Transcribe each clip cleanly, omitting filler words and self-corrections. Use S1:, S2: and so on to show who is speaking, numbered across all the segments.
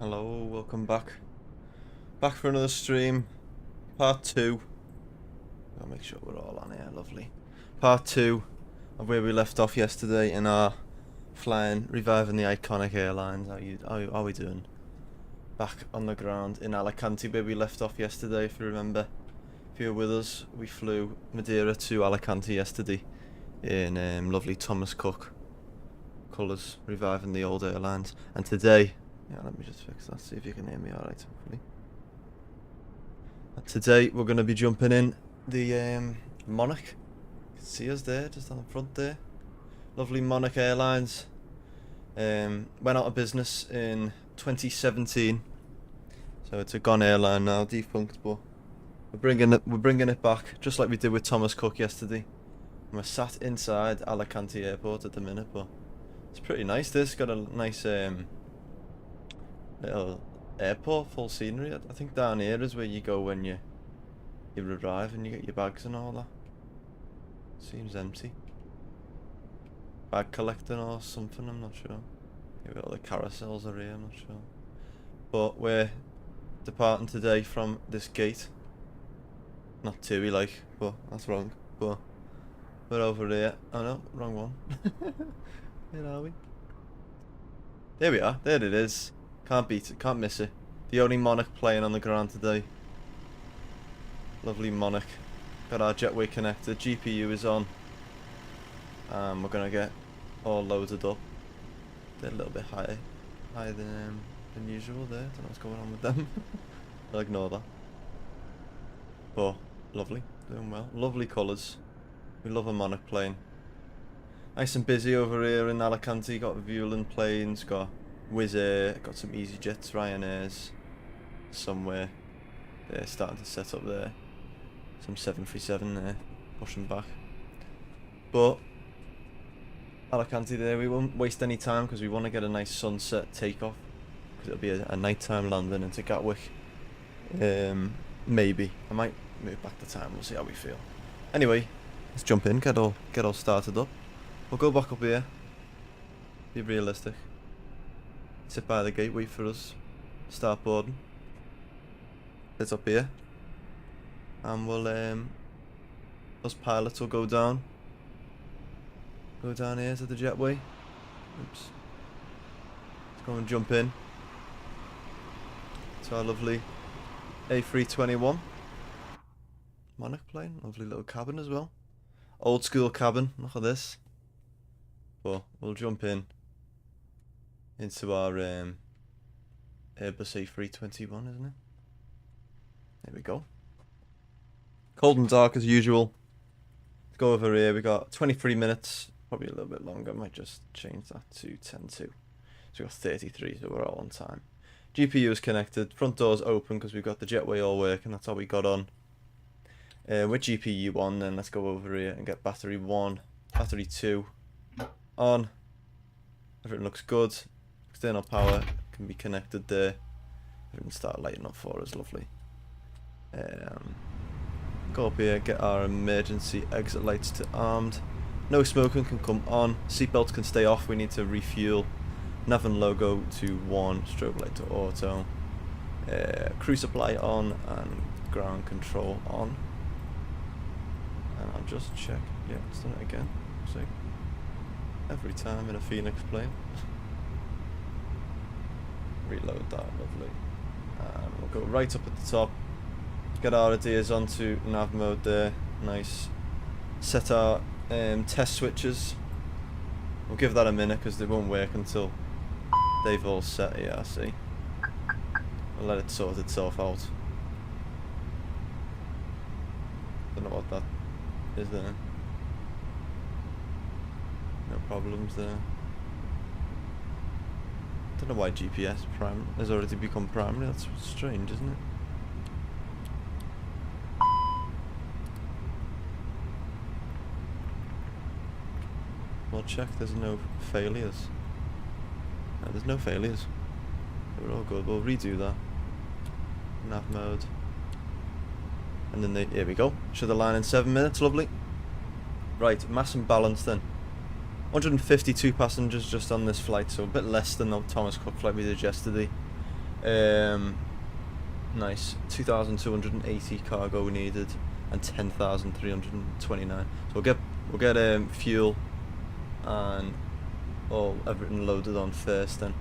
S1: Hello, welcome back. Back for another stream. Part 2. I'll make sure we're all on here, lovely. Part 2 of where we left off yesterday in our flying, reviving the iconic Airlines. How are we doing? Back on the ground in Alicante where we left off yesterday, if you remember. If you were with us, we flew Madeira to Alicante yesterday in lovely Thomas Cook colours, reviving the old Airlines. And today, yeah, let me just fix that, see if you can hear me alright, hopefully. And today we're going to be jumping in the Monarch. You can see us there, just on the front there. Lovely Monarch Airlines. Went out of business in 2017, so it's a gone airline now, defunct. But we're bringing it back, just like we did with Thomas Cook yesterday. And we're sat inside Alicante Airport at the minute, but it's pretty nice. This got a nice little airport, full scenery. I think down here is where you go when you arrive and you get your bags and all that. Seems empty. Bag collecting or something, I'm not sure. Maybe all the carousels are here, I'm not sure. But we're departing today from this gate. Not TUI like, but that's wrong. But we're over here. Oh no, wrong one. Where are we? There we are, there it is. Can't beat it, can't miss it. The only Monarch plane on the ground today. Lovely Monarch. Got our jetway connected, GPU is on. We're gonna get all loaded up. They're a little bit higher than usual there. Don't know what's going on with them. I'll ignore that. But lovely, doing well. Lovely colours. We love a Monarch plane. Nice and busy over here in Alicante. Got Vueling planes, got Wizz Air, got some EasyJets, Ryanairs somewhere. They're starting to set up there. Some 737 there, pushing back. But Alicante there, we won't waste any time because we want to get a nice sunset takeoff, because it'll be a nighttime landing into Gatwick. Maybe I might move back the time, we'll see how we feel. Anyway, let's jump in, get all started up. We'll go back up here, be realistic, sit by the gate, wait for us, start boarding. It's up here, and we'll us pilots will go down here to the jetway. Oops. Let's go and jump in to our lovely A321 Monarch plane. Lovely little cabin as well. Old school cabin, look at this. But we'll jump into our Airbus A321, isn't it? There we go. Cold and dark as usual. Let's go over here. We got 23 minutes. Probably a little bit longer. I might just change that to 10:2. So we got 33, so we're all on time. GPU is connected. Front door's open because we've got the jetway all working. That's how we got on. With GPU on, then let's go over here and get battery 1, battery 2 on. Everything looks good. External power can be connected there. Everything start lighting up for us. Lovely. Go up here, get our emergency exit lights to armed. No smoking can come on. Seatbelts can stay off. We need to refuel. Nav and logo to 1. Strobe light to auto. Crew supply on and ground control on. And I'll just check. Yeah, it's done it again. See, every time in a Fenix plane. Reload that, lovely. And we'll go right up at the top. Get our ADDONS onto nav mode there. Nice. Set our test switches. We'll give that a minute because they won't work until they've all set. Yeah, I see. We'll let it sort itself out. Don't know what that is there. No problems there. Don't know why GPS has already become primary. That's strange, isn't it? We'll check there's no failures. No, there's no failures. We're all good. We'll redo that. Nav mode. And then here we go. Should align in 7 minutes. Lovely. Right, mass and balance then. 152 passengers just on this flight, so a bit less than the Thomas Cook flight we did yesterday. Nice. 2,280 cargo needed and 10,329. So we'll get fuel and everything loaded on first then,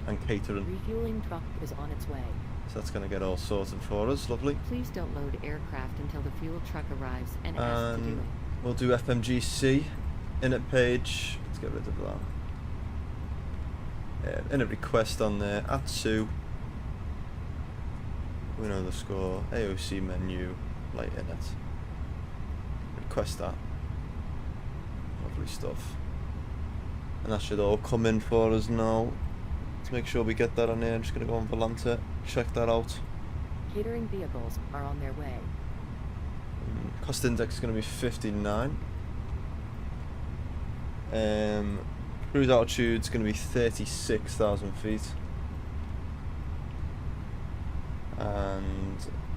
S1: and catering.
S2: Refueling truck is on its way.
S1: So that's going to get all sorted for us, lovely.
S2: Please don't load aircraft until the fuel truck arrives and ask to do it.
S1: We'll do FMGC, init page, let's get rid of that. Init request on there, at 2. We know the score, AOC menu, light init. Request that. Lovely stuff. And that should all come in for us now. Let's make sure we get that on there. I'm just going to go on Volante, check that out.
S2: Catering vehicles are on their way.
S1: Cost index is going to be 59. Cruise altitude is going to be 36,000 feet. And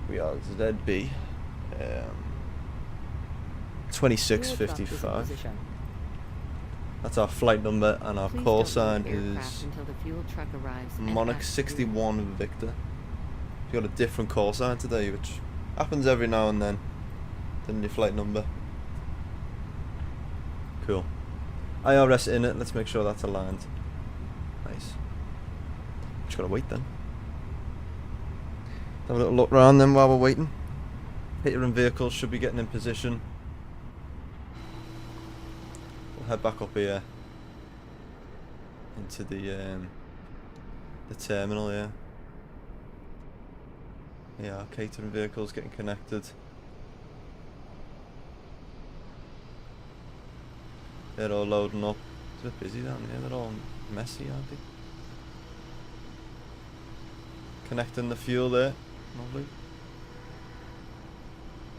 S1: we are ZB 2655. That's our flight number, and our call sign is Monarch 61 Victor. You've got a different call sign today, which happens every now and then than your flight number. Cool. IRS in it, let's make sure that's aligned. Nice. Just gotta wait then. Have a little look around then while we're waiting. Catering vehicles should be getting in position. We'll head back up here into the terminal here. Yeah, our catering vehicles getting connected. They're all loading up. It's a bit busy down here, they're all messy, aren't they? Connecting the fuel there. Lovely.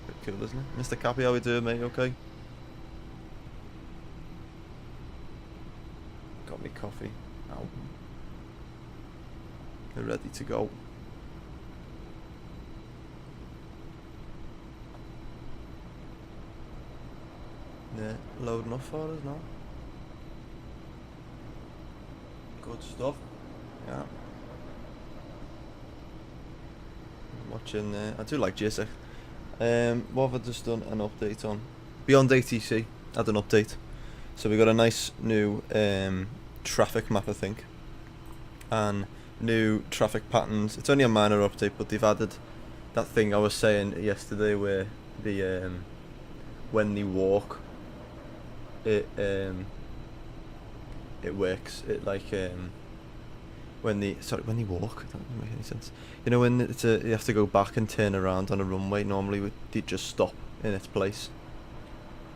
S1: Bit cool, isn't it? Mr. Cappy, how we doing, mate? Okay? Got me coffee. Now. We're ready to go. Yeah, loading up for us now. Good stuff. Yeah. Watching I do like JSEC. What have I just done an update on? Beyond ATC had an update. So we got a nice new traffic map, I think. And new traffic patterns. It's only a minor update, but they've added that thing I was saying yesterday where the when they walk it works. It like when they walk, that doesn't make any sense. You know, when it's you have to go back and turn around on a runway, normally they just stop in its place,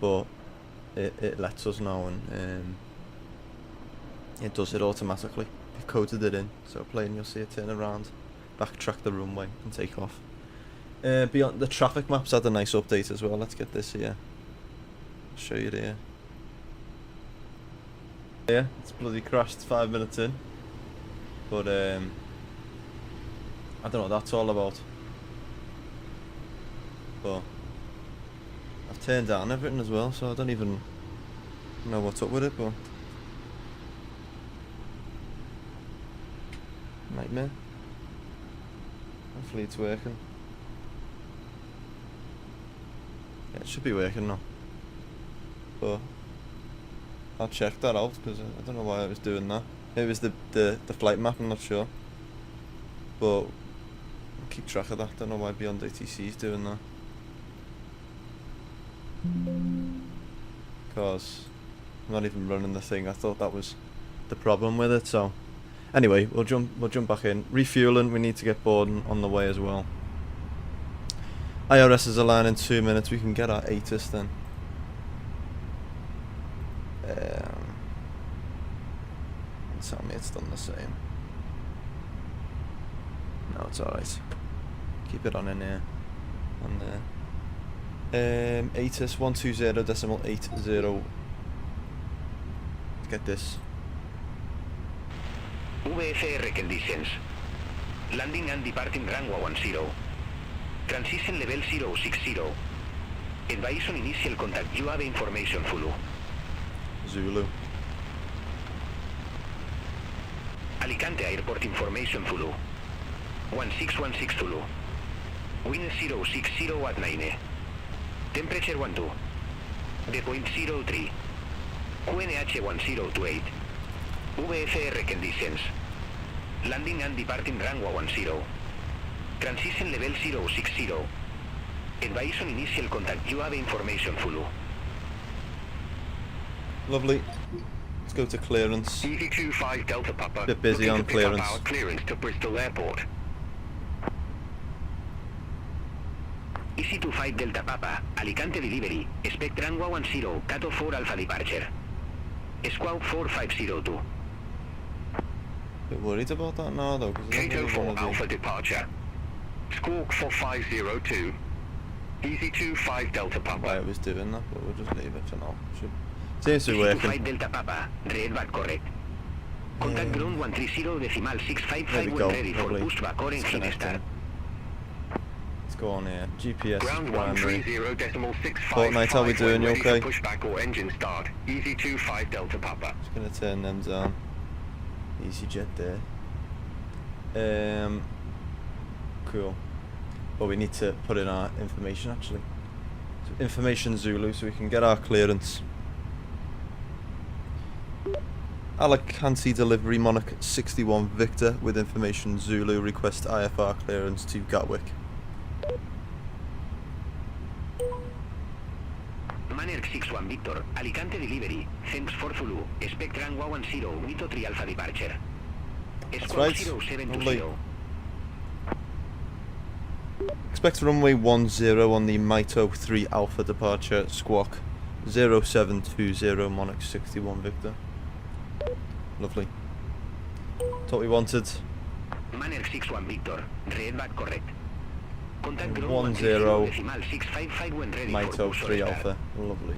S1: but it lets us know, and it does it automatically. They've coded it in, so plane you'll see it turn around, backtrack the runway and take off. Beyond the traffic maps had a nice update as well. Let's get this here. I'll show you there. Yeah, it's bloody crashed 5 minutes in, but I don't know what that's all about. But I've turned down everything as well, so I don't even know what's up with it. But nightmare. Hopefully it's working. Yeah, it should be working now. But I'll check that out, because I don't know why I was doing that. It was the flight map, I'm not sure. But I'll keep track of that. Don't know why Beyond ATC is doing that. Because I'm not even running the thing. I thought that was the problem with it. So anyway, we'll jump back in. Refueling, we need to get board on the way as well. IRS is aligned in 2 minutes. We can get our ATIS then. Tell me it's done the same. No, it's alright. Keep it on in here. On there. ATIS 120.80. Get this.
S3: VFR conditions. Landing and departing runway 10. Transition level 060. Advise on initial contact. You have information, Zulu.
S1: Zulu.
S3: Alicante Airport information, Zulu. 1616 Zulu. Wind 060 at 9. Temperature 12. The point 03. QNH 1028. VFR conditions. Landing and departing runway 10. Transition level 060. Advise on initial contact. You have information full.
S1: Lovely. Let's go to clearance.
S3: Easy 25 Delta Papa.
S1: Bit busy on clearance.
S3: Our clearance to Bristol Airport. Easy 25 Delta Papa, Alicante delivery. Expect runway 10, cutoff 4 Alpha departure. Squawk 4502.
S1: Bit worried about that now though, because I don't
S3: Cato
S1: really
S3: 4
S1: want to
S3: Alpha departure. Squawk 4502. Easy 25 Delta
S1: why
S3: Papa.
S1: it was doing that, but we'll just leave it for now. Seems to be
S3: Easy
S1: working.
S3: 25 Delta Papa, red back correct. Contact ground 130 decimal
S1: There
S3: 655
S1: we
S3: when
S1: go,
S3: ready for
S1: lovely.
S3: boost back orange
S1: It's
S3: in
S1: connecting.
S3: start.
S1: Let's go on here. GPS
S3: Ground
S1: is primary.
S3: 130 decimal 655
S1: Fortnite, how we doing? You
S3: ready
S1: okay?
S3: for pushback or engine start. Easy 25 Delta Papa.
S1: Just gonna turn them down. EasyJet there. Cool. But we need to put in our information actually. So information Zulu, so we can get our clearance. Alicante delivery Monarch 61 Victor with information Zulu, request IFR clearance to Gatwick.
S3: Monarch 61 Victor, Alicante delivery. Thanks for Zulu. Expect runway 10, Mito 3 Alpha departure.
S1: That's
S3: Squawk
S1: right.
S3: 0720.
S1: Expect runway 10 on the Mito 3 Alpha departure, squawk 0720 Monarch 61 Victor. Lovely. That's what we wanted.
S3: Monarch 61 Victor, red back correct. Contact ground
S1: 10
S3: decimal 655 when ready for
S1: Mito
S3: boost
S1: 3
S3: or start.
S1: Alpha. Lovely.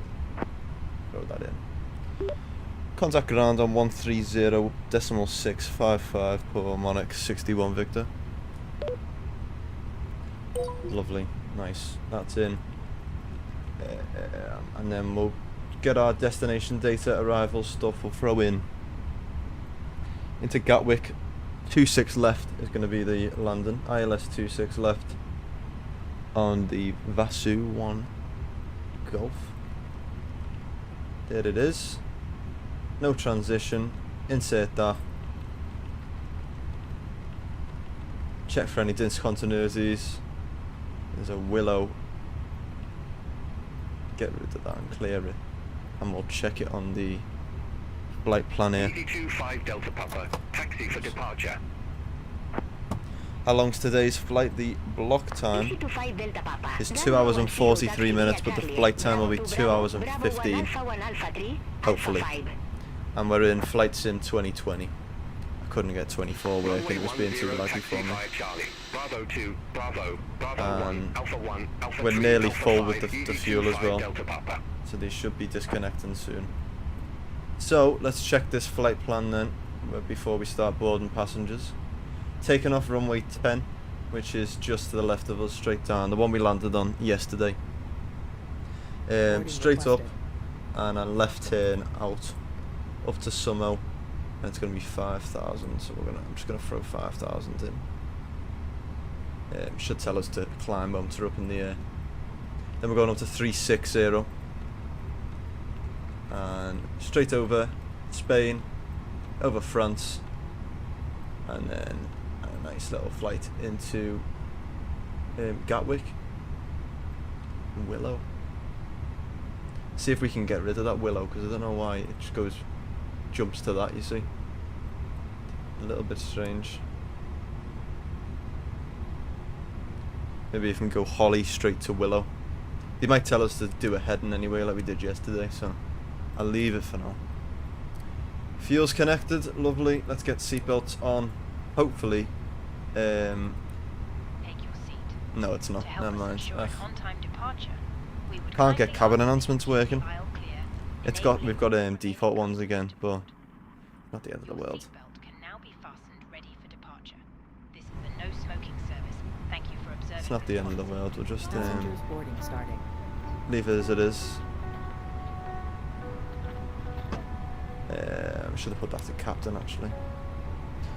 S1: Throw that in. Contact ground on 130.655 for Monarch 61 Victor. Lovely. Nice. That's in. And then we'll get our destination data, arrival stuff. We'll throw in into Gatwick. 26 left is going to be the landing. ILS 26 left on the Vasu 1 Golf. There it is. No transition. Insert that. Check for any discontinuities. There's a willow. Get rid of that and clear it. And we'll check it on the flight plan here.
S3: Easy 25 Delta Papa, taxi for departure.
S1: How long's today's flight? The block time is 2 hours and 43 minutes, but the flight time will be 2 hours and 15, hopefully. And we're in Flight Sim 2020. I couldn't get 24 working, it was being too laggy for me.
S3: Bravo 2, Bravo, Bravo 1, Alpha 1, Alpha
S1: We're
S3: 3,
S1: nearly
S3: Alpha
S1: full
S3: 5,
S1: with the
S3: Easy
S1: fuel as
S3: 25
S1: well.
S3: Delta Papa.
S1: So they should be disconnecting soon. So let's check this flight plan then before we start boarding passengers. Taking off runway 10, which is just to the left of us, straight down, the one we landed on yesterday. Straight up and a left turn out up to Sumo, and it's going to be 5,000. So I'm just going to throw 5,000 in. Should tell us to climb once we're up in the air. Then we're going up to 360. And straight over Spain, over France, and then a nice little flight into Gatwick and Willow. See if we can get rid of that Willow, because I don't know why it just jumps to that, you see. A little bit strange. Maybe if we can go Holly straight to Willow. They might tell us to do a heading anyway, like we did yesterday, so I'll leave it for now. Fuel's connected, lovely. Let's get seatbelts on. Hopefully.
S4: Take your seat.
S1: No, it's not.
S4: To help
S1: Never
S4: us
S1: mind.
S4: ensure an on-time departure, we would
S1: Can't get
S4: kindly
S1: cabin
S4: ask
S1: enhancements
S4: you to
S1: working.
S4: file clear,
S1: We've got
S4: enabling
S1: default ones again, but not the end of the
S4: Your
S1: world.
S4: seatbelt can now be fastened, ready for departure. This is the no smoking service. Thank you for observing.
S1: It's not the end of the world. We'll just
S2: Passengers boarding starting.
S1: leave it as it is. I should have put that to captain actually.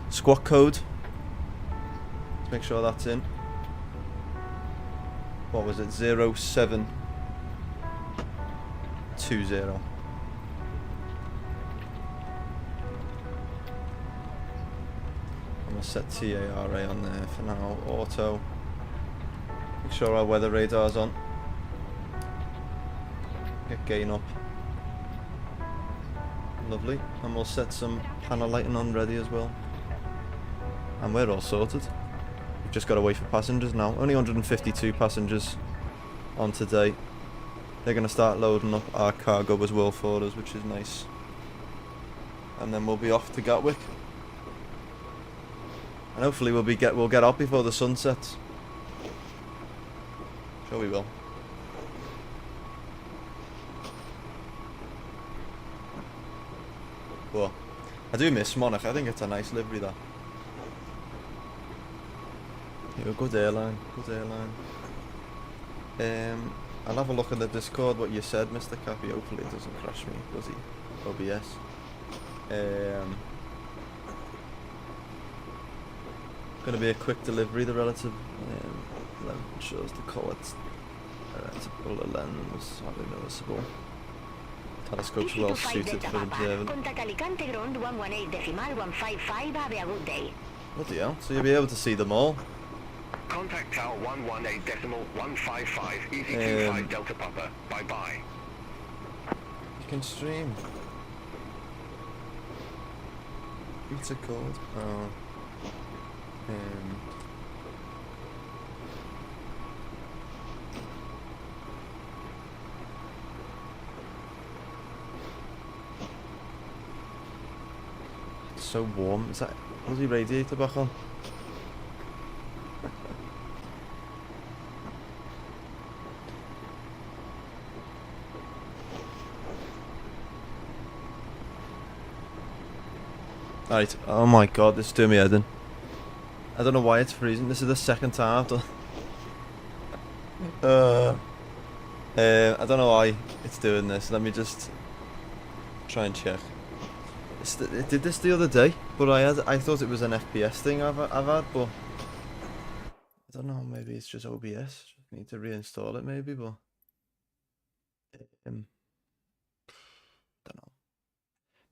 S1: Squawk code. Let's make sure that's in. What was it? 0720. we'll set TARA on there for now. Auto. Make sure our weather radar's on. Get gain up. Lovely. And we'll set some panel lighting on ready as well. And we're all sorted. We've just got to wait for passengers now. Only 152 passengers on today. They're going to start loading up our cargo as well for us, which is nice. And then we'll be off to Gatwick. And hopefully we'll get out before the sun sets. Sure we will. Well, I do miss Monarch. I think it's a nice livery, that. Yeah, good airline. Good airline. I'll have a look at the Discord, what you said, Mr. Cappy. Hopefully it doesn't crash me, does he? OBS. Gonna be a quick delivery, the relative length shows the collet. It's a bullet lens, hardly noticeable. Telescope's well suited for observing.
S5: Contact Alicante ground 118.155, have a good day.
S1: Bloody hell, so you'll be able to see them all.
S3: Contact tower 118.155, easy 25 Delta Papa. Bye bye.
S1: You can stream. What's it called? Oh. It's so warm. Is that bloody radiator back on? Right, oh my god, this is doing me head in. I don't know why it's freezing. This is the second time I've done. I don't know why it's doing this. Let me just try and check. It did this the other day, but I thought it was an FPS thing I've had, but I don't know. Maybe it's just OBS. I need to reinstall it, maybe, but don't know.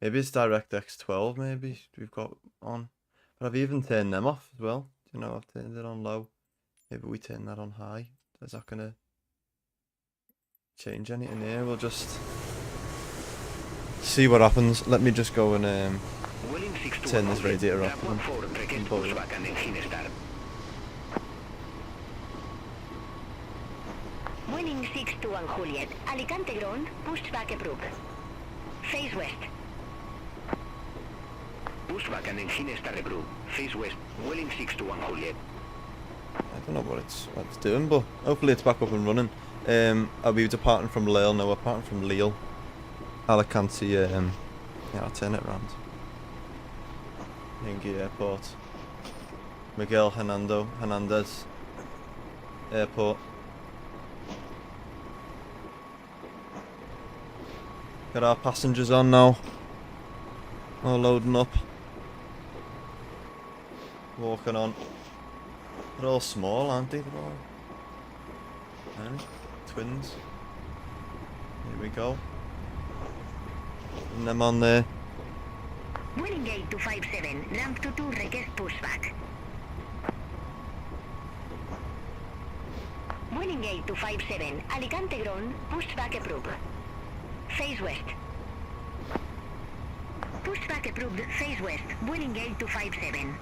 S1: Maybe it's DirectX 12. Maybe we've got on. But I've even turned them off as well. You know, I've turned it on low. Maybe we turn that on high. Is that gonna change anything here? We'll just see what happens. Let me just go and turn this radiator off.
S5: Winning 621 Juliet, Alicante ground, pushback approved. Face west.
S3: Pushback and engine start approved. Face west. Welling 621 Juliet.
S1: I don't know what it's doing, but hopefully it's back up and running. I'll be departing from Lille now. We're departing from Lille. Alicante, yeah, I'll turn it around. Yengi Airport. Miguel Hernandez Airport. Got our passengers on now. All loading up. Walking on. They're all small, aren't they? They're all twins. Here we go. And them on there.
S5: Winning gate 257, ramp to 2 request pushback. Winning gate 257, Alicante ground, pushback approved. Face west. Pushback approved, face west, winning gate 257.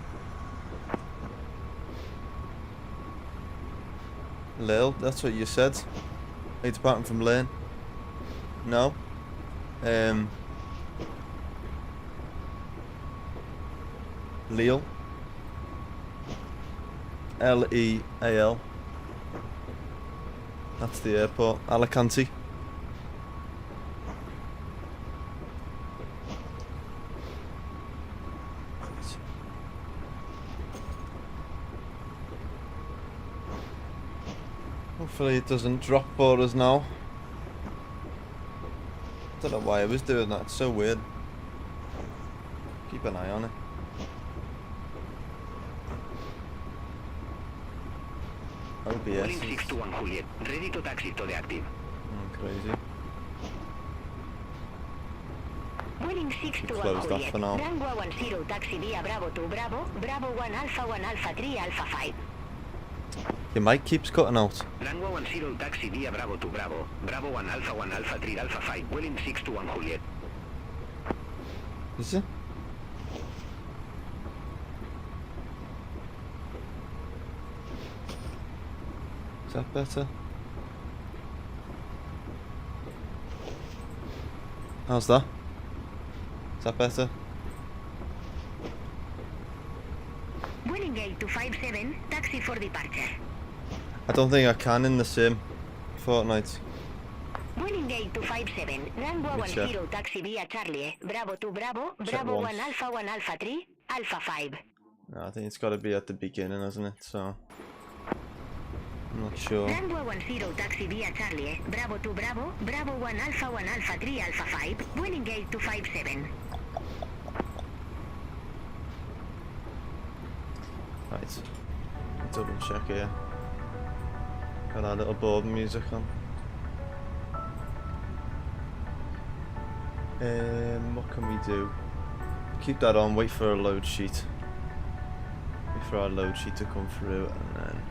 S1: Lille, that's what you said. Are you departing from Lane? No? Lille. Leal. That's the airport. Alicante. Hopefully it doesn't drop for us now. Don't know why I was doing that, it's so weird. Keep an eye on it. OBS.
S3: 621 Juliet, ready to taxi to the active.
S1: Crazy.
S5: Vueling 6 to 1
S1: Closed off
S5: Juliet.
S1: for now.
S5: Runway 10 taxi via Bravo to Bravo, Bravo 1 Alpha 3 Alpha 5.
S1: Your mic keeps cutting out.
S3: Runway 10 taxi via Bravo to Bravo, Bravo 1 Alpha 3 Alpha 5, Vueling 6 to 1 Juliet.
S1: Is it? Is that better? How's that? Is that better?
S5: Vueling 8257, taxi for departure.
S1: I don't think I can in the sim. Fortnite.
S5: Vueling 8257, runway
S1: Let me check.
S5: 10 taxi via Charlie, Bravo to Bravo,
S1: Check
S5: Bravo
S1: once.
S5: 1 Alpha 3 Alpha 5.
S1: No, I think it's got to be at the beginning, hasn't it? So I'm not sure.
S5: Runway 10 taxi via Charlie, Bravo to Bravo, Bravo 1 Alpha 3 Alpha 5, Vueling 8257.
S1: Right. Double check here. Got our little board music on. What can we do? Keep that on, wait for a load sheet. Wait for our load sheet to come through and then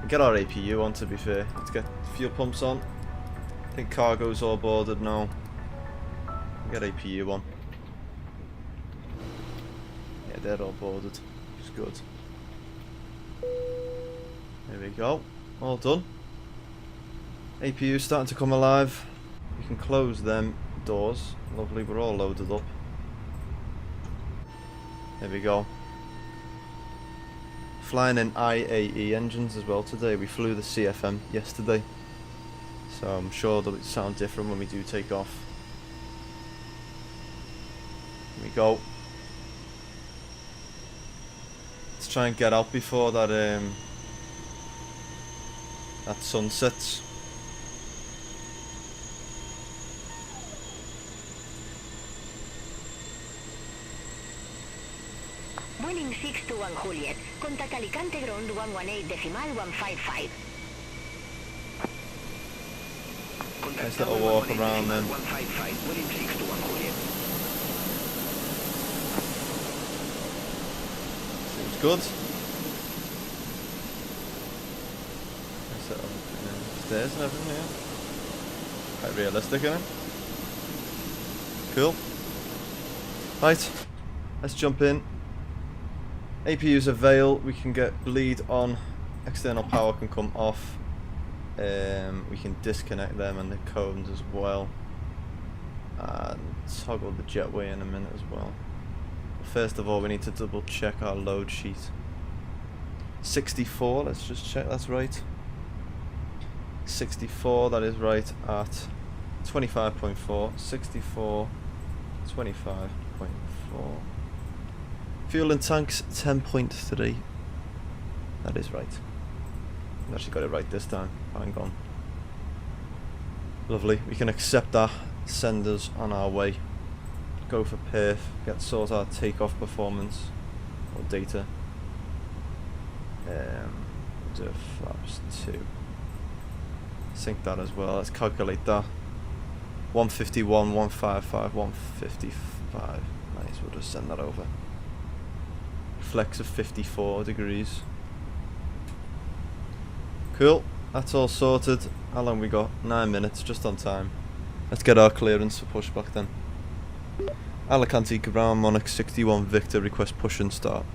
S1: get our APU on, to be fair. Let's get fuel pumps on. I think cargo's all boarded now. Get APU on. Yeah, they're all boarded. Which is good. There we go. All done. APU's starting to come alive. We can close them doors. Lovely, we're all loaded up. There we go. Flying in IAE engines as well today. We flew the CFM yesterday, so I'm sure they'll sound different when we do take off. Here we go. Let's try and get out before that that sun sets.
S5: Vueling 6 to 1 Juliet, contact Alicante ground 118.155.
S1: Nice little walk around then.
S3: 155, Vueling 6 to 1 Juliet.
S1: Seems good. Nice little stairs and everything, yeah. Quite realistic, isn't it? Cool. Right, let's jump in. APU's avail, we can get bleed on, external power can come off, we can disconnect them and the cones as well, and toggle the jetway in a minute as well. First of all, we need to double check our load sheet. 64, let's just check that's right. 64, that is right at 25.4, 64, 25.4. Fuel in tanks 10.3. That is right. I've actually got it right this time. Hang on. Lovely. We can accept that. Send us on our way. Go for perf. Sort our takeoff performance or data. Do flaps 2. Sync that as well. Let's calculate that. 151, 155, 155. Nice. We'll just send that over. Flex of 54 degrees. Cool, that's all sorted. How long we got? 9 minutes, just on time. Let's get our clearance for pushback then. Alicante ground, Monarch 61 Victor, request push and start.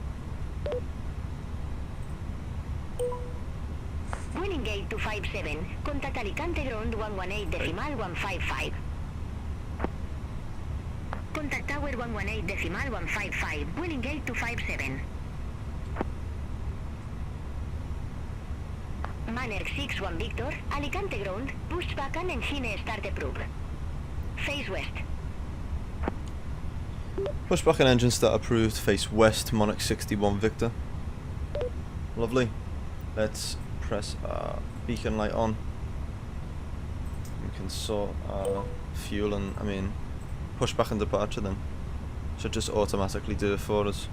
S5: Vueling 8257, contact Alicante ground 118.155. Contact tower 118.155, Vueling 8257. Monarch 61 Victor, Alicante ground, push back and engine start approved. Face west.
S1: Pushback and engine start approved, face west, Monarch 61 Victor. Lovely. Let's press our beacon light on. We can sort our fuel and, pushback and departure then. Should just automatically do it for us.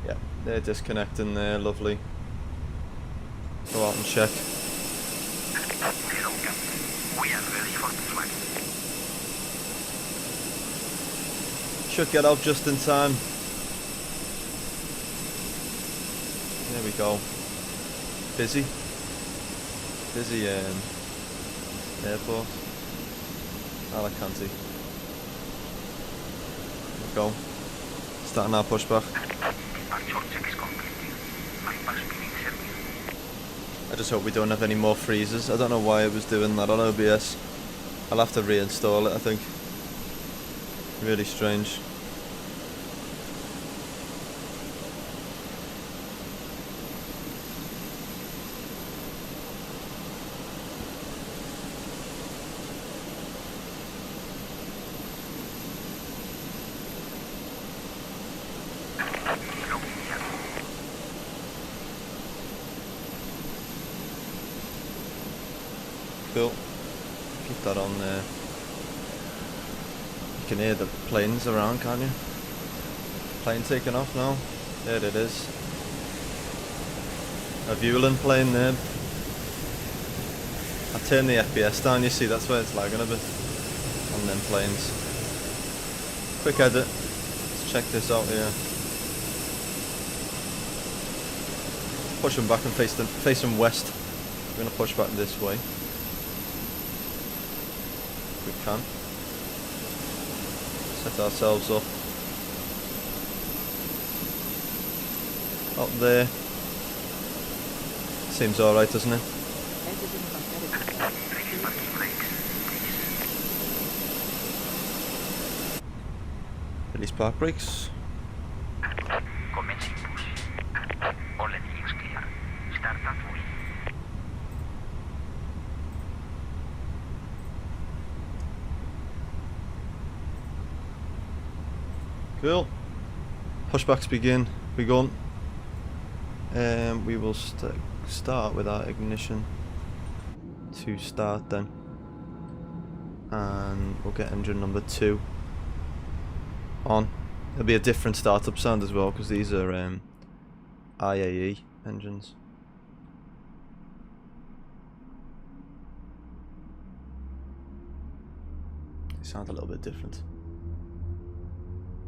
S1: Yeah, they're disconnecting there, lovely. Go out and check. Should get out just in time. There we go. Busy airport. Alicante. There we go. Starting our pushback. I just hope we don't have any more freezes. I don't know why it was doing that on OBS. I'll have to reinstall it, I think. Really strange. Cool. Keep that on there. You can hear the planes around, can't you? Plane taking off now. There it is. A Vueling plane there. I turned the FPS down, you see, that's why it's lagging a bit on them planes. Quick edit. Let's check this out here. Push them back and face them west. We're going to push back this way. We can set ourselves up there. Seems alright, doesn't it? Release park brakes. Cool. Pushbacks begun. We will start with our ignition to start then, and we'll get engine number 2 on. There'll be a different startup sound as well because these are IAE engines. They sound a little bit different.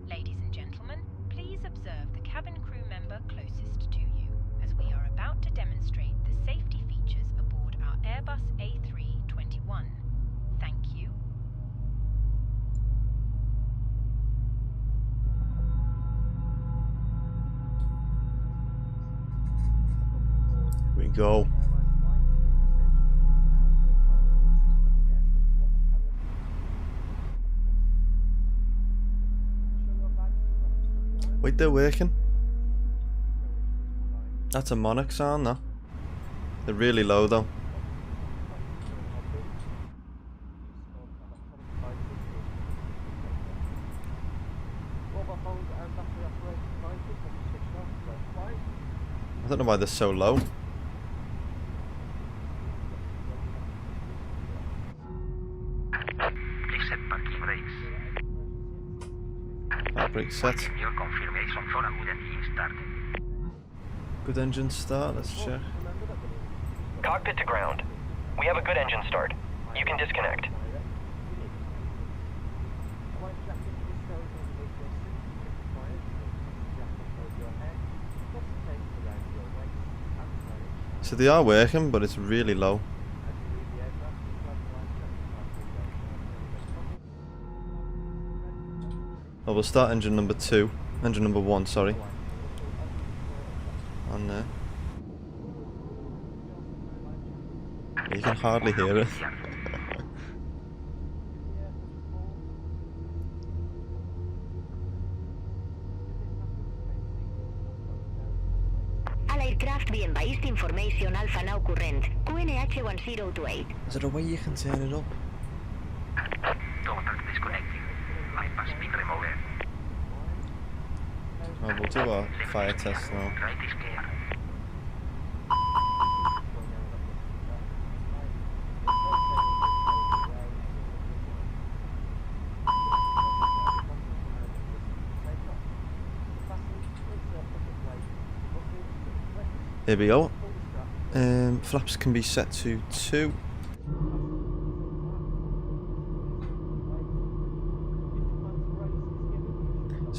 S4: Ladies and gentlemen, please observe the cabin crew member closest to you, as we are about to demonstrate the safety features aboard our Airbus A321. Thank you.
S1: Here we go. Wait, they're working. That's a Monarch sound, no? They're really low though. I don't know why they're so low.
S3: Please set parking brakes.
S1: Brake set.
S3: Your confirmation for a good engine start.
S1: Good engine start, let's check.
S6: Cockpit to ground. We have a good engine start. You can disconnect.
S1: So they are working, but it's really low. Oh, we'll start engine number 1, sorry. On there. You can hardly hear it.
S5: All aircraft be advised information Alpha now current. QNH 1028.
S1: Is there a way you can turn it up?
S3: Total disconnecting. Bypass speed remover.
S1: Oh, we'll do our fire test now.
S3: Right is clear.
S1: Here we go. Flaps can be set to 2.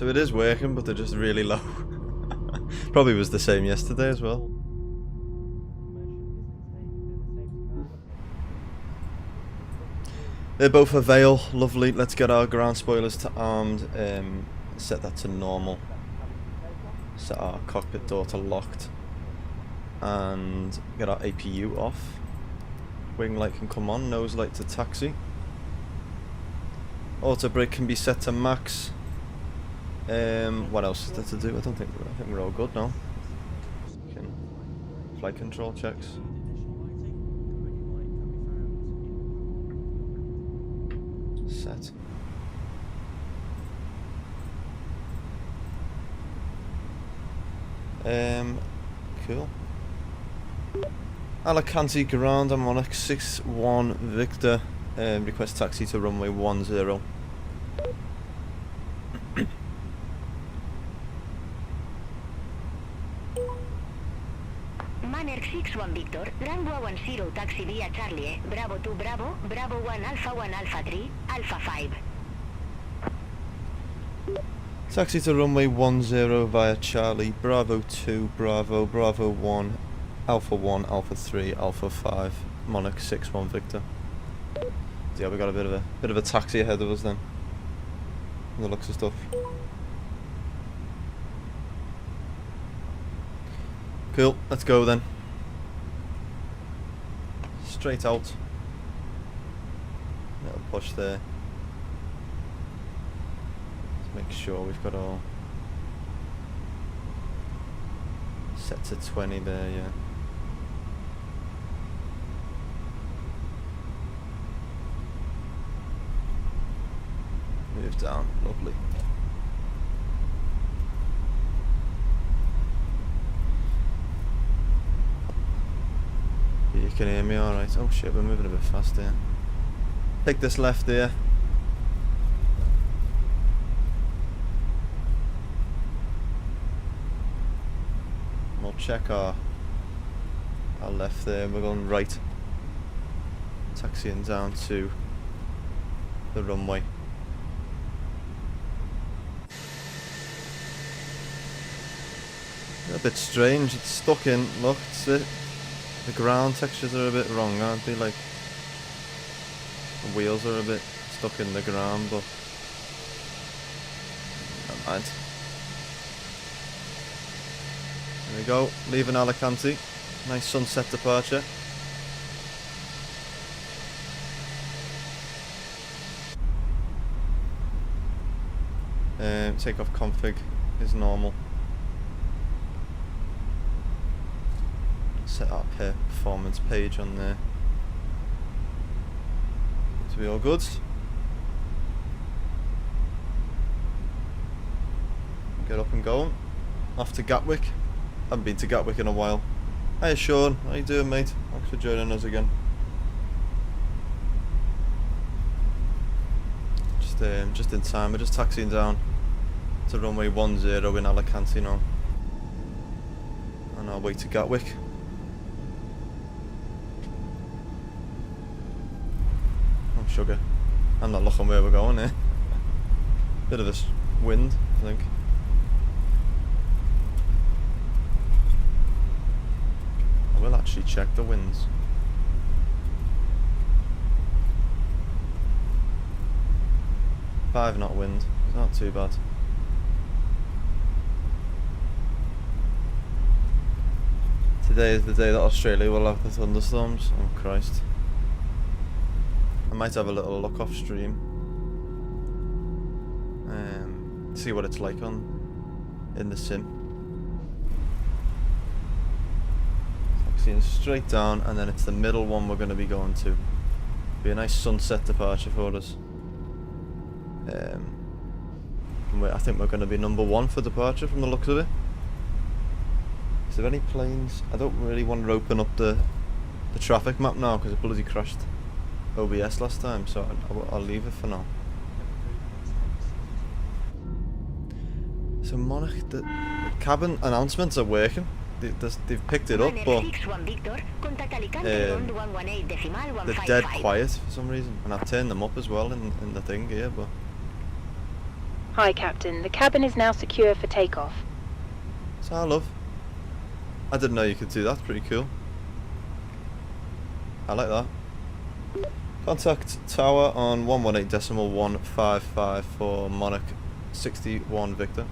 S1: So it is working, but they're just really low. Probably was the same yesterday as well. They're both a veil, lovely. Let's get our ground spoilers to armed, set that to normal. Set our cockpit door to locked. And get our APU off. Wing light can come on, nose light to taxi. Auto brake can be set to max. What else is there to do? I think we're all good now. Flight control checks. Set. Cool. Alicante ground, I'm on Monarch 6-1 Victor. Request taxi to runway 10.
S5: Monarch 6-1 Victor, runway 10 taxi via Charlie, Bravo 2 Bravo, Bravo 1 Alpha 3, Alpha 5.
S1: Taxi to runway 10 via Charlie, Bravo 2 Bravo, Bravo 1 Alpha 3, Alpha 5, Monarch 6-1 Victor. So yeah, we got a bit of a taxi ahead of us then. From the looks of stuff. Cool, let's go then. Straight out. Little push there. Let's make sure we've got all set to 20 there, yeah. Move down, lovely. You can hear me alright. Oh shit, we're moving a bit fast here. Take this left here. We'll check our left there. We're going right. Taxiing down to the runway. A bit strange, it's stuck in. Look, it's it. The ground textures are a bit wrong, aren't they? Like, the wheels are a bit stuck in the ground, but never mind. There we go, leaving Alicante. Nice sunset departure. Takeoff config is normal. Set up here, performance page on there. To be all good. Get up and going. Off to Gatwick. Haven't been to Gatwick in a while. Hiya Sean, how you doing mate? Thanks for joining us again. Just in time, we're just taxiing down to runway 10 in Alicante now. On our way to Gatwick. Oh sugar. I'm not looking where we're going here. Bit of a wind, I think. I will actually check the winds. Five knot wind, it's not too bad. Today is the day that Australia will have the thunderstorms. Oh Christ. I might have a little look off stream. See what it's like in the sim. Taxiing straight down, and then it's the middle one we're going to be going to. Be a nice sunset departure for us. I think we're going to be number 1 for departure from the looks of it. Is there any planes? I don't really want to open up the traffic map now because it bloody crashed OBS last time, so I'll leave it for now. So Monarch, the cabin announcements are working. They've picked it up, but they're dead quiet for some reason, and I've turned them up as well in the thing here. But
S4: Hi, Captain. The cabin is now secure for takeoff.
S1: So I love. I didn't know you could do that. Pretty cool. I like that. Contact tower on 118.155 for Monarch 61 Victor.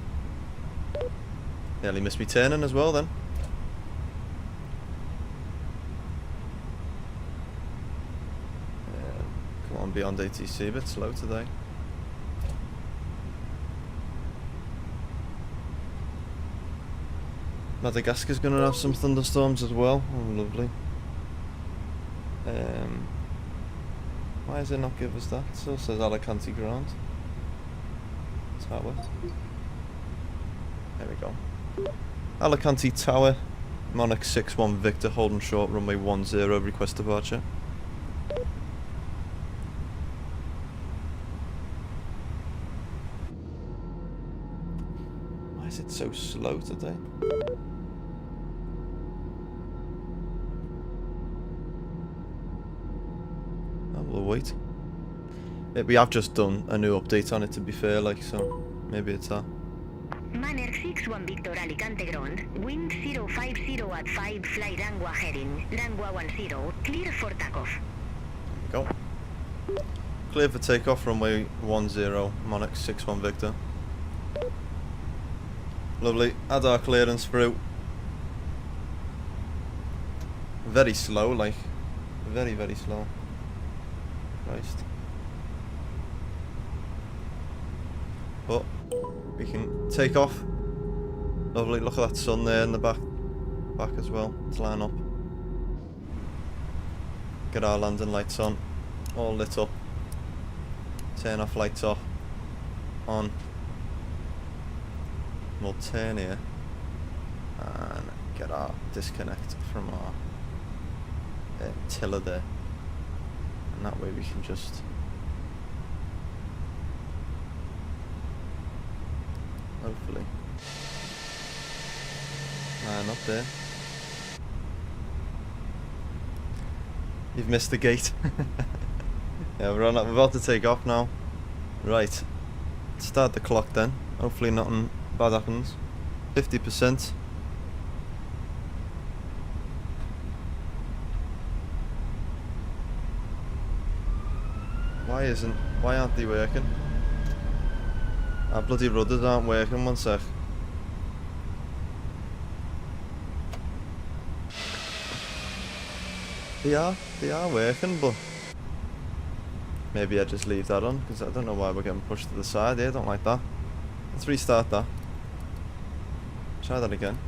S1: Nearly missed me turning as well then. Come on, beyond ATC, a bit slow today. Madagascar's going to have some thunderstorms as well. Oh, lovely. Why does it not give us that? It still says Alicante ground. Tower. There we go. Alicante Tower. Monarch 61 Victor holding short, runway 10, request departure. Why is it so slow today? We'll wait. We have just done a new update on it, to be fair, like, so maybe it's that.
S5: Monarch 61 Victor Alicante ground, wind 050 at 5, fly Rangwa heading, Rangwa 10, clear for takeoff.
S1: There we go. Clear for takeoff, runway 10, Monarch 61 Victor. Lovely, add our clearance through. Very slow, like, very, very slow. Christ. But we can take off. Lovely, look at that sun there in the back as well. Let's line up. Get our landing lights on, all lit up. Turn off lights off, on. We'll turn here and get our disconnect from our tiller there. And that way we can just hopefully line up there. You've missed the gate. Yeah, we're about to take off now. Right, start the clock then. Hopefully nothing bad happens. 50%. Why aren't they working? Our bloody rudders aren't working, one sec. They are working, but maybe I just leave that on, because I don't know why we're getting pushed to the side here. I don't like that. Let's restart that. Try that again.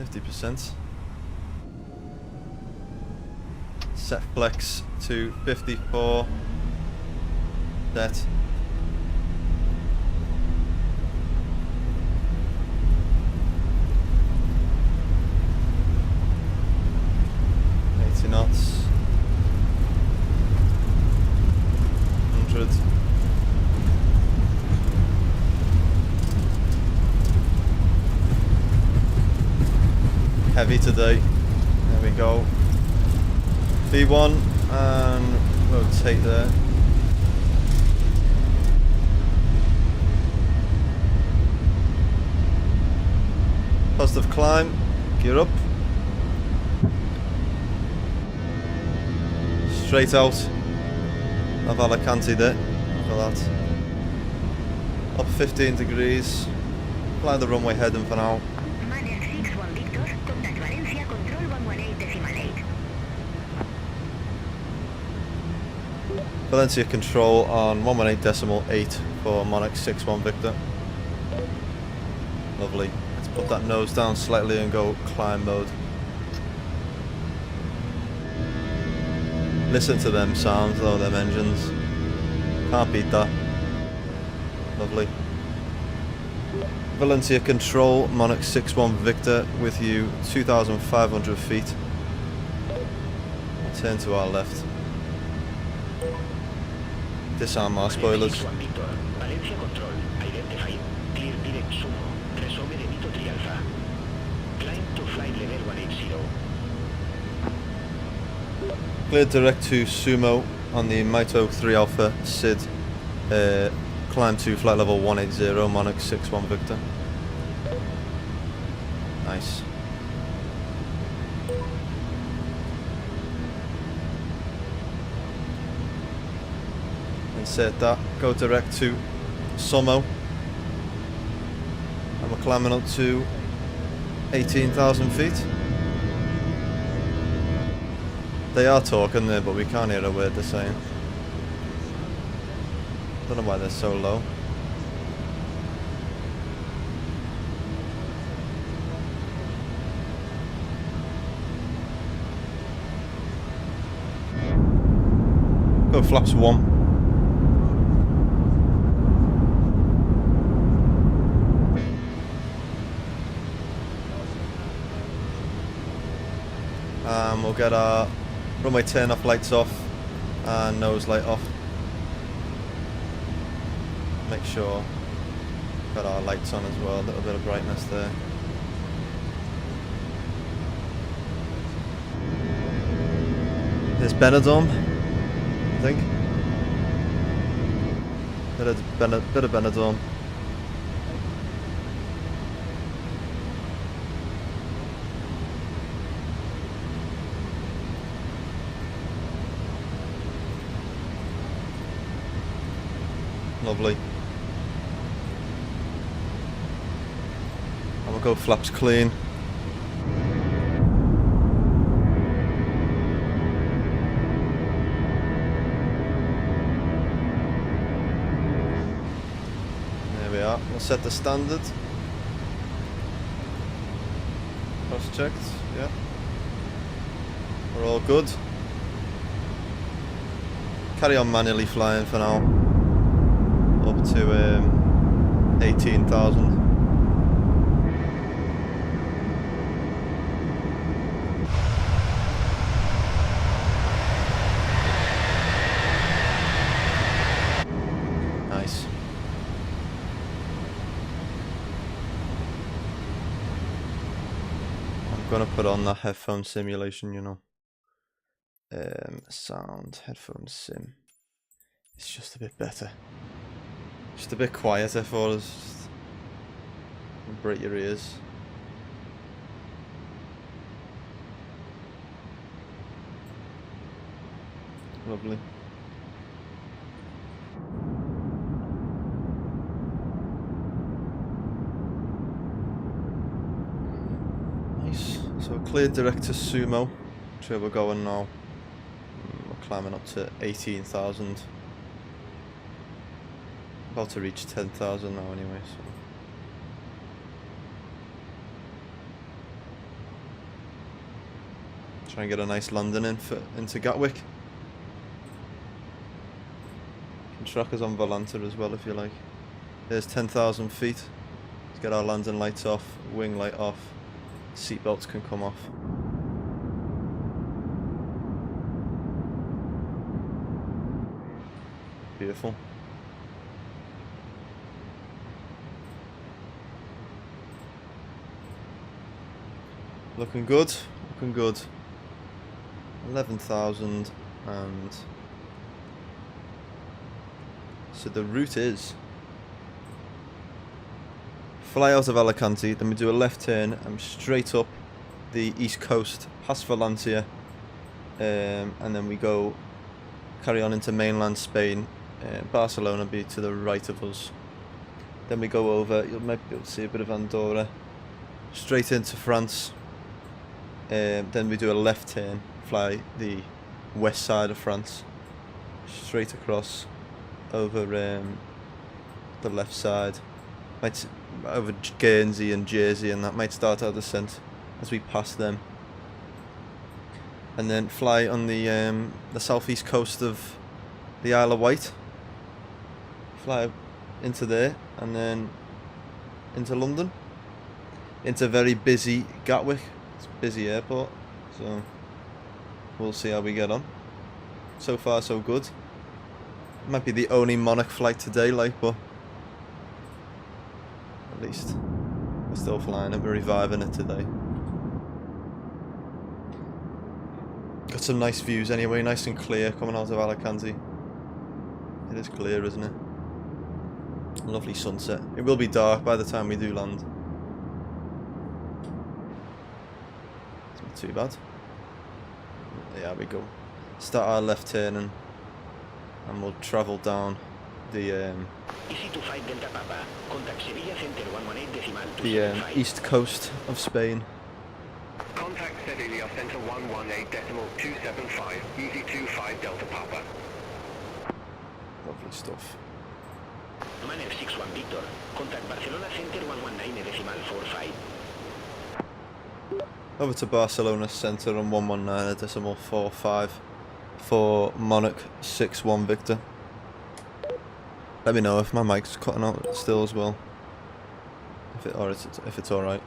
S1: %. Set flex to 54. Set. Knots. 100. Heavy today. There we go. V1 and rotate there. Positive climb. Gear up. Straight out of Alicante there, for that. Up 15 degrees. Fly the runway heading for now.
S5: Monarch 61 Victor, contact Valencia, control 118.8.
S1: Valencia control on 118.8 for Monarch 61 Victor. Lovely. Let's put that nose down slightly and go climb mode. Listen to them sounds though, them engines. Can't beat that. Lovely. Valencia control, Monarch 61 Victor with you, 2,500 feet. Turn to our left. Disarm our spoilers.
S3: Valencia control, identify, clear direct sumo, resume de Mito 3 Alpha. Climb to flight level 180.
S1: Cleared direct to Sumo on the Mito 3 Alpha SID. Climb to flight level 180, Monarch 6-1 Victor. Nice. Insert that, go direct to Somo. And we're climbing up to 18,000 feet. They are talking there, but we can't hear a word they're saying. Don't know why they're so low. Go flaps 1. We'll get our runway turn off lights off and nose light off. Make sure got our lights on as well, a little bit of brightness there. There's Benidorm, I think. Bit of Benidorm. Lovely. And we'll go flaps clean. There we are. We'll set the standard. Cross checked. Yeah. We're all good. Carry on manually flying for now. Up to 18,000. Nice. I'm gonna put on that headphone simulation, you know. Sound, headphone sim. It's just a bit better. Just a bit quieter for us. Break your ears. Lovely. Nice. So cleared direct to Sumo. That's where we're going now. We're climbing up to 18,000. About to reach 10,000 now anyway, so. Try and get a nice landing into Gatwick. Can track us on Volanta as well if you like. There's 10,000 feet. Let's get our landing lights off, wing light off, seatbelts can come off. Beautiful. Looking good, looking good. 11,000 and so the route is fly out of Alicante, then we do a left turn and straight up the east coast past Valencia, and then we go carry on into mainland Spain. Barcelona be to the right of us. Then we go over, you might be able to see a bit of Andorra, straight into France. Then we do a left turn, fly the west side of France, straight across over the left side, over Guernsey and Jersey, and that might start our descent as we pass them, and then fly on the southeast coast of the Isle of Wight, fly into there, and then into London, into very busy Gatwick. It's a busy airport, so we'll see how we get on. So far so good. Might be the only Monarch flight today, like, but at least we're still flying it, we're reviving it today. Got some nice views anyway, nice and clear coming out of Alicante. It is clear, isn't it? Lovely sunset. It will be dark by the time we do land. It's not too bad. Yeah, we go. Start our left turning and we'll travel down the east coast of Spain.
S3: Contact Sevilla Center 118.275, easy 25 Delta Papa.
S1: Lovely stuff.
S3: Monarch 61 Victor, contact Barcelona Center 119.45.
S1: Over to Barcelona Centre on 119.45 for Monarch 61 Victor. Let me know if my mic's cutting out still as well. If it's alright.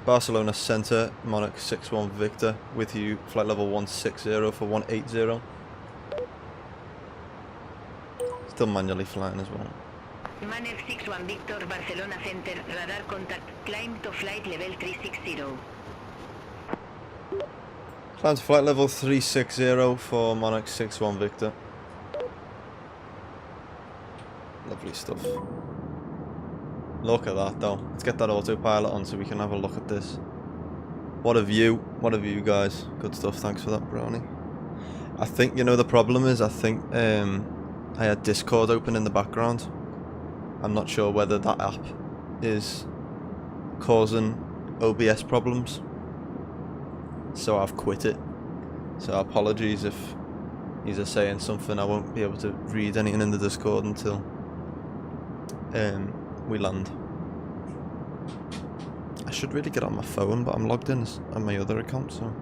S1: Barcelona Centre, Monarch 61 Victor with you, flight level 160 for 180. Still manually flying as well.
S5: Monarch 61 Victor, Barcelona Center, radar contact, climb to flight level 360.
S1: Climb to flight level 360 for Monarch 61 Victor. Lovely stuff. Look at that though. Let's get that autopilot on so we can have a look at this. What a view. What a view, guys. Good stuff. Thanks for that, Brownie. I think, you know, the problem is I think I had Discord open in the background. I'm not sure whether that app is causing OBS problems. So I've quit it. So apologies if he's saying something. I won't be able to read anything in the Discord until we land. I should really get on my phone, but I'm logged in on my other account, so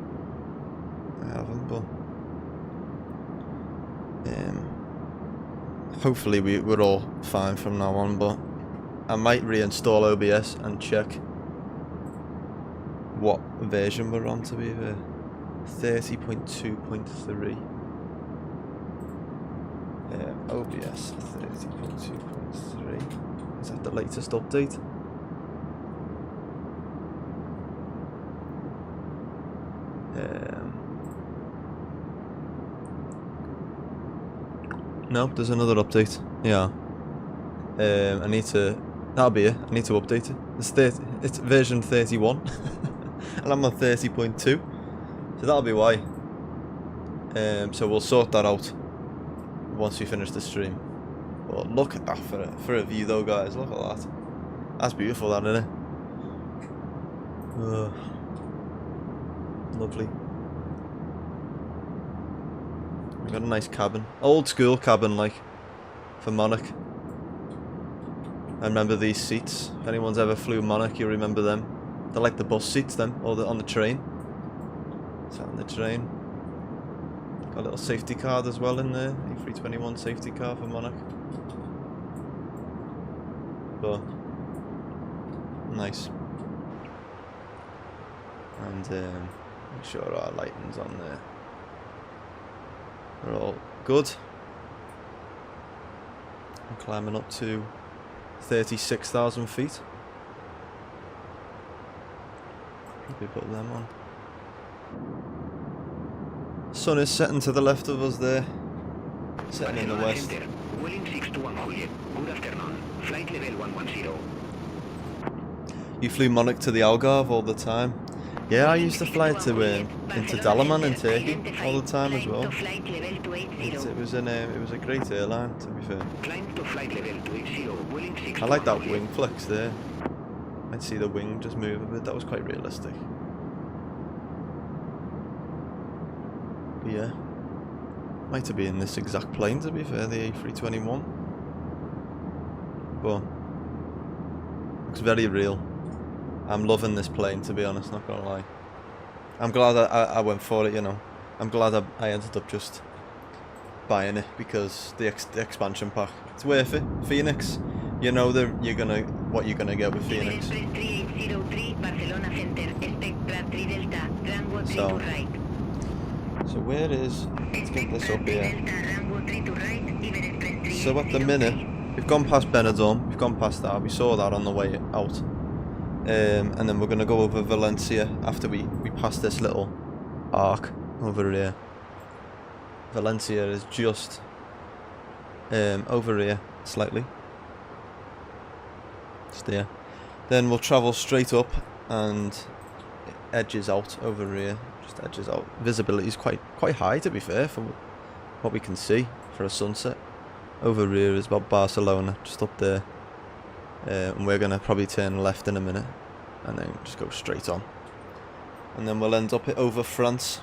S1: I haven't. But hopefully we're all fine from now on. But I might reinstall OBS and check what version we're on to be there. 30.2.3. OBS 30.2.3. Is that the latest update? No, there's another update. Yeah. I need to. That'll be it. I need to update it. It's version 31, and I'm on 30.2. So that'll be why. So we'll sort that out once we finish the stream. But look at that for a view though, guys. Look at that. That's beautiful, that, isn't it? Lovely. We've got a nice cabin. Old school cabin, like, for Monarch. I remember these seats. If anyone's ever flew Monarch, you'll remember them. They're like the bus seats, them, or on the train. Sat on the train. Got a little safety card as well in there. A321 safety car for Monarch. But nice. And make sure our lighting's on there. We're all good. I'm climbing up to 36,000 feet. Probably put them on. Sun is setting to the left of us there. Setting in the west.
S3: Good afternoon. Flight level 110.
S1: You flew Monarch to the Algarve all the time. Yeah, I used to fly to into Dalaman in Turkey all the time as well. It was a great airline, to be fair. I like that wing flex there. I'd see the wing just move a bit. That was quite realistic. But yeah, might have been this exact plane, to be fair, the A321. But looks very real. I'm loving this plane, to be honest, not gonna lie. I'm glad I went for it, you know. I'm glad I ended up just buying it because the expansion pack. It's worth it. Fenix, you know what you're gonna get with Fenix. So where is? Let's get this up here. So at the minute, we've gone past Benidorm. We've gone past that. We saw that on the way out. And then we're going to go over Valencia after we pass this little arc over here. Valencia is just over here slightly. Just there. Then we'll travel straight up and it edges out over here. Just edges out. Visibility is quite high, to be fair, for what we can see for a sunset. Over here is about Barcelona, just up there. And we're gonna probably turn left in a minute and then just go straight on. And then we'll end up over France.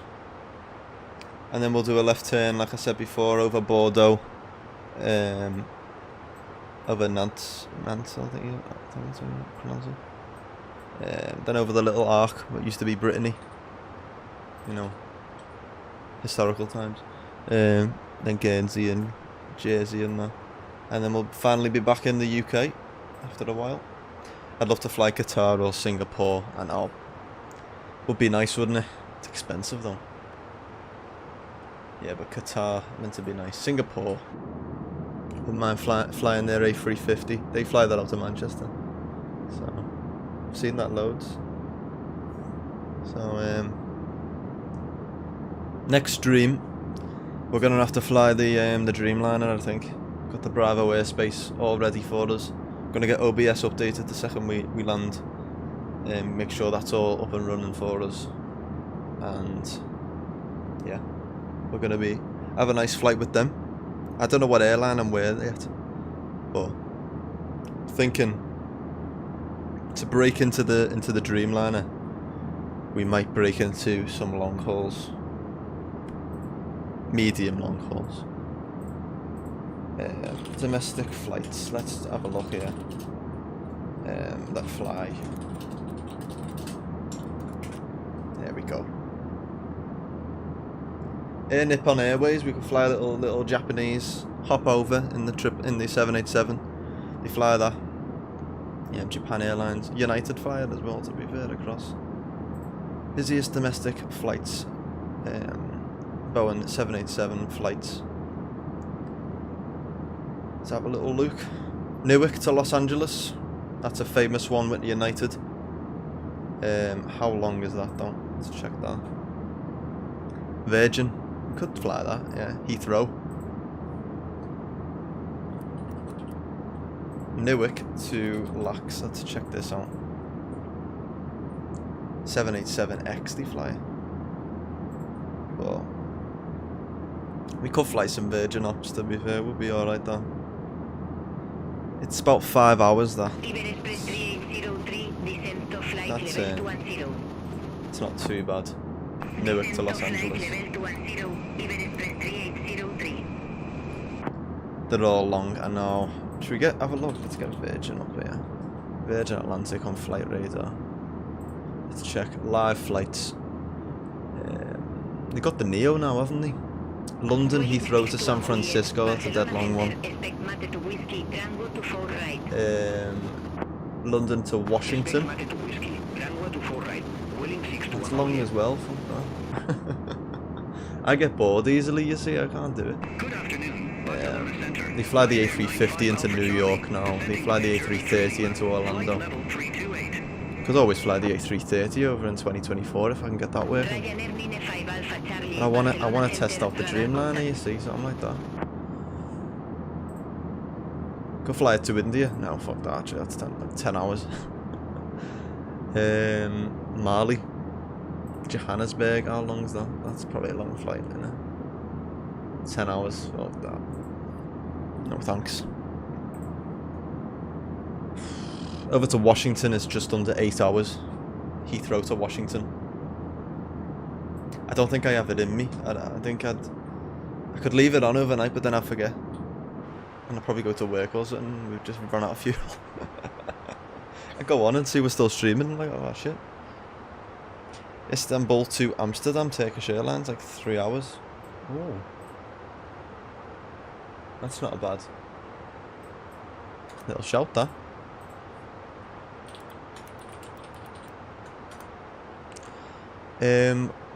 S1: And then we'll do a left turn, like I said before, over Bordeaux. Over Nantes, I think that's how you pronounce it. Then over the little arc, what used to be Brittany. You know, historical times. Then Guernsey and Jersey and that. And then we'll finally be back in the UK after a while. I'd love to fly Qatar or Singapore, and would be nice, wouldn't it? It's expensive though. Yeah, but Qatar meant to be nice. Singapore, wouldn't mind flying their A350. They fly that out to Manchester, so I've seen that loads. So next dream, we're gonna have to fly the Dreamliner. I think got the Bravo airspace all ready for us. Gonna get OBS updated the second we land. Make sure that's all up and running for us, and yeah, we're gonna have a nice flight with them. I don't know what airline I'm with yet, but thinking to break into the Dreamliner, we might break into some long hauls, medium long hauls. Domestic flights, let's have a look here. That fly. There we go. Air Nippon Airways, we can fly a little Japanese hop over in the 787. They fly that. Yeah, Japan Airlines. United fly it as well, to be fair, across. Busiest domestic flights. Boeing 787 flights. Let's have a little look. Newark to Los Angeles. That's a famous one with United. How long is that though? Let's check that. Virgin. We could fly that, yeah. Heathrow. Newark to Lax. Let's check this out. 787X they fly. Well, we could fly some Virgin ops, to be fair. We'll be alright though. It's about 5 hours that. That's it's not too bad. Newark to Los Angeles. They're all long, I know. Should we have a look? Let's get Virgin up here. Virgin Atlantic on Flight Radar. Let's check live flights. They got the Neo now, haven't they? London Heathrow to San Francisco, that's a dead long one. London to Washington. That's long as well. I get bored easily, you see, I can't do it. They fly the A350 into New York now. They fly the A330 into Orlando. Could always fly the A330 over in 2024 if I can get that working. And I wanna test out the Dreamliner, you see, something like that. Could fly it to India. No, fuck that. Actually, that's 10 hours. Mali, Johannesburg. How long's that? That's probably a long flight, isn't it? 10 hours. Fuck that. No thanks. Over to Washington is just under 8 hours. Heathrow to Washington. I don't think I have it in me. I think I could leave it on overnight, but then I'd forget. And I'd probably go to work or something. We've just run out of fuel. I go on and see we're still streaming. I'm like, oh shit. Istanbul to Amsterdam, Turkish Airlines, like 3 hours. Oh. That's not a bad little shout, that.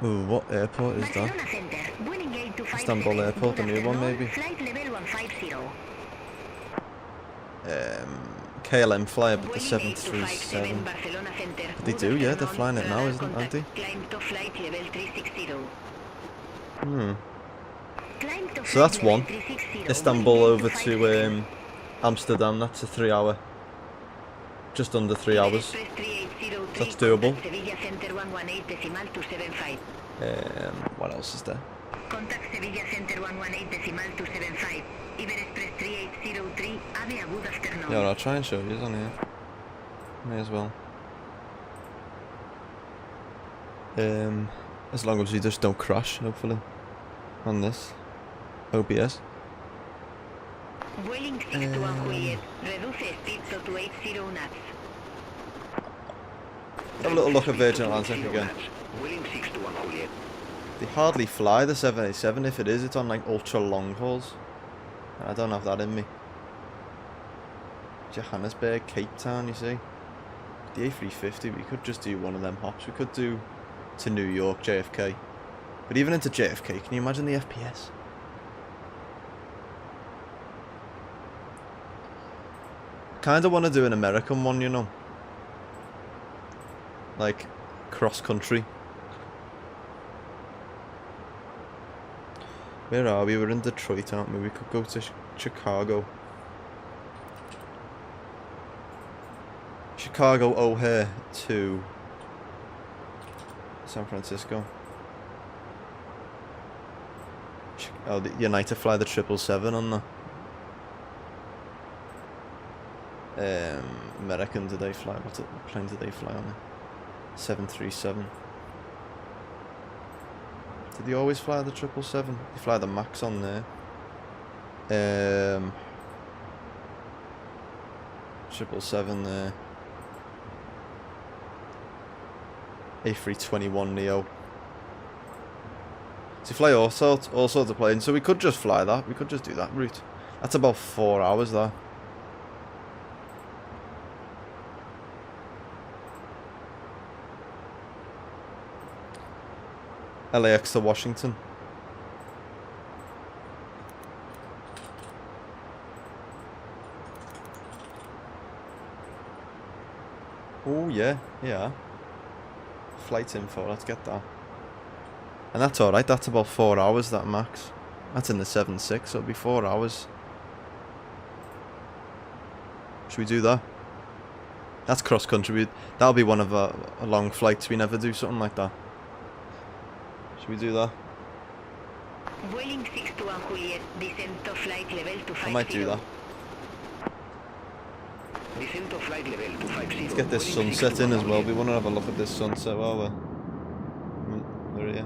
S1: Ooh, what airport is that? Istanbul Airport, the new one maybe. KLM fly up with the 737. But they do, yeah, they're flying it now, aren't they? So that's one. Istanbul over to Amsterdam, that's a 3 hour. Just under 3 hours. So that's doable. What else is there?
S5: Contact Sevilla Center 118.275. Iber Express 3803, Avia, good afternoon.
S1: Yeah, I'll try and show you on here. May as well. As long as you just don't crash, hopefully. On this. OBS.
S5: Vueling 621 Juliet, reduce speed to 80 knots.
S1: Have a little look at Virgin Atlantic again.
S3: Vueling 621 Juliet.
S1: They hardly fly the 787. If it is, it's on like ultra long hauls. I don't have that in me. Johannesburg, Cape Town, you see. The A350, we could just do one of them hops. We could do to New York, JFK. But even into JFK, can you imagine the FPS? Kind of want to do an American one, you know. Like, cross-country. Where are we? We're in Detroit, aren't we? We could go to Chicago. Chicago O'Hare to San Francisco. Oh, the United fly the 777 on the American, do they fly? What plane do they fly on it? 737. Did they always fly the 777? They fly the Max on there. 777 there. A321 Neo. So you fly all sorts of planes. So we could just fly that. We could just do that route. That's about 4 hours there. LAX to Washington. Oh yeah, yeah. Flight info, let's get that. And that's alright, that's about 4 hours, that max. That's in the 7.6, so it'll be 4 hours. Should we do that? That's cross country. That'll be one of our long flights. We never do something like that. Should we do that? I might do that. Let's get this sunset in as well. We want to have a look at this sunset while we're here.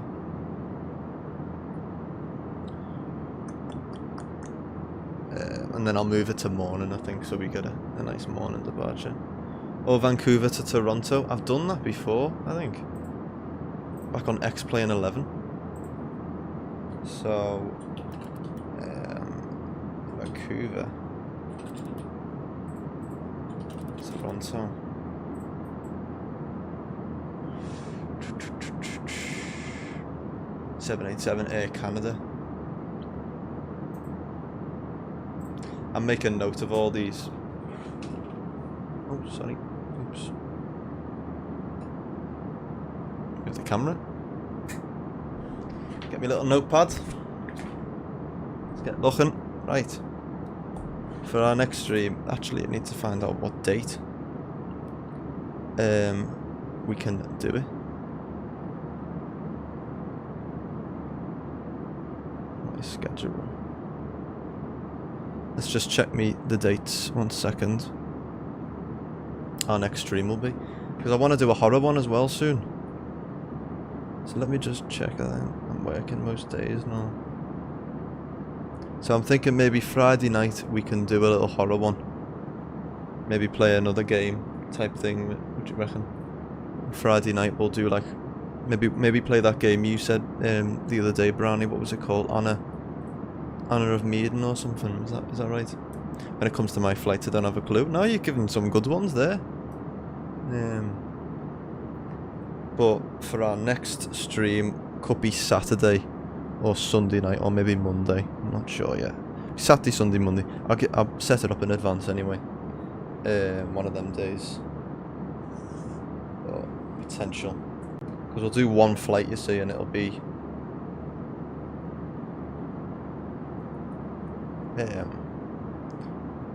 S1: And then I'll move it to morning, I think, so we get a nice morning departure. Or Vancouver to Toronto. I've done that before, I think. Back on X-Plane 11. So, Vancouver, Toronto. (787) Air Canada. I'm making note of all these. Oh, sorry. Oops. With the camera. Get me a little notepad. Let's get looking. Right. For our next stream, actually I need to find out what date we can do it. My schedule. Let's just check the dates 1 second. Our next stream will be. Because I want to do a horror one as well soon. So let me just check that. I'm working most days now. So I'm thinking maybe Friday night we can do a little horror one. Maybe play another game type thing. What do you reckon? Friday night we'll do like maybe play that game you said the other day, Brownie. What was it called? Honor of Meaden or something. Is that right? When it comes to my flights, I don't have a clue. No, you're giving some good ones there. But for our next stream, could be Saturday or Sunday night, or maybe Monday. I'm not sure yet. Saturday, Sunday, Monday. I'll set it up in advance anyway. one of them days. Or potential. Because we'll do one flight, you see, and it'll be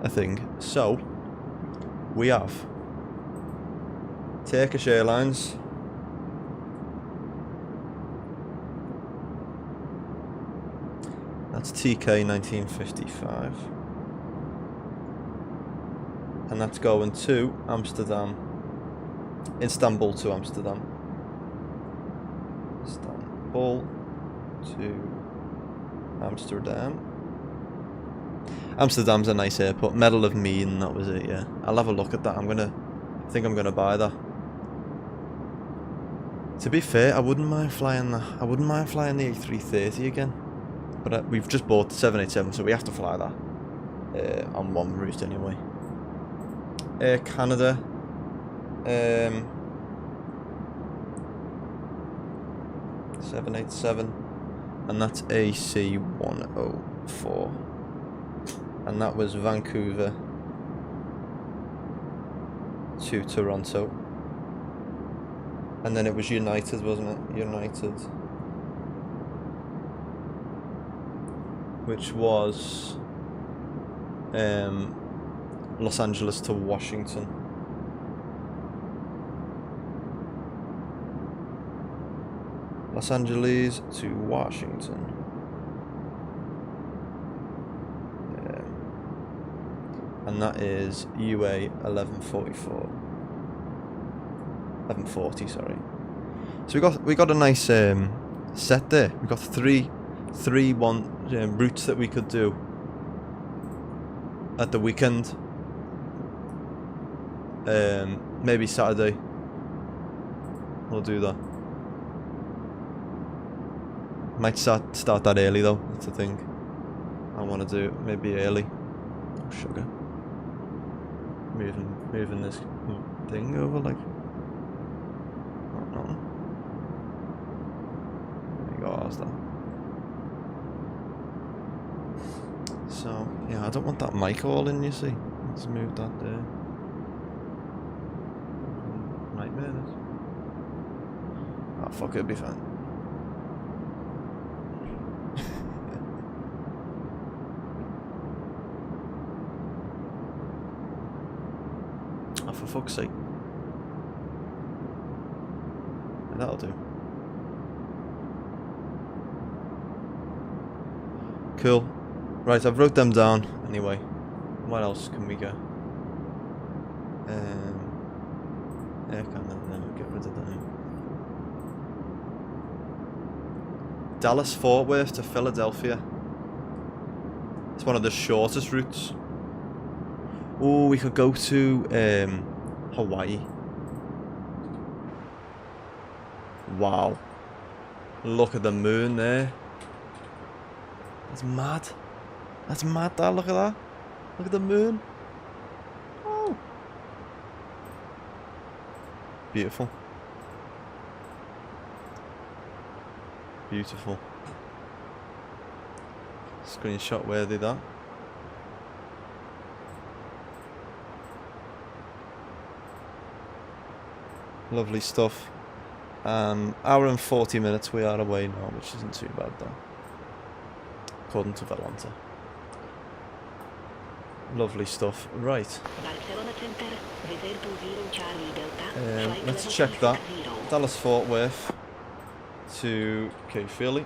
S1: a thing. So we have Turkish Airlines. That's TK 1955. And that's going to Amsterdam. Istanbul to Amsterdam. Istanbul to Amsterdam. Amsterdam's a nice airport. Medal of Me, and that was it, yeah. I'll have a look at that. I think I'm gonna buy that. To be fair, I wouldn't mind flying the A330 again. But we've just bought the 787, so we have to fly that on one route anyway. Air Canada. 787, and that's AC104, and that was Vancouver to Toronto, and then it was United, wasn't it? United, which was Los Angeles to Washington. Los Angeles to Washington. Yeah. And that is UA 1144. 1140, sorry. So we got a nice set there. We got three routes that we could do at the weekend. Maybe Saturday. We'll do that. Might start that early though. That's the thing. I want to do it maybe early. Oh, sugar. Moving this thing over like. No. There you go. How's that? So yeah, I don't want that mic all in. You see. Let's move that there. Nightmare this. Oh fuck, it'll be fine. Oh, for fuck's sake. That'll do. Cool. Right, I've wrote them down anyway. What else can we get? Air Canada, then we'll get rid of them. Dallas Fort Worth to Philadelphia. It's one of the shortest routes. Oh, we could go to Hawaii. Wow. Look at the moon there. That's mad. That's mad, that. Look at that. Look at the moon. Oh. Beautiful. Beautiful. Screenshot worthy, that. Lovely stuff. Hour and 40 minutes we are away now, which isn't too bad though, according to Valanta. Lovely stuff. Right. Let's check that. Dallas Fort Worth to Cape Philly.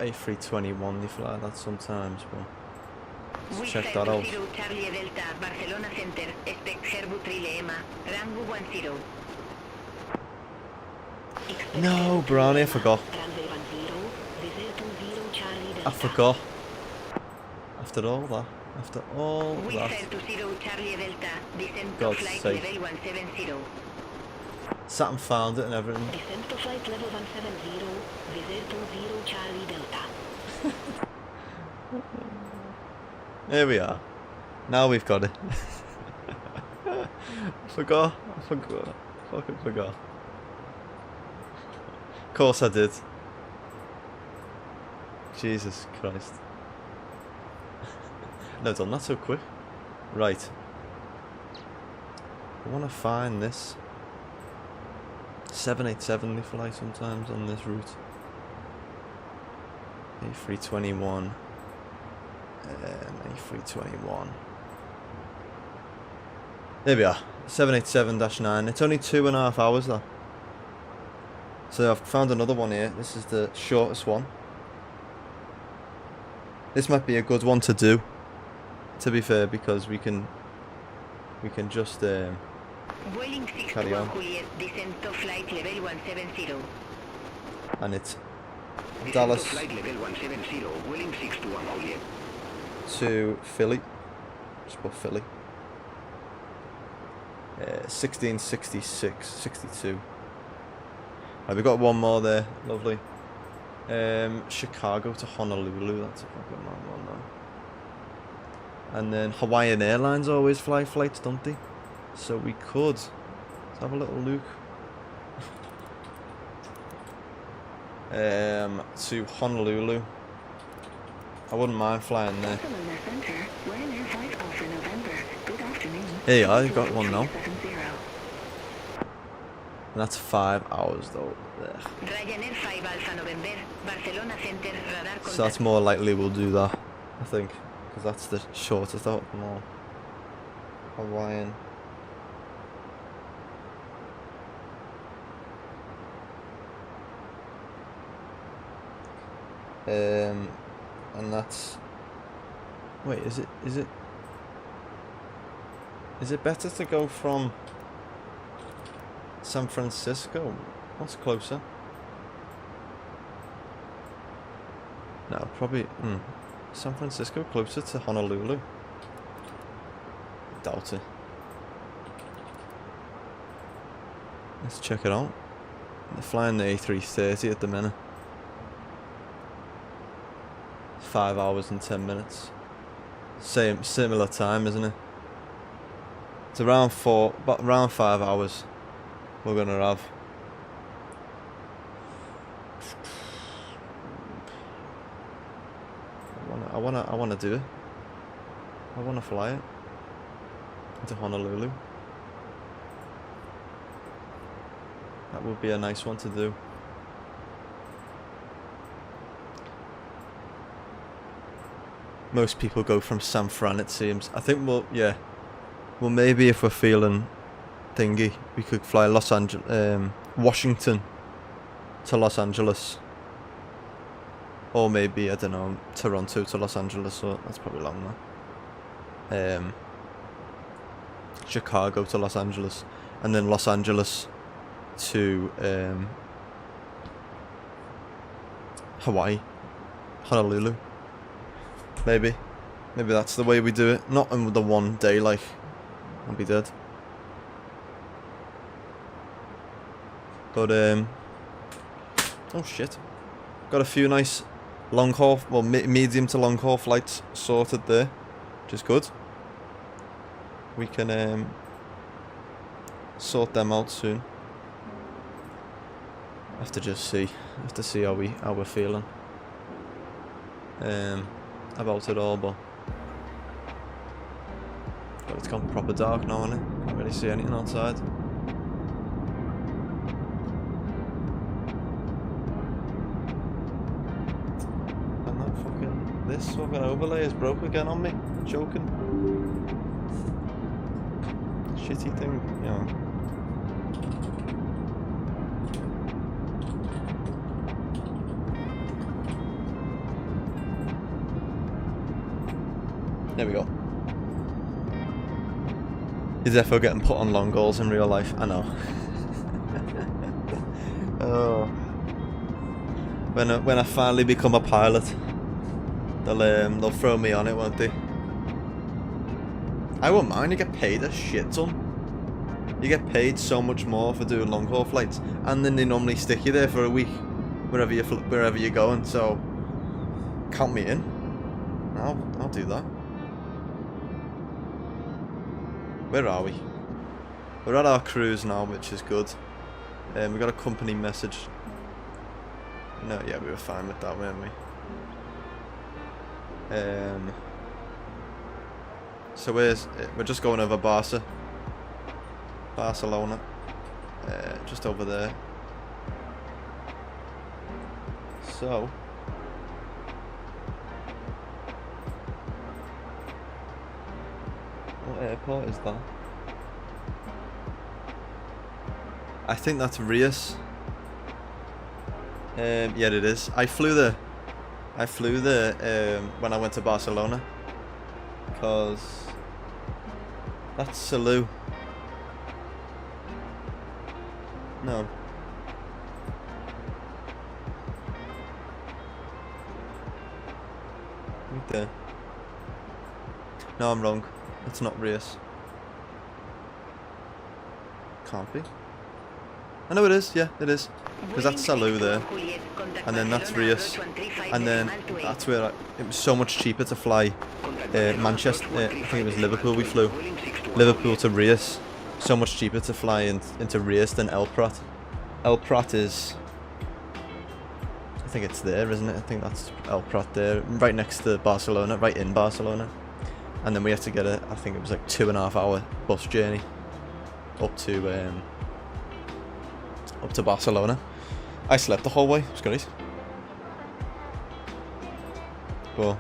S1: A321, they fly that sometimes, but let's check that out. No, Brownie, I forgot. I forgot. After all that. God's sake. Sat and found it and everything.
S5: Descend to flight level 170, visit 20 Charlie Delta.
S1: Here we are. Now we've got it. Forgot. Fucking forgot. Of course I did. Jesus Christ. No, done that so quick. Right. I want to find this 787 they fly sometimes on this route. A321. A321. There we are. 787-9. It's only 2.5 hours though. So I've found another one here. This is the shortest one. This might be a good one to do, to be fair, because we can just carry on.
S5: Descent to flight level 170.
S1: And it's
S3: Descent to
S1: Dallas
S3: flight level 170, Welling 621 Juliet.
S1: to Philly. Just put Philly. 1666, 62. Right, we've got one more there. Lovely. Chicago to Honolulu. That's a fucking long one though. And then Hawaiian Airlines always fly flights, don't they? So we could have a little look. To Honolulu. I wouldn't mind flying there. Here you are, you've got one now. And that's 5 hours though. Ugh. So that's more likely we'll do that, I think, because that's the shortest out of them all. Hawaiian. And that's. Wait, is it better to go from San Francisco? What's closer? No, probably San Francisco closer to Honolulu. Doubt it. Let's check it out. They're flying the A330 at the minute. 5 hours and 10 minutes. Similar time, isn't it? It's around 5 hours. We're gonna have. I wanna do it. I wanna fly it into Honolulu. That would be a nice one to do. Most people go from San Fran, it seems. I think well maybe if we're feeling thingy, we could fly Washington to Los Angeles. Or maybe, I don't know, Toronto to Los Angeles, so that's probably long now. Chicago to Los Angeles. And then Los Angeles to Hawaii. Honolulu. Maybe that's the way we do it. Not in the one day, like, I'll be dead. But oh shit, got a few nice long haul, well medium to long haul flights sorted there, which is good. We can sort them out soon. Have to just see, how we're feeling. About it all, but it's gone proper dark now, isn't it? Can't really see anything outside. And that this fucking overlay is broke again on me. Joking. Shitty thing, you know. There we go. He's therefore getting put on long hauls in real life. I know. Oh. When I finally become a pilot, they'll throw me on it, won't they? I won't mind. You get paid a shit ton. You get paid so much more for doing long haul flights, and then they normally stick you there for a week, wherever you're going. So count me in. I'll do that. Where are we? We're at our cruise now, which is good. We got a company message. No, yeah, we were fine with that, weren't we? So we're just going over Barcelona, just over there. So what airport is that? I think that's Rias. Yeah, it is. I flew there when I went to Barcelona, because that's Salou. No. Right there. No, I'm wrong. It's not Rias. Can't be. I know it is, yeah, it is. Because that's Salou there. And then that's Rias. And then that's where it was so much cheaper to fly Manchester. I think it was Liverpool we flew. Liverpool to Rias. So much cheaper to fly into Rias than El Prat. El Prat is... I think it's there, isn't it? I think that's El Prat there. Right next to Barcelona, right in Barcelona. And then we had to get I think it was like 2.5 hour bus journey up to Barcelona. I slept the whole way, it was great. Well,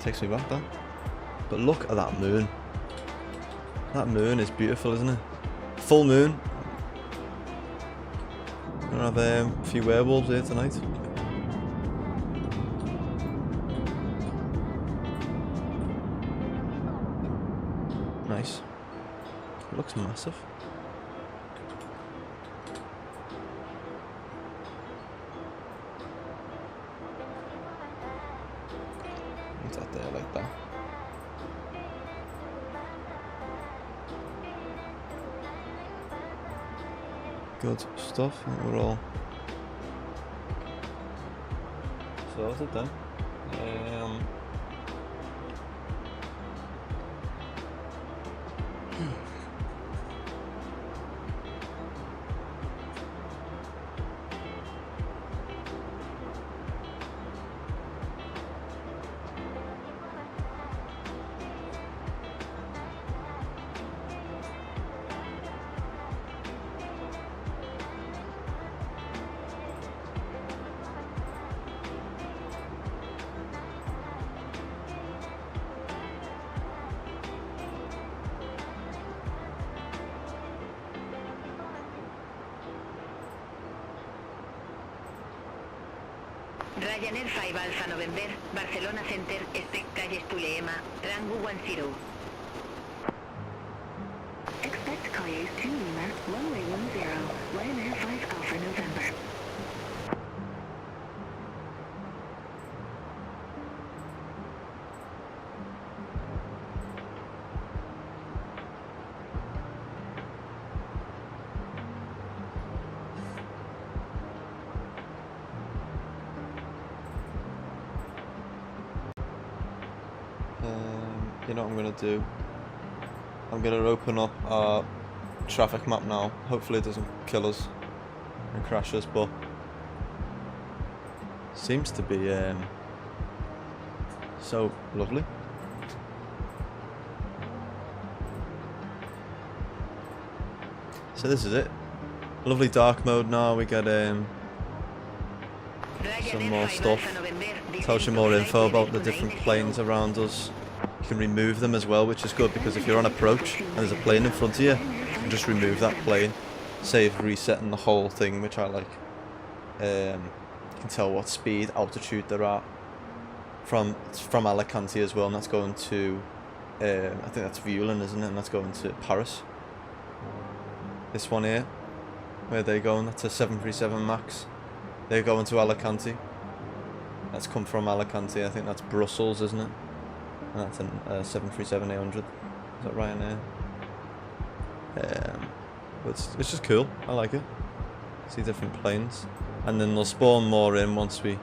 S1: takes me back then. But look at that moon. That moon is beautiful, isn't it? Full moon. We're gonna have a few werewolves here tonight. Nice. It looks massive. What's that there like that? Good stuff. I think we're all sorted then.
S5: Ryanair 5 Alpha November, Barcelona Center, Spec Calle Stuleema, Rango 10. Expect Calle Stuleema, runway 10, Ryanair 5 Alpha November.
S1: You know what I'm going to do? I'm going to open up our traffic map now. Hopefully it doesn't kill us and crash us, but seems to be so lovely. So this is it. Lovely dark mode now. We get some more stuff. Tells you more info about the different planes around us. You can remove them as well, which is good, because if you're on approach and there's a plane in front of you, you can just remove that plane, save resetting the whole thing, which I like. You can tell what speed, altitude they're at. It's from Alicante as well, and that's going to I think that's Vueling, isn't it? And that's going to Paris. This one here, where they're going, that's a 737 Max. They're going to Alicante. That's come from Alicante. I think that's Brussels, isn't it? And that's a 737-800. Is that Ryanair? But it's just cool. I like it. See different planes, and then they'll spawn more in once we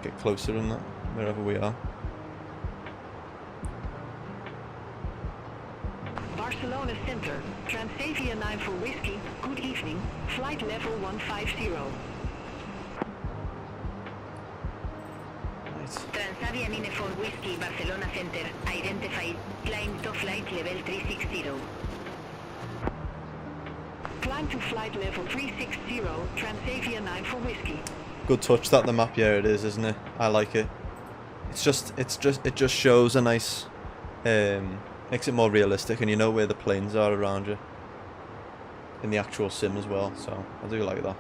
S1: get closer in that, wherever we are.
S5: Barcelona Center, Transavia 9 for Whiskey, good evening, flight level 150. Whiskey Barcelona Center, identified, climb to flight level 360.
S7: Climb to flight level 360, Transavia 9 for Whiskey.
S1: Good touch that the map, yeah it is, isn't it? I like it. It just shows a nice, makes it more realistic, and you know where the planes are around you in the actual sim as well. So I do like that,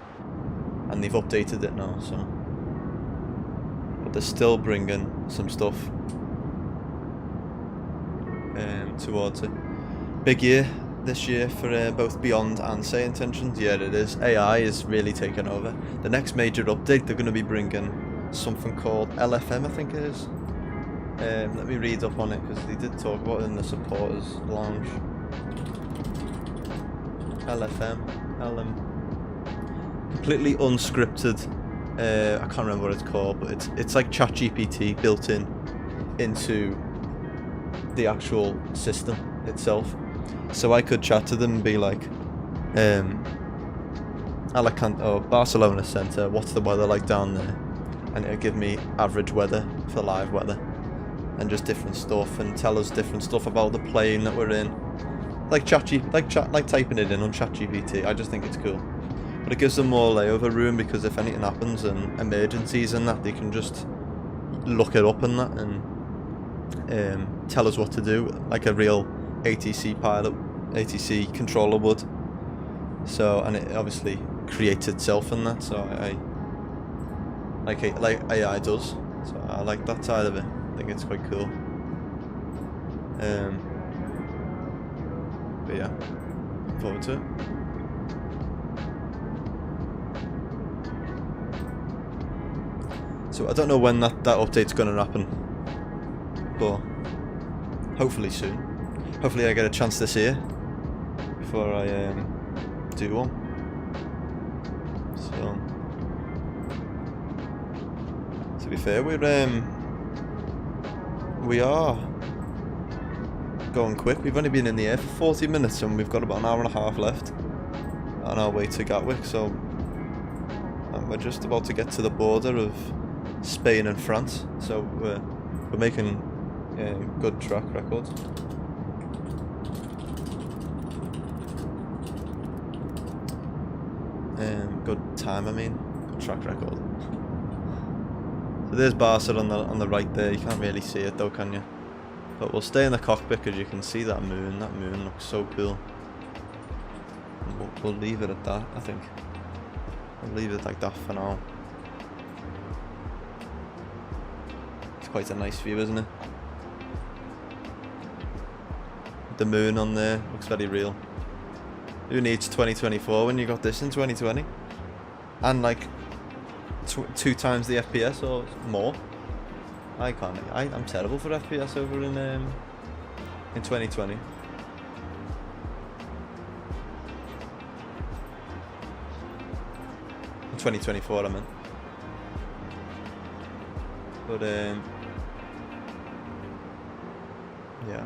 S1: and they've updated it now. So, but they're still bringing some stuff towards it. Big year this year for both Beyond and Say Intentions. Yeah, it is. AI is really taking over. The next major update, they're going to be bringing something called LFM, I think it is. Let me read up on it, because they did talk about it in the supporters lounge. LM, completely unscripted. I can't remember what it's called, but it's like ChatGPT built into the actual system itself. So I could chat to them and be like, Alicante or Barcelona Centre, what's the weather like down there? And it'll give me average weather for live weather, and just different stuff, and tell us different stuff about the plane that we're in. Like typing it in on ChatGPT. I just think it's cool. But it gives them more layover room, because if anything happens and emergencies and that, they can just look it up and that, and tell us what to do, like a real ATC pilot, ATC controller would. So, and it obviously creates itself and that. So I like AI does. So I like that side of it. I think it's quite cool. But yeah, look forward to it. So I don't know when that update's gonna happen, but hopefully soon. Hopefully I get a chance this year before I do one. So to be fair, we are going quick. We've only been in the air for 40 minutes and we've got about an hour and a half left on our way to Gatwick. So we're just about to get to the border of Spain and France. So we're making good track records. Good time, I mean, good track record. So there's Barca on the right there. You can't really see it though, can you? But we'll stay in the cockpit because you can see that moon. That moon looks so cool. And we'll leave it at that, I think. We'll leave it like that for now. It's quite a nice view, isn't it? The moon on there looks very real. Who needs 2024 when you got this in 2020? And like 2 times the FPS or more. I can't. I'm terrible for FPS over in 2020. In 2024, I meant. But yeah.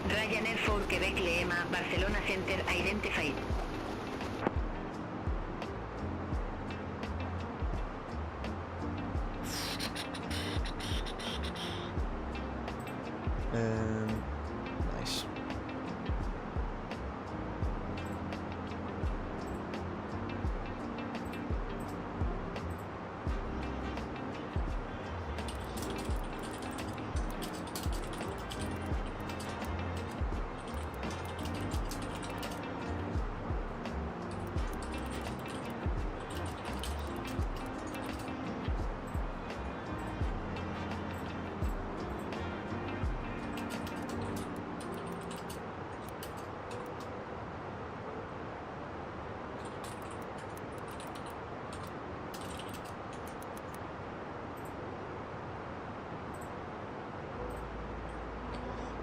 S5: Ryanair for Quebec Lima, Barcelona Center identified.
S1: Nice.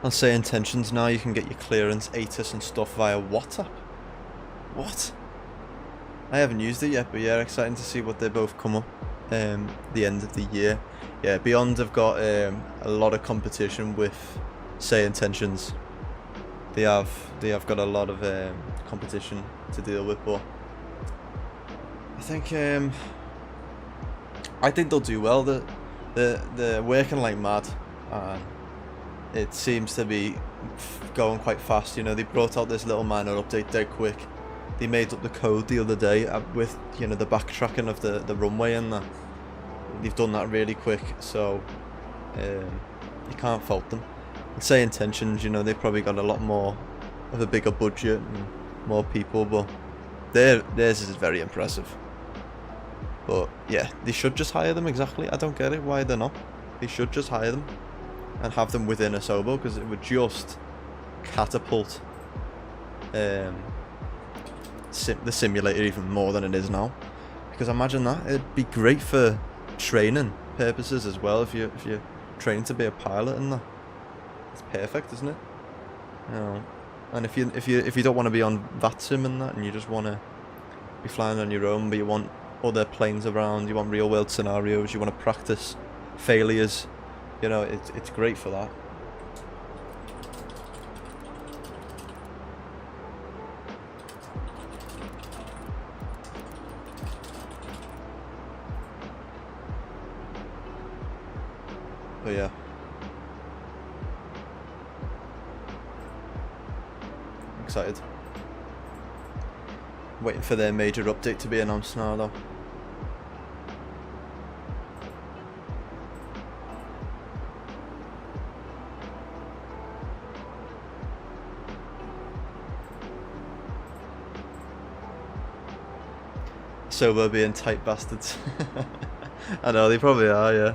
S1: On Say Intentions now, you can get your clearance, ATIS and stuff via WhatsApp. What? I haven't used it yet, but yeah, exciting to see what they both come up the end of the year. Yeah, Beyond have got a lot of competition with Say Intentions. They have got a lot of competition to deal with, but I think they'll do well. They're working like mad, and it seems to be going quite fast. You know, they brought out this little minor update dead quick. They made up the code the other day with, you know, the backtracking of the runway and that. They've done that really quick, so you can't fault them. And Say Intentions, you know, they've probably got a lot more of a bigger budget and more people, but theirs is very impressive. But yeah, they should just hire them. Exactly, I don't get it why they're not. They should just hire them and have them within Asobo, because it would just catapult the simulator even more than it is now. Because imagine that, it'd be great for training purposes as well. If you're training to be a pilot and that, it's perfect, isn't it? You know, and if you don't want to be on that sim and that, and you just want to be flying on your own, but you want other planes around, you want real world scenarios, you want to practice failures, you know, it's great for that. But yeah, excited. Waiting for their major update to be announced now though. Sober being tight bastards. I know, they probably are, yeah.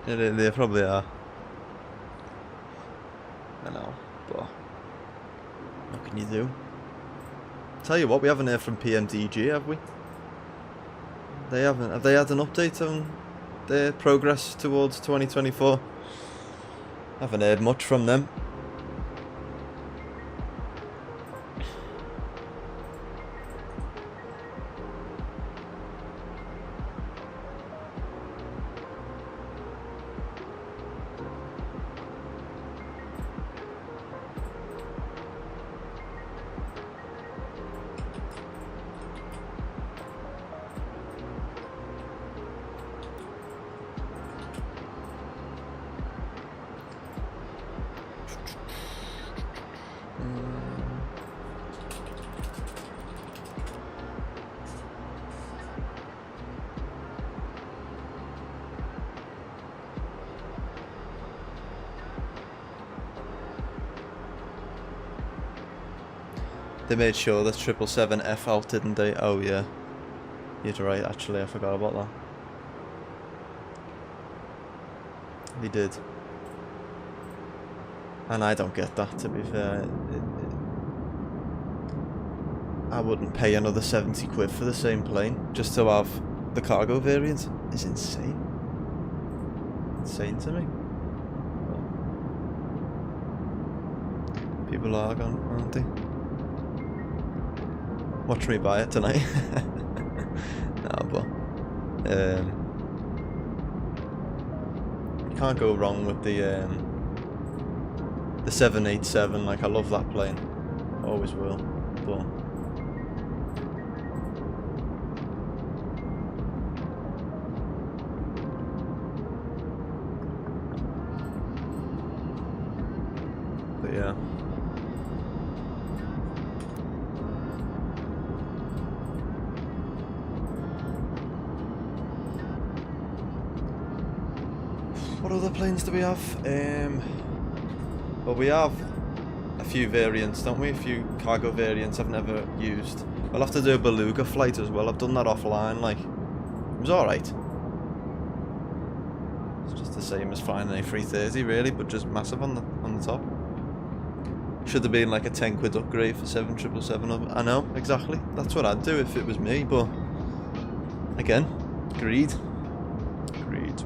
S1: They probably are. I know, but what can you do? Tell you what, we haven't heard from PMDG, have we? They haven't. Have they had an update on their progress towards 2024? Haven't heard much from them. They made sure that 777F out, didn't they? Oh yeah, you're right, actually, I forgot about that. They did. And I don't get that, to be fair. I wouldn't pay another 70 quid for the same plane just to have the cargo variant. It's insane. Insane to me. But people are gone, aren't they? Watch me buy it tonight. No, but you can't go wrong with the 787. Like, I love that plane, always will. But yeah. What other planes do we have? Well, we have a few variants, don't we? A few cargo variants I've never used. I'll have to do a beluga flight as well. I've done that offline. Like, it was alright. It's just the same as flying an A330, really, but just massive on the top. Should have been like a 10 quid upgrade for 777. I know, exactly. That's what I'd do if it was me, but again, greed. Greed.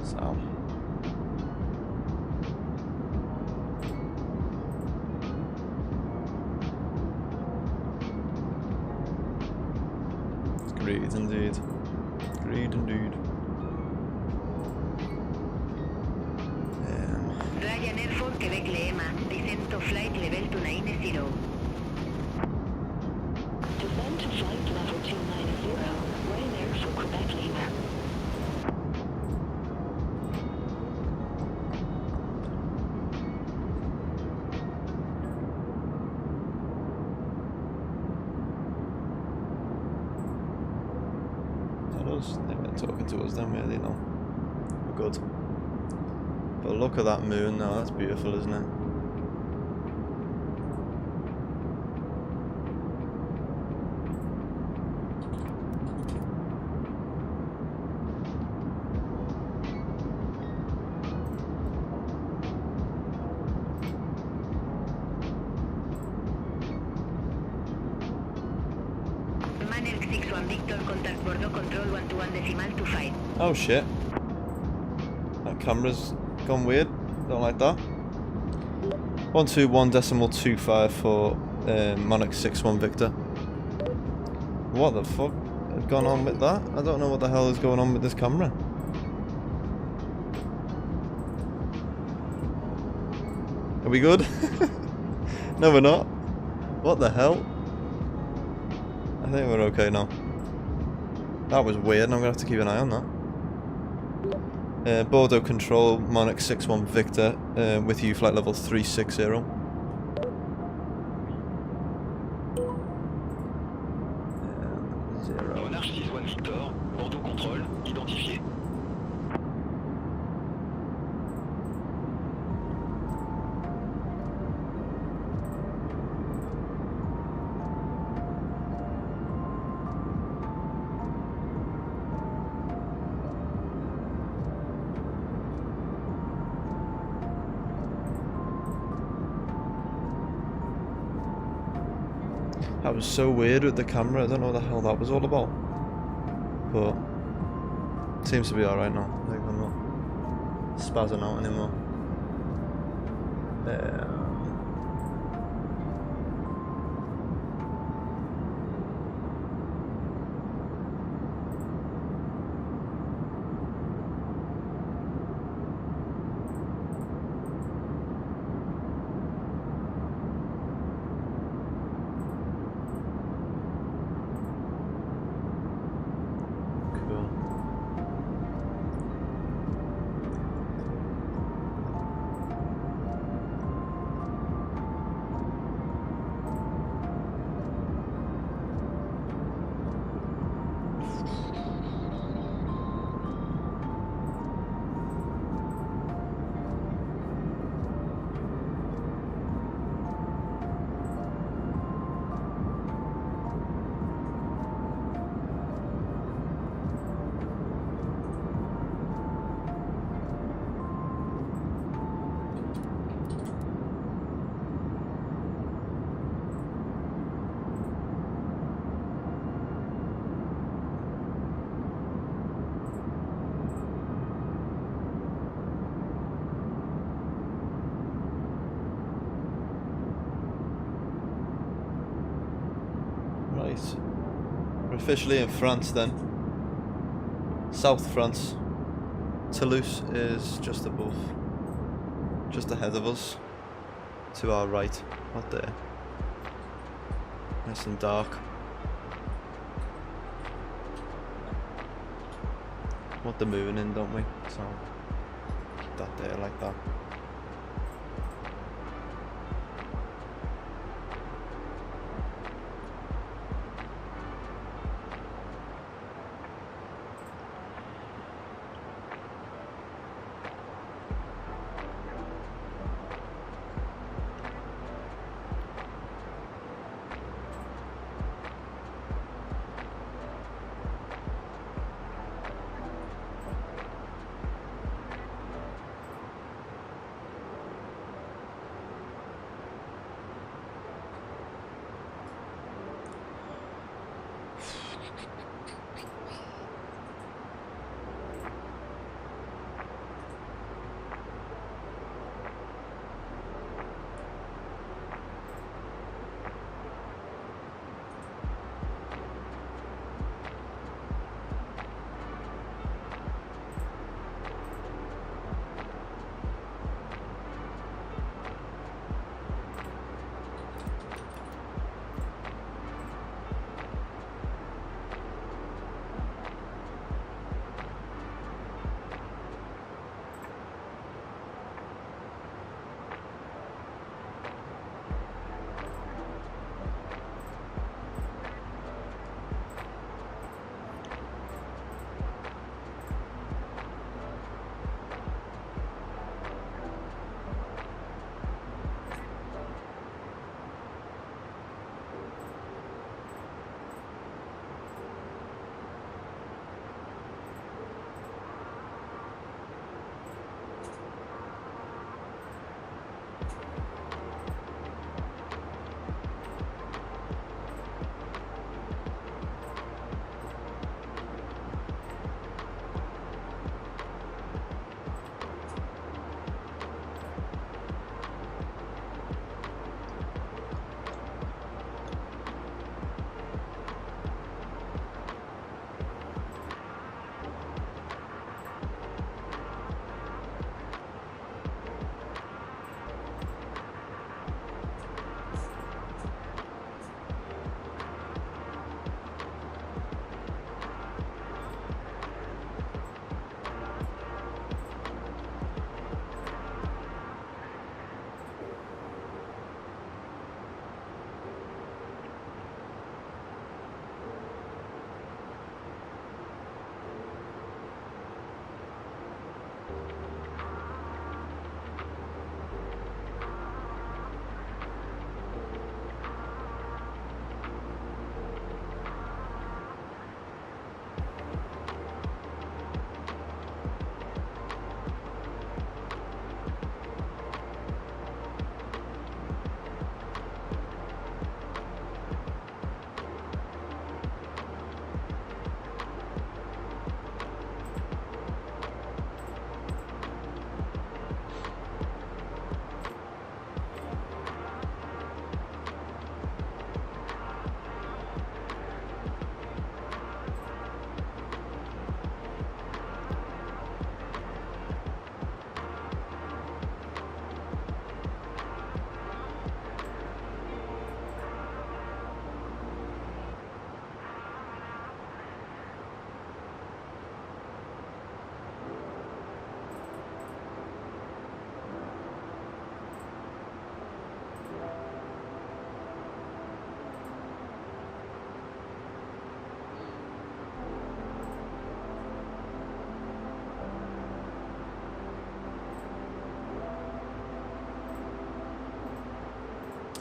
S1: So. Greed indeed. Greed indeed.
S5: Ryanair for Quebec Lema, descent to flight level 290.
S7: Descend to flight level 290, Ryanair for Quebec Lima.
S1: They weren't talking to us then, really, no. We're good. But look at that moon now, that's beautiful, isn't it?
S5: Monarch 61 Victor, contact Bordeaux control 121.25.
S1: Oh shit. That camera's gone weird. Don't like that. 121.25 for Monarch 61 Victor. What the fuck has gone on with that? I don't know what the hell is going on with this camera. Are we good? No, we're not. What the hell? I think we're okay now. That was weird, and I'm going to have to keep an eye on that. Bordeaux Control, Monarch 61 Victor, with you, flight level 360.
S6: Monarch 61 Victor, Bordeaux Control, identifié.
S1: That was so weird with the camera, I don't know what the hell that was all about. But it seems to be alright now. Like I'm not spazzing out anymore. Right. We're officially in France then. South France. Toulouse is just above. Just ahead of us. To our right. Not there. Nice and dark. Want the moon in, don't we? So keep that there like that.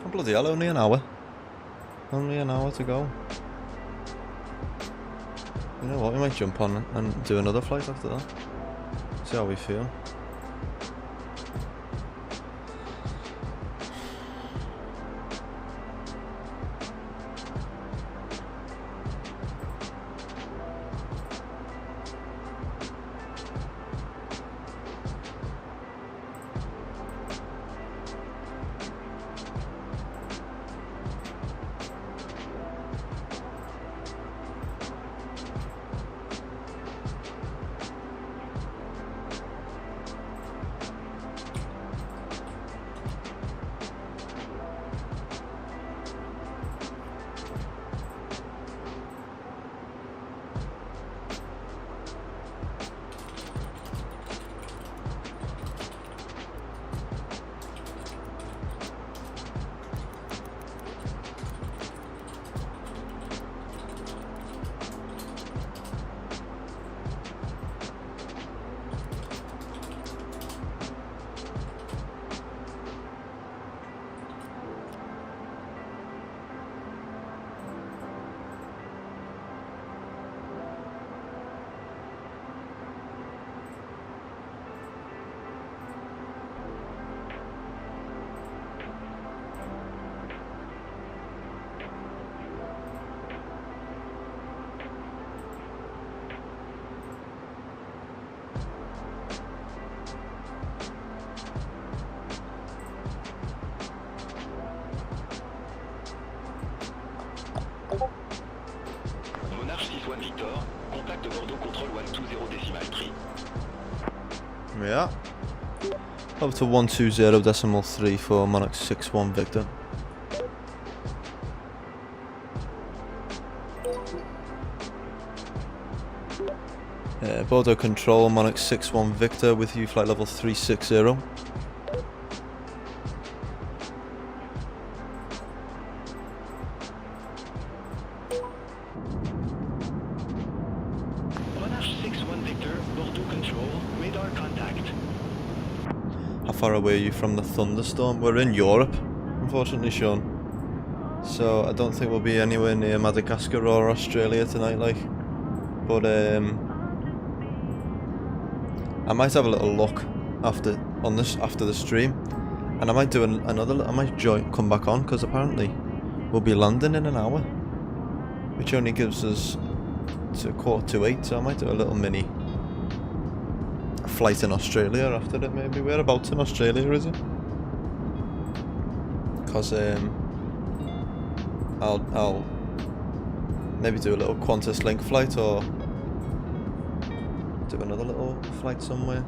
S1: Oh, bloody hell, only an hour. Only an hour to go. You know what, we might jump on and do another flight after that. See how we feel.
S3: Monarch 61 Victor, contact Bordeaux control 120.3.
S1: Yeah. Up to 120.3 for Monarch 61 Victor. Bordeaux control, Monarch 61 Victor with you, flight level 360. How far away are you from the thunderstorm? We're in Europe, unfortunately, Sean. So I don't think we'll be anywhere near Madagascar or Australia tonight, like. But I might have a little look after the stream, and I might do another. I might come back on, because apparently we'll be landing in an hour, which only gives us to 7:45. So I might do a little mini flight in Australia after it. Maybe whereabouts in Australia is it? Because I'll maybe do a little Qantas Link flight, or do another little flight somewhere.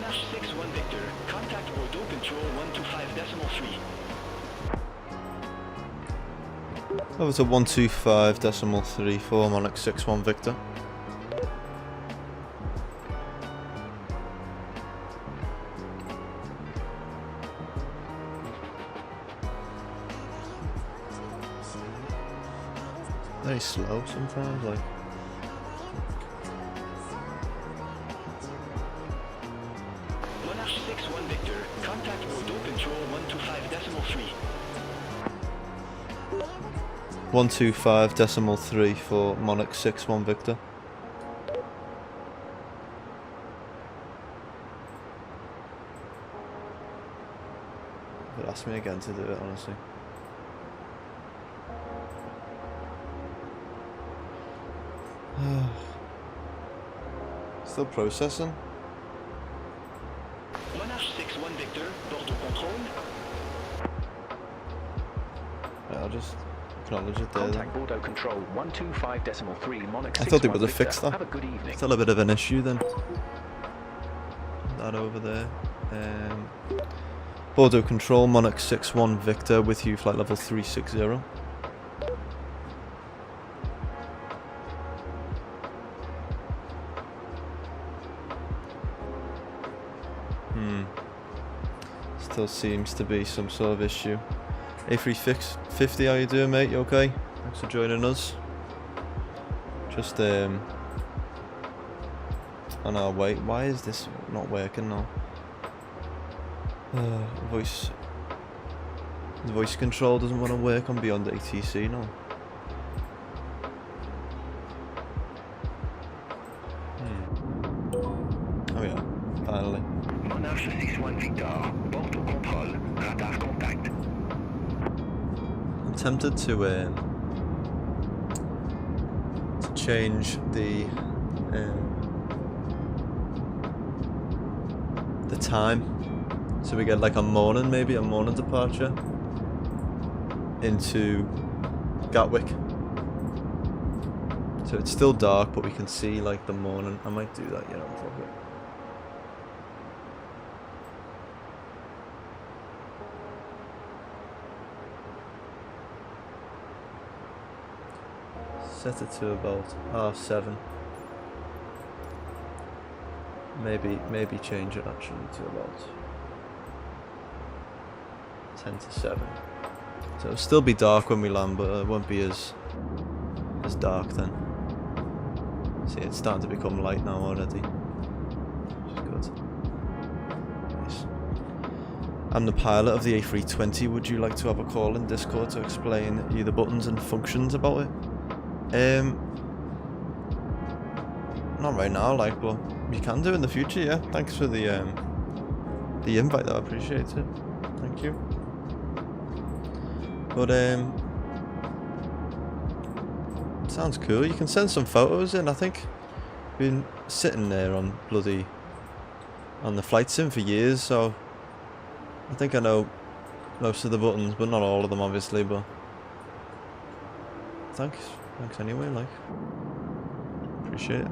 S3: Monarch 61 Victor, contact Bordeaux Control 125.3.
S1: Over to 125.34 Monarch 61 Victor. Very slow sometimes, like.
S3: Monarch 61 Victor, contact Bordeaux Control 125.3.
S1: 125.3 for Monarch 61 Victor. But ask me again to do it, honestly. Still processing.
S3: Monarch 61 Victor, Bordeaux Control.
S1: Yeah, I'll just acknowledge it there.
S6: Contact Bordeaux Control 125.3 Monarch
S1: I thought they would
S6: 61
S1: have fixed
S6: Victor.
S1: that.
S6: Have a good evening.
S1: Still a bit of an issue then. That over there. Bordeaux Control, Monarch 61 Victor with you, flight level 360. Still seems to be some sort of issue. A350, how you doing, mate? You okay? Thanks for joining us. Just on our way. Why is this not working now? Voice control doesn't want to work on Beyond ATC now. Oh yeah, finally.
S3: Monarch 61 Victor, Bordeaux Control, radar contact.
S1: I'm tempted to change the time, so we get like a morning departure into Gatwick. So it's still dark, but we can see like the morning. I might do that, you know, fuck it. Set it to about 7:30. Maybe change it actually to about 10 to 7. So it'll still be dark when we land, but it won't be as dark then. See, it's starting to become light now already, which is good. Nice. I'm the pilot of the A320. Would you like to have a call in Discord to explain you the buttons and functions about it? Not right now, like, but you can do in the future, yeah. Thanks for the invite though, I appreciate it. Thank you. But sounds cool. You can send some photos in. I think been sitting there on the flight sim for years, so I think I know most of the buttons, but not all of them obviously, but thanks anyway, like, appreciate it.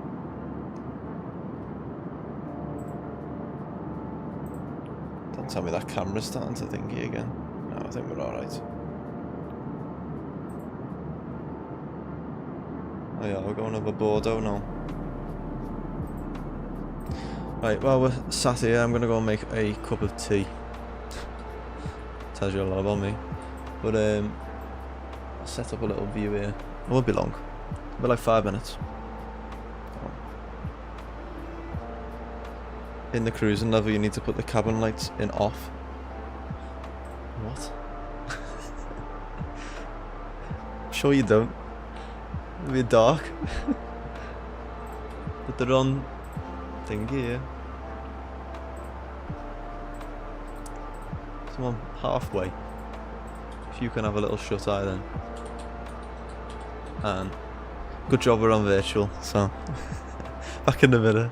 S1: Don't tell me that camera's starting to thingy again. No, I think we're alright. Oh yeah, we're going over Bordeaux now. Right, well, we're sat here. I'm gonna go and make a cup of tea. Tells you a lot about me. But I'll set up a little view here. It won't be long. It'll be like 5 minutes. In the cruising level, you need to put the cabin lights in off. What? Sure you don't. It'll be dark. But they're on thingy here. Someone halfway. If you can have a little shut eye then. And good job we're on virtual, so back in the minute.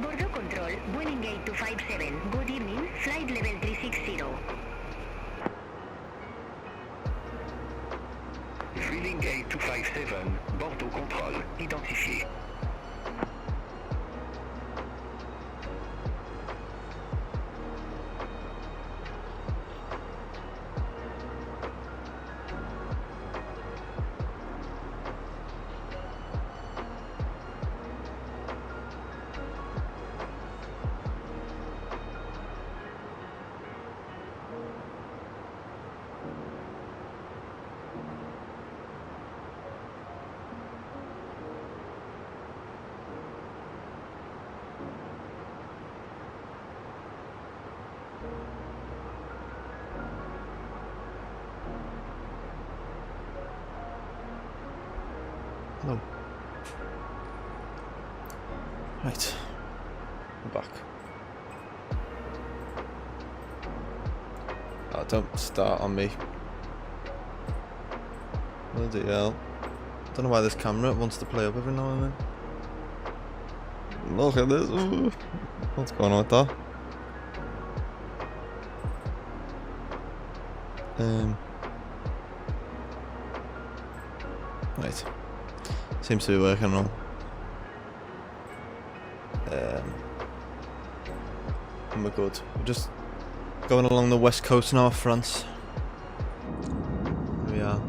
S5: Bordeaux Control, Vueling Gate 257. Good evening, flight level 360.
S3: Vueling Gate 257, Bordeaux Contrôle, identifié.
S1: Hello. Right. I'm back. Oh, don't start on me. Bloody hell. Don't know why this camera wants to play up every now and then. Look at this. Ooh. What's going on with that? Right. Seems to be working wrong. And we're good. We're just going along the west coast now of France. Here we are.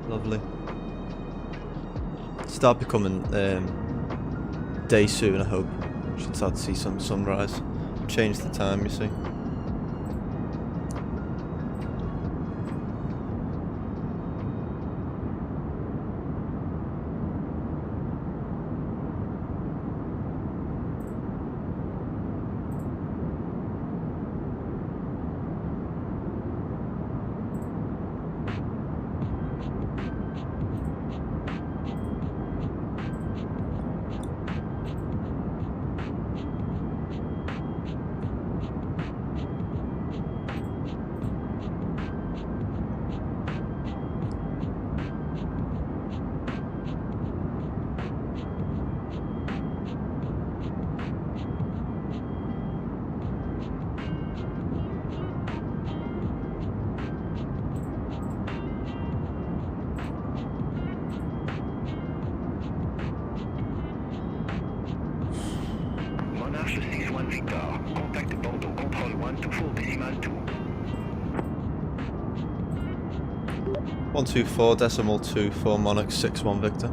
S1: Lovely. Start becoming day soon, I hope. Should start to see some sunrise. Change the time, you see.
S3: Monarch 61 Victor. Contact Bordeaux Control 124.2.
S1: 124.24 Monarch 61 Victor.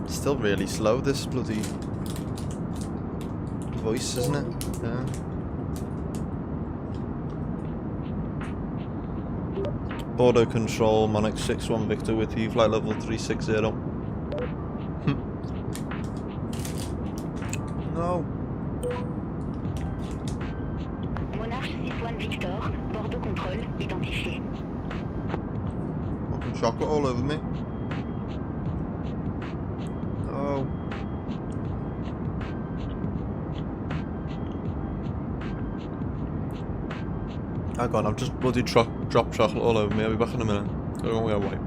S1: Still really slow, this bloody voice, isn't it? Yeah. Bordeaux Control, Monarch 61 Victor with you, flight level 360. No.
S5: Monarch 61 Victor, Bordeaux Control, identifié.
S1: Fucking chocolate all over me. Oh. Hang on, I've just bloody dropped chocolate all over me. I'll be back in a minute. I don't want to wipe.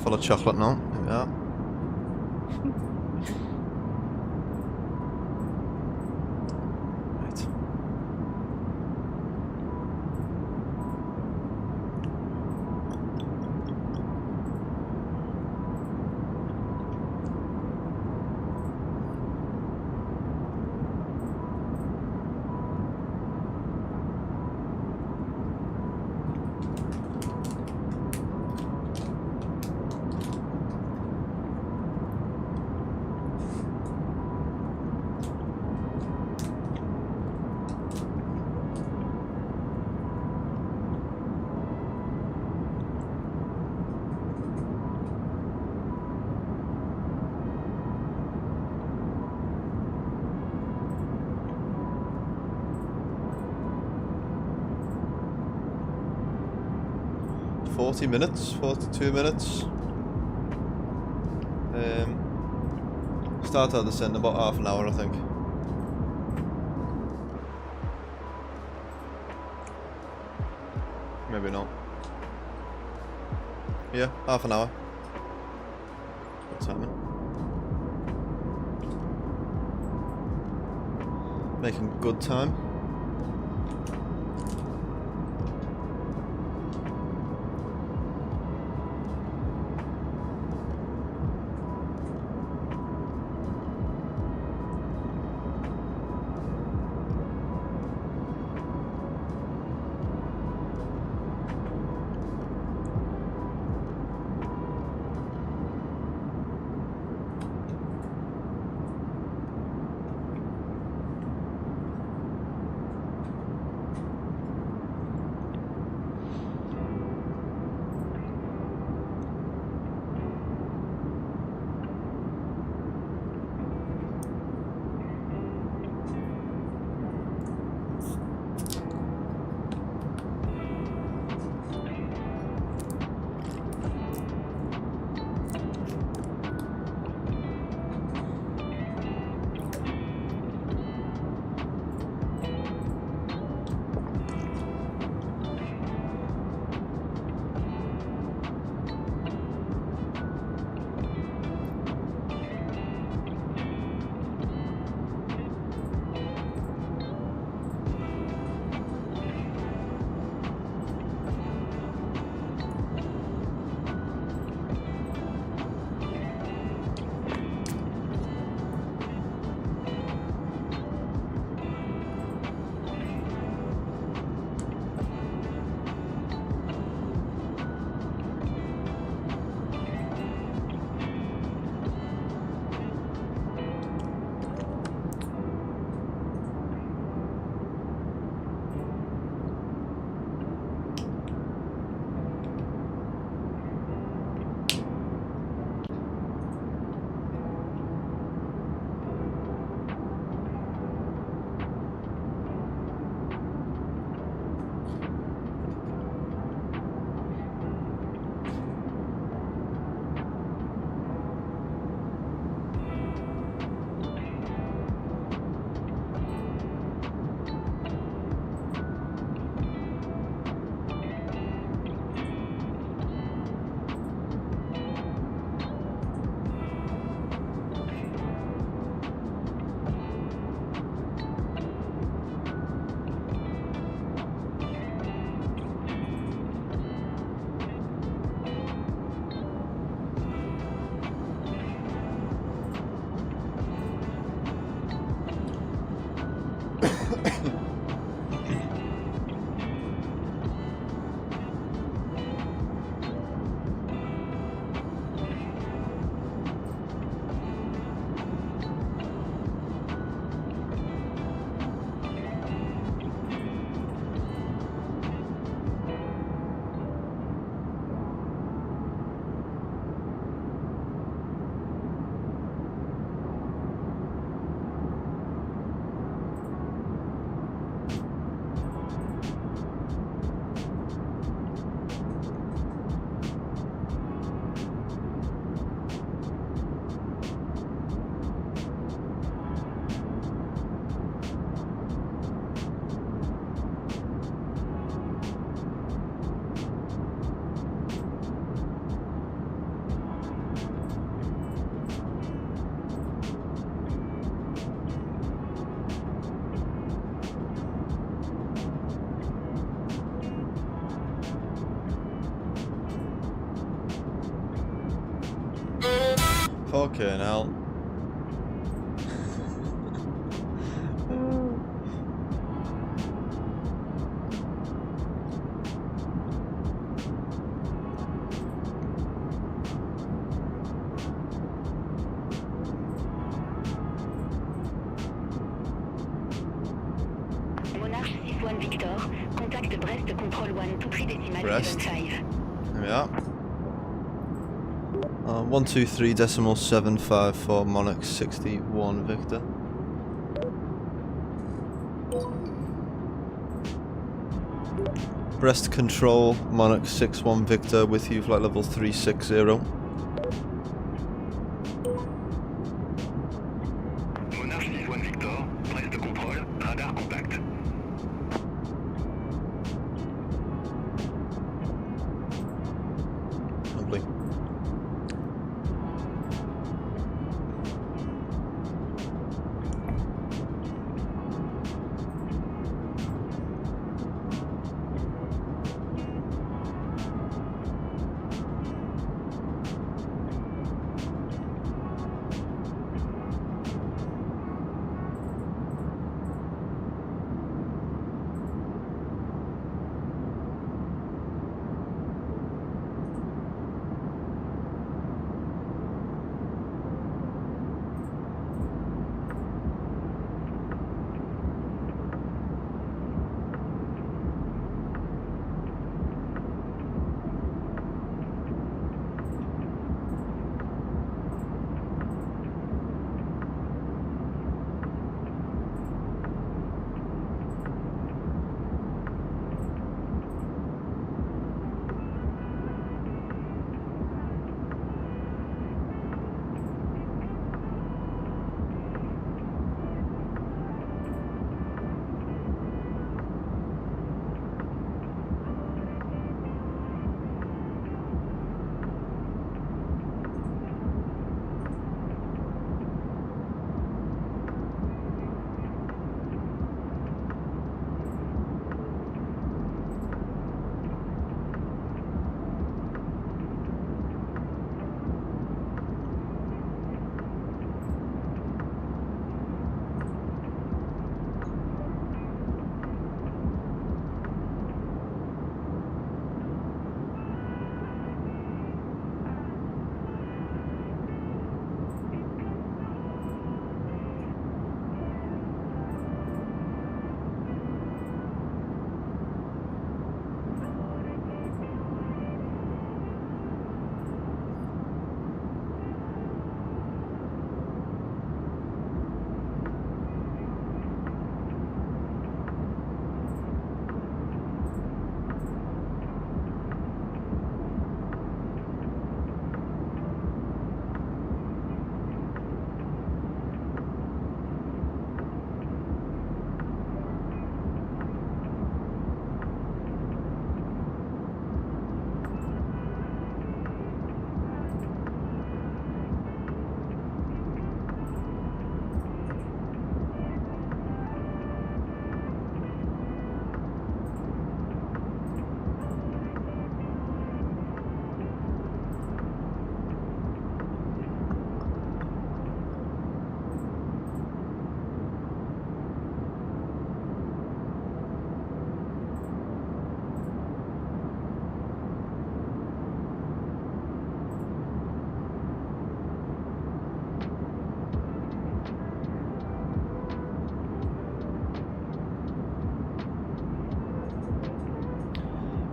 S1: Full of chocolate now. There we are. Right. Minutes, 42 minutes. Start our descent in about half an hour, I think. Maybe not. Yeah, half an hour. Good timing. Making good time. Fucking hell.
S5: Monarch 6-1 Victor, contact Brest Control 1, tout prix décimal
S1: Brest.
S5: 75.
S1: There we are. 123.75 for Monarch 61 Victor. Brest Control, Monarch 61 Victor with you, flight level 360.
S3: Monarch 61 Victor, Brest contrôle, radar contact.
S1: Lovely.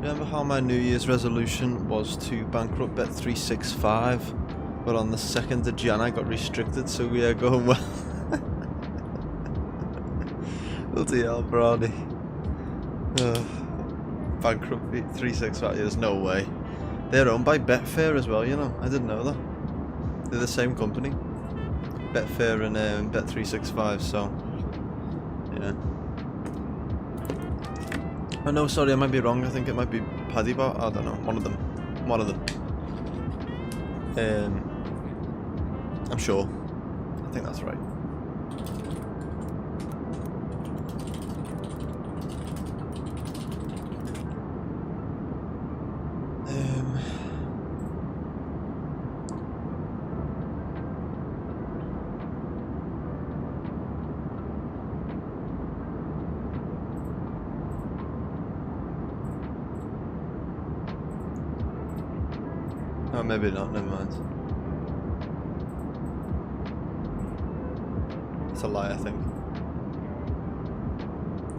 S1: Remember how my New Year's resolution was to bankrupt Bet365, but on the 2nd of Jan I got restricted, so we are going well. Bloody hell, Brownie. Bankrupt Bet365, there's no way. They're owned by Betfair as well, you know, I didn't know that. They're the same company. Betfair and Bet365, so yeah. Oh no, sorry, I might be wrong. I think it might be Paddy Bar. I don't know. One of them. I'm sure. I think that's right. Oh, maybe not, never mind. It's a lie, I think.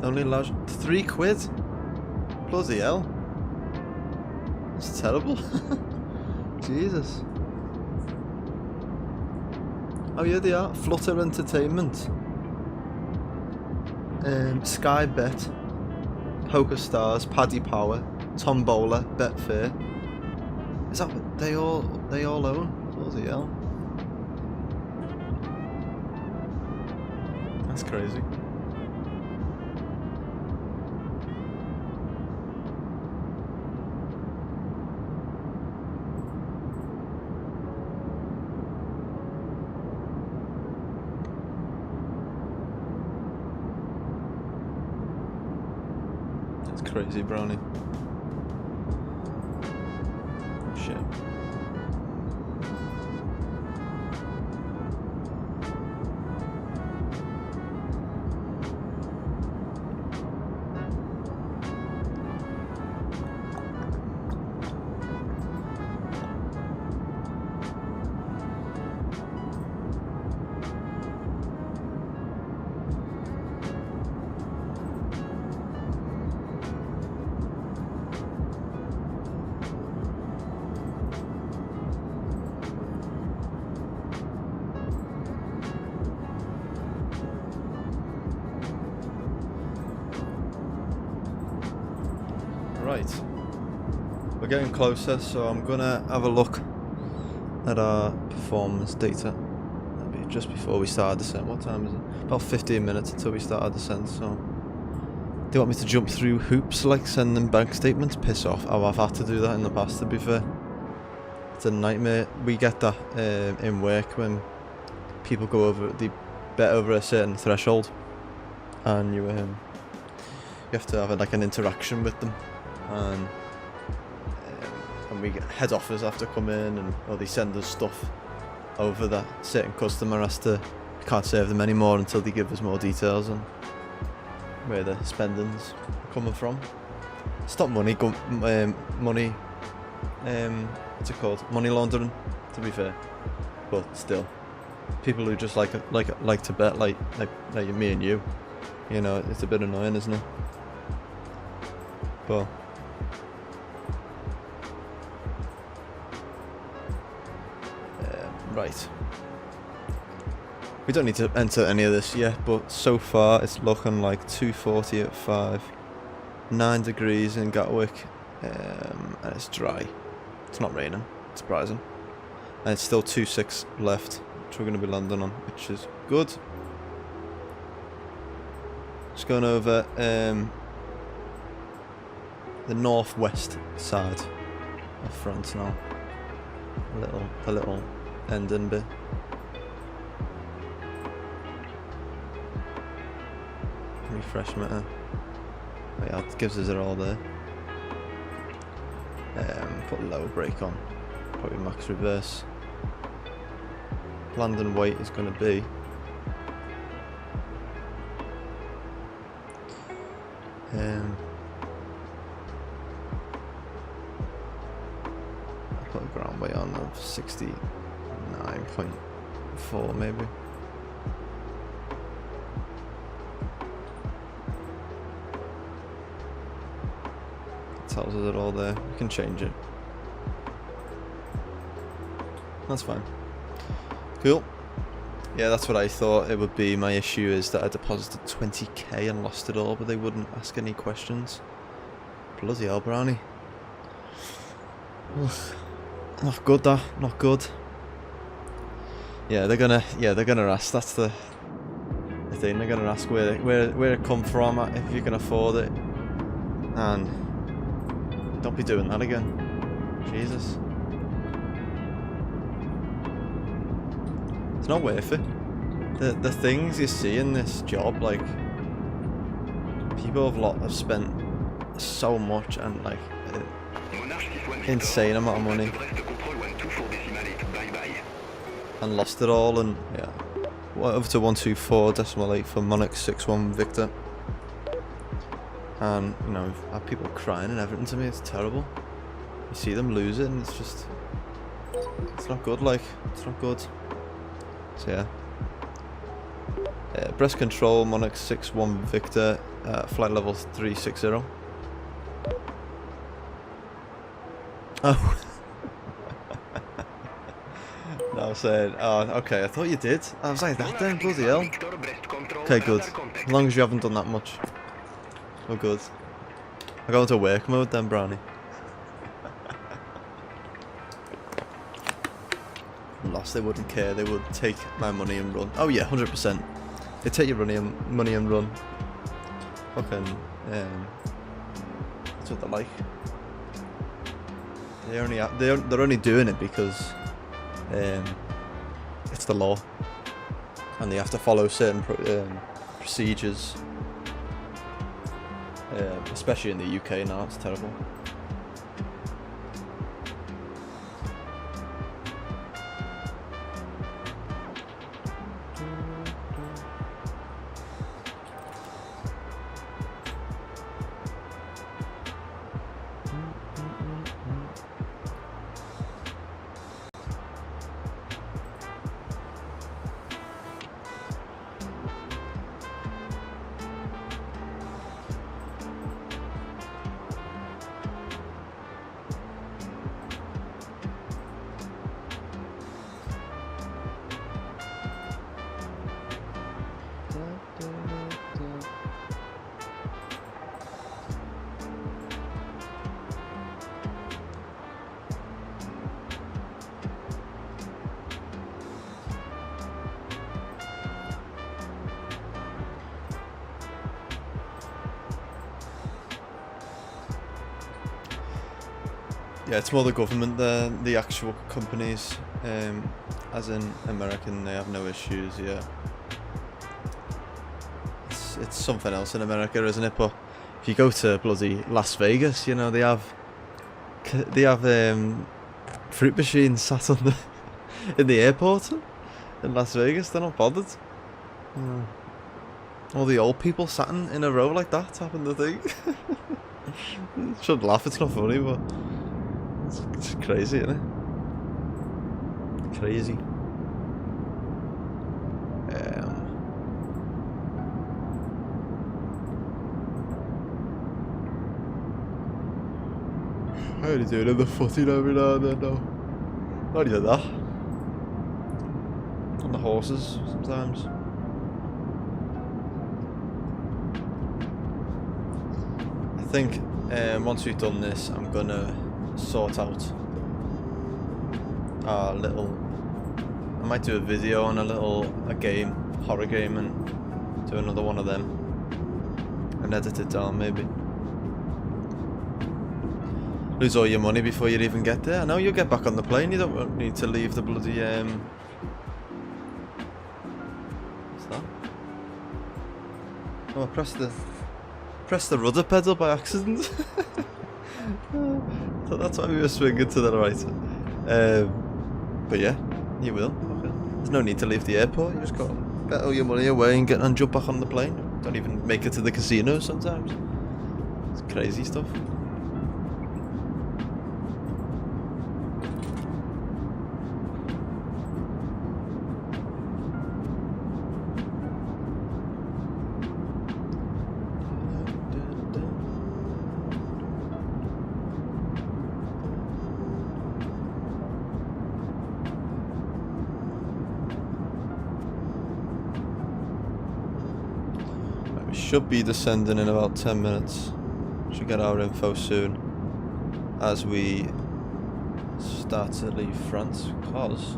S1: Only allows £3. Bloody hell. That's terrible. Jesus. Oh yeah, they are. Flutter Entertainment. Sky Bet. Poker Stars. Paddy Power. Tombola. Betfair. Is that what they all own? Bloody hell. That's crazy. That's crazy, Brownie. Shit. Right, we're getting closer, so I'm gonna have a look at our performance data. That'll be just before we start our descent. What time is it? About 15 minutes until we start our descent, so... Do you want me to jump through hoops, like sending bank statements? Piss off. Oh, I've had to do that in the past, to be fair. It's a nightmare. We get that in work when people go over, they bet over a certain threshold, and you have to have like an interaction with them. And we get head office have to come in, and or they send us stuff over that certain customer has to, we can't serve them anymore until they give us more details on where the spending's coming from. Stop money, money, what's it called? Money laundering, to be fair. But still, people who just like to bet like me and you know, it's a bit annoying, isn't it? But right, we don't need to enter any of this yet, but so far it's looking like 240 at 5, 9 degrees in Gatwick, and it's dry. It's not raining, surprising, and it's still 26 left, which we're going to be landing on, which is good. Just going over the northwest side of France now. A little ending bit. Refresh meter. Oh yeah, it gives us it all there. Put low brake on. Probably max reverse. Landing weight is going to be I put a ground weight on of 69.4 maybe. It tells us it all there. We can change it. That's fine. Cool. Yeah, that's what I thought it would be. My issue is that I deposited 20k and lost it all, but they wouldn't ask any questions. Bloody hell, Brownie. Ugh. Not good, that. Not good. Yeah, they're gonna ask. That's the thing. They're gonna ask where it come from, if you can afford it, and don't be doing that again. Jesus. It's not worth it. The things you see in this job, like, people have spent so much and like insane amount of money and lost it all, and yeah, over to 124.8 for Monarch 6-1 Victor, and you know, I've had people crying and everything to me. It's terrible. You see them lose it and it's just It's not good, like, it's not good. So yeah. Breast control, Monarch 6-1 Victor, flight level 360. Oh. No, I was saying, oh, okay, I thought you did. I was like, that then, bloody hell. Okay, good. As long as you haven't done that much. Oh, good. I go into work mode then, Brownie. Lost, they wouldn't care, they would take my money and run. Oh yeah, 100%. They take your money and run. Fucking, that's what they're like. They're only doing it because it's the law, and they have to follow certain procedures. Especially in the UK now, it's terrible. Yeah, it's more the government than the actual companies. As in American, they have no issues. Yeah, it's something else in America, isn't it? But if you go to bloody Las Vegas, you know they have fruit machines sat on the in the airport in Las Vegas. They're not bothered. All the old people sat in a row like that, tapping the thing. Shouldn't laugh. It's not funny, but. It's crazy, isn't it? Crazy. I only do it in the footing every now and then, though. Not even that. On the horses, sometimes. I think once we've done this, I'm gonna sort out a little. I might do a video on a game, horror game, and do another one of them and edit it down maybe. Lose all your money before you even get there. I know you'll get back on the plane. You don't need to leave the bloody what's that? Oh, I pressed the rudder pedal by accident. So that's why we were swinging to the right. But yeah, you will. Okay. There's no need to leave the airport. You just got to get all your money away and jump back on the plane. Don't even make it to the casino sometimes. It's crazy stuff. Should be descending in about 10 minutes. Should get our info soon as we start to leave France, because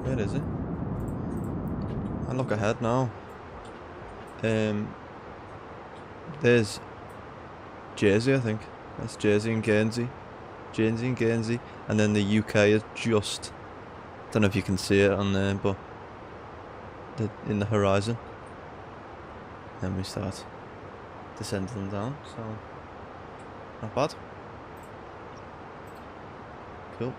S1: where is it? I look ahead now. There's Jersey, I think. That's Jersey and Guernsey. Jersey and Guernsey. And then the UK is just, don't know if you can see it on there, but in the horizon. Then we start descending down, so not bad. Cool.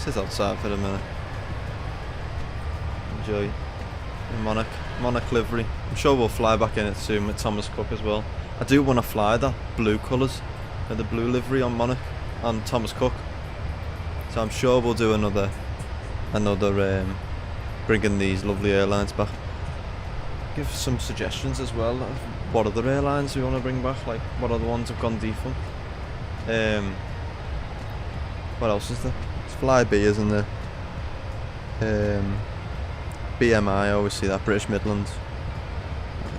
S1: Sit outside for a minute. Enjoy the Monarch livery. I'm sure we'll fly back in it soon with Thomas Cook as well. I do want to fly that blue colours, the blue livery on Monarch, on Thomas Cook. So I'm sure we'll do another bringing these lovely airlines back. Give some suggestions as well of what other airlines we want to bring back, like what other ones have gone defunct. What else is there? It's Flybe, isn't there? BMI, I always see that, British Midlands.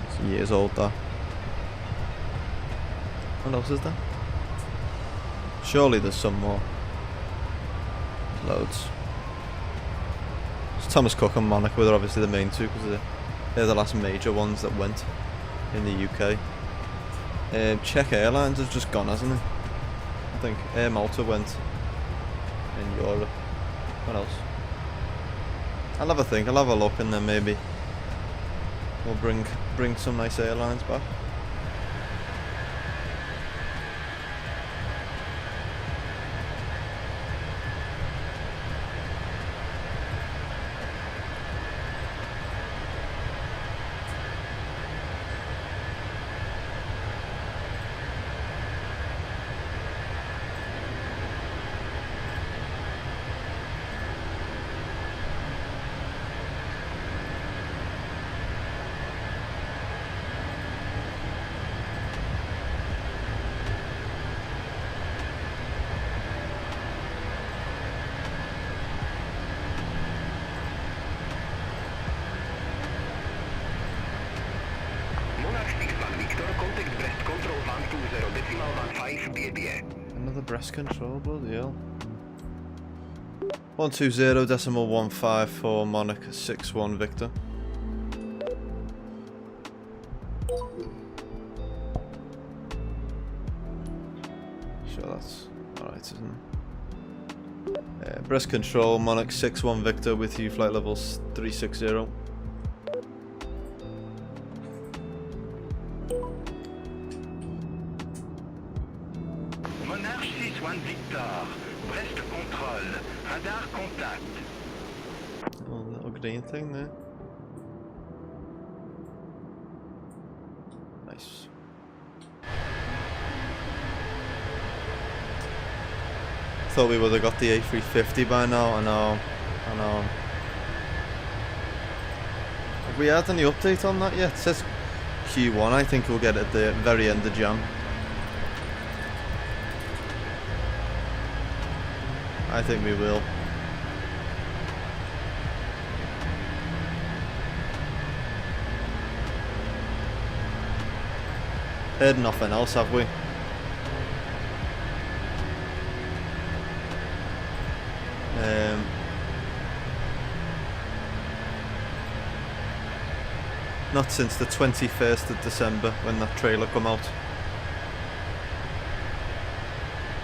S1: It's years old, that. What else is there? Surely there's some more. Loads. It's Thomas Cook and Monarch were obviously the main two, because they're the last major ones that went in the UK. Czech Airlines has just gone, hasn't it? I think Air Malta went in Europe. What else? I'll have a think, I'll have a look, and then maybe we'll bring some nice airlines back. Another breast control, bloody hell. 120.15 for Monarch 61 Victor. Sure, that's alright, isn't it? Breast control, Monarch 61 Victor with you, flight levels 360.
S3: Monarch 61 Victor, Brest control, radar contact.
S1: Oh, little green thing there. Nice. Thought we would have got the A350 by now. I know. Have we had any update on that yet? It says Q1. I think we'll get it at the very end of Jan. I think we will. Heard nothing else, have we? Not since the 21st of December when that trailer come out.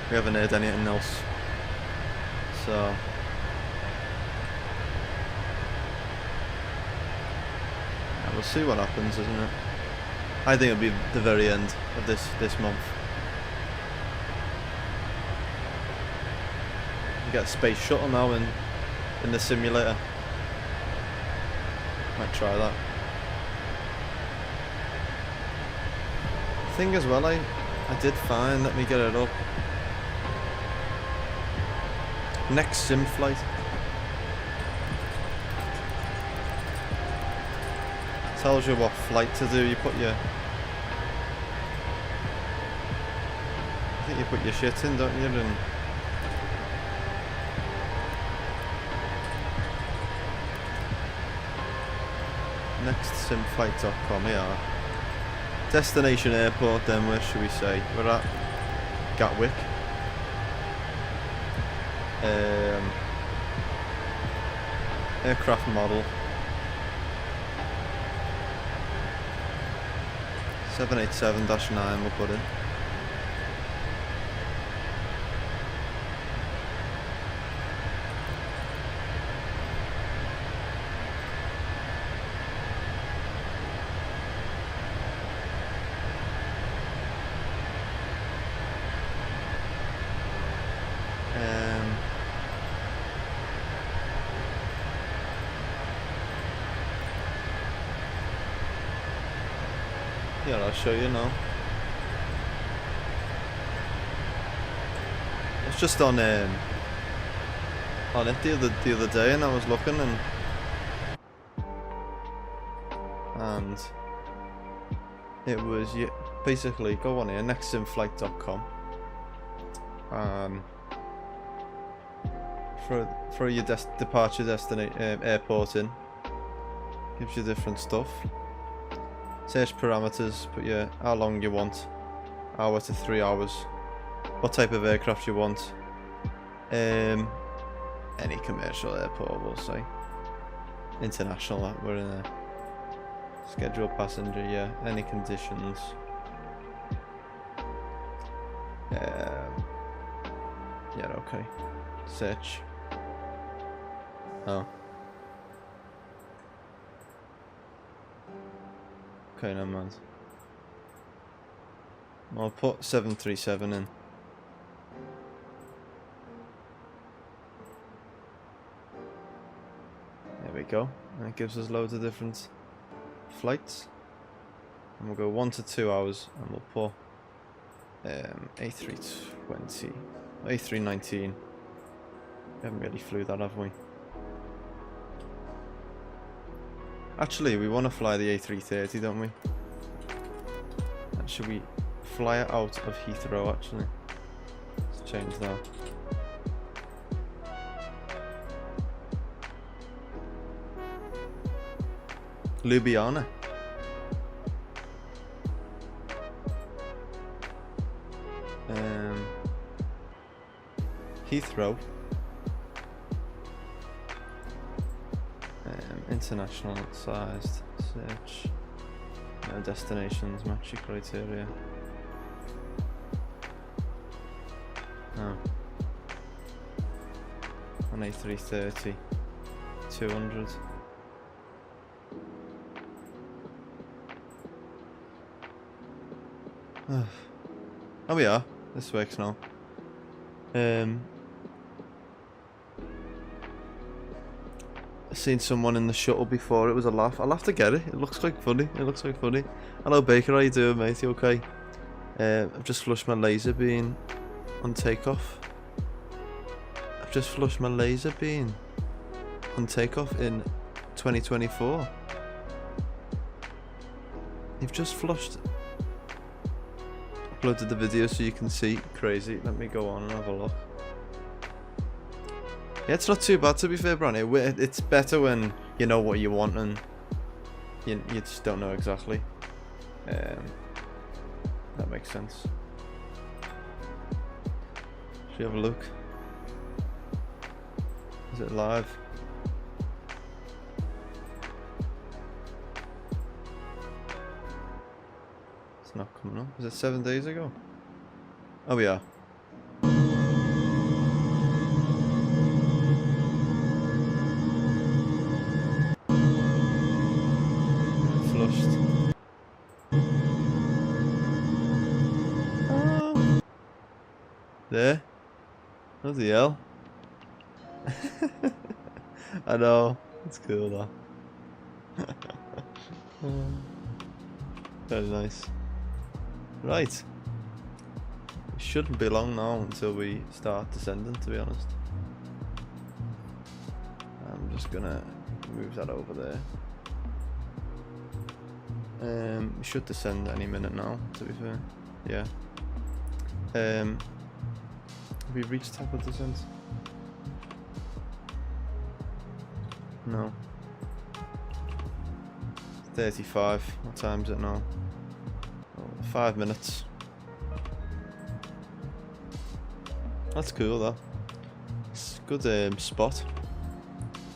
S1: We haven't heard anything else. So yeah, we'll see what happens, isn't it? I think it'll be the very end of this month. You get a space shuttle now in the simulator. Might try that. Thing as well, I did find, let me get it up. Next sim flight. Tells you what flight to do. You put your, I think you put your shit in, don't you? And nextsimflight.com, yeah. Destination airport, then where should we say? We're at Gatwick. Aircraft model 787-9 we'll put in. Yeah, I'll show you now. I was just on it the other day, and I was looking, and it was basically go on here, nextsimflight.com. Throw your departure destination airport in. Gives you different stuff. Search parameters, put your how long you want, hour to 3 hours, what type of aircraft you want, any commercial airport we'll say, international, we're in a scheduled passenger, yeah, any conditions, yeah, okay, search, oh. Okay, no mind. I'll put 737 in. There we go. And it gives us loads of different flights. And we'll go 1 to 2 hours, and we'll put A320, A319. We haven't really flew that, have we? Actually, we want to fly the A330, don't we? And should we fly it out of Heathrow, actually? Let's change that. Ljubljana. Heathrow. International sized search. Destinations, match your criteria. Oh. An A330. 200. Oh, we are. This works now. I've seen someone in the shuttle before. It was a laugh. I'll have to get it. It looks quite funny. It looks quite funny. Hello, Baker. How you doing, mate? You okay? I've just flushed my laser beam on takeoff. I've just flushed my laser beam on takeoff in 2024. You've just flushed. Uploaded the video so you can see. Crazy. Let me go on and have a look. Yeah, it's not too bad, to be fair, Branny. It's better when you know what you want and you just don't know exactly. That makes sense. Should we have a look? Is it live? It's not coming up. Is it 7 days ago? Oh, we are. There. Bloody hell. I know. It's cool though. Very nice. Right. It shouldn't be long now until we start descending, to be honest. I'm just gonna move that over there. We should descend any minute now, to be fair. Yeah. Have we reached top of descent? No. 35. What time is it now? Oh, 5 minutes. That's cool though. It's a good spot.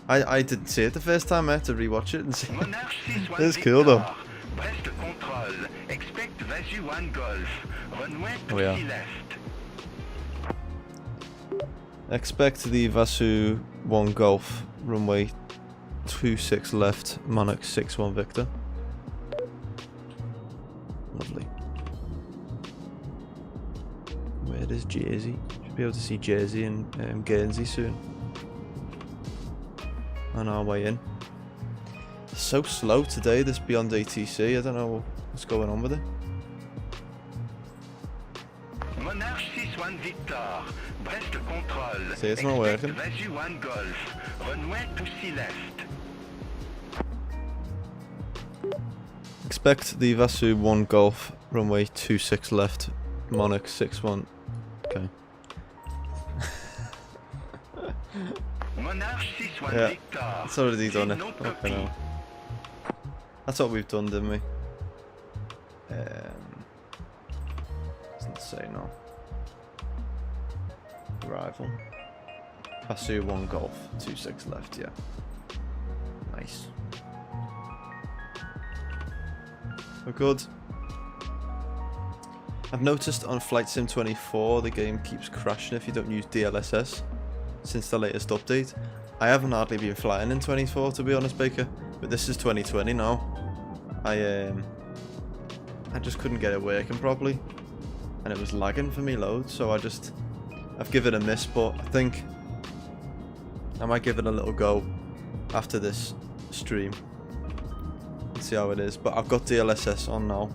S1: I didn't see it the first time. I had to rewatch it and see. It's cool though. Oh yeah. Expect the Vasu 1 Golf, runway 26 left, Monarch 61 Victor. Lovely. Where is Jersey? Should be able to see Jersey and Guernsey soon. On our way in. So slow today, this Beyond ATC. I don't know what's going on with it.
S3: Monarch 6-1 Victor, Brest control.
S1: See, it's not working.
S3: Vasu 1 Golf, runway 26 left.
S1: Expect the Vasu 1 Golf, runway 26 left, Monarch 6-1. Okay.
S3: Monarch 6-1
S1: Yeah,
S3: Victor.
S1: it's already done it.
S3: No
S1: Okay,
S3: copy.
S1: now. That's what we've done, didn't we? Doesn't say no. Arrival. Vasu 1 Golf, 26 left, yeah. Nice. We're good. I've noticed on Flight Sim 24 the game keeps crashing if you don't use DLSS since the latest update. I haven't hardly been flying in 24 to be honest, Baker, but this is 2020 now. I just couldn't get it working properly and it was lagging for me loads, so I've given it a miss, but I think I might give it a little go after this stream and see how it is. But I've got DLSS on now.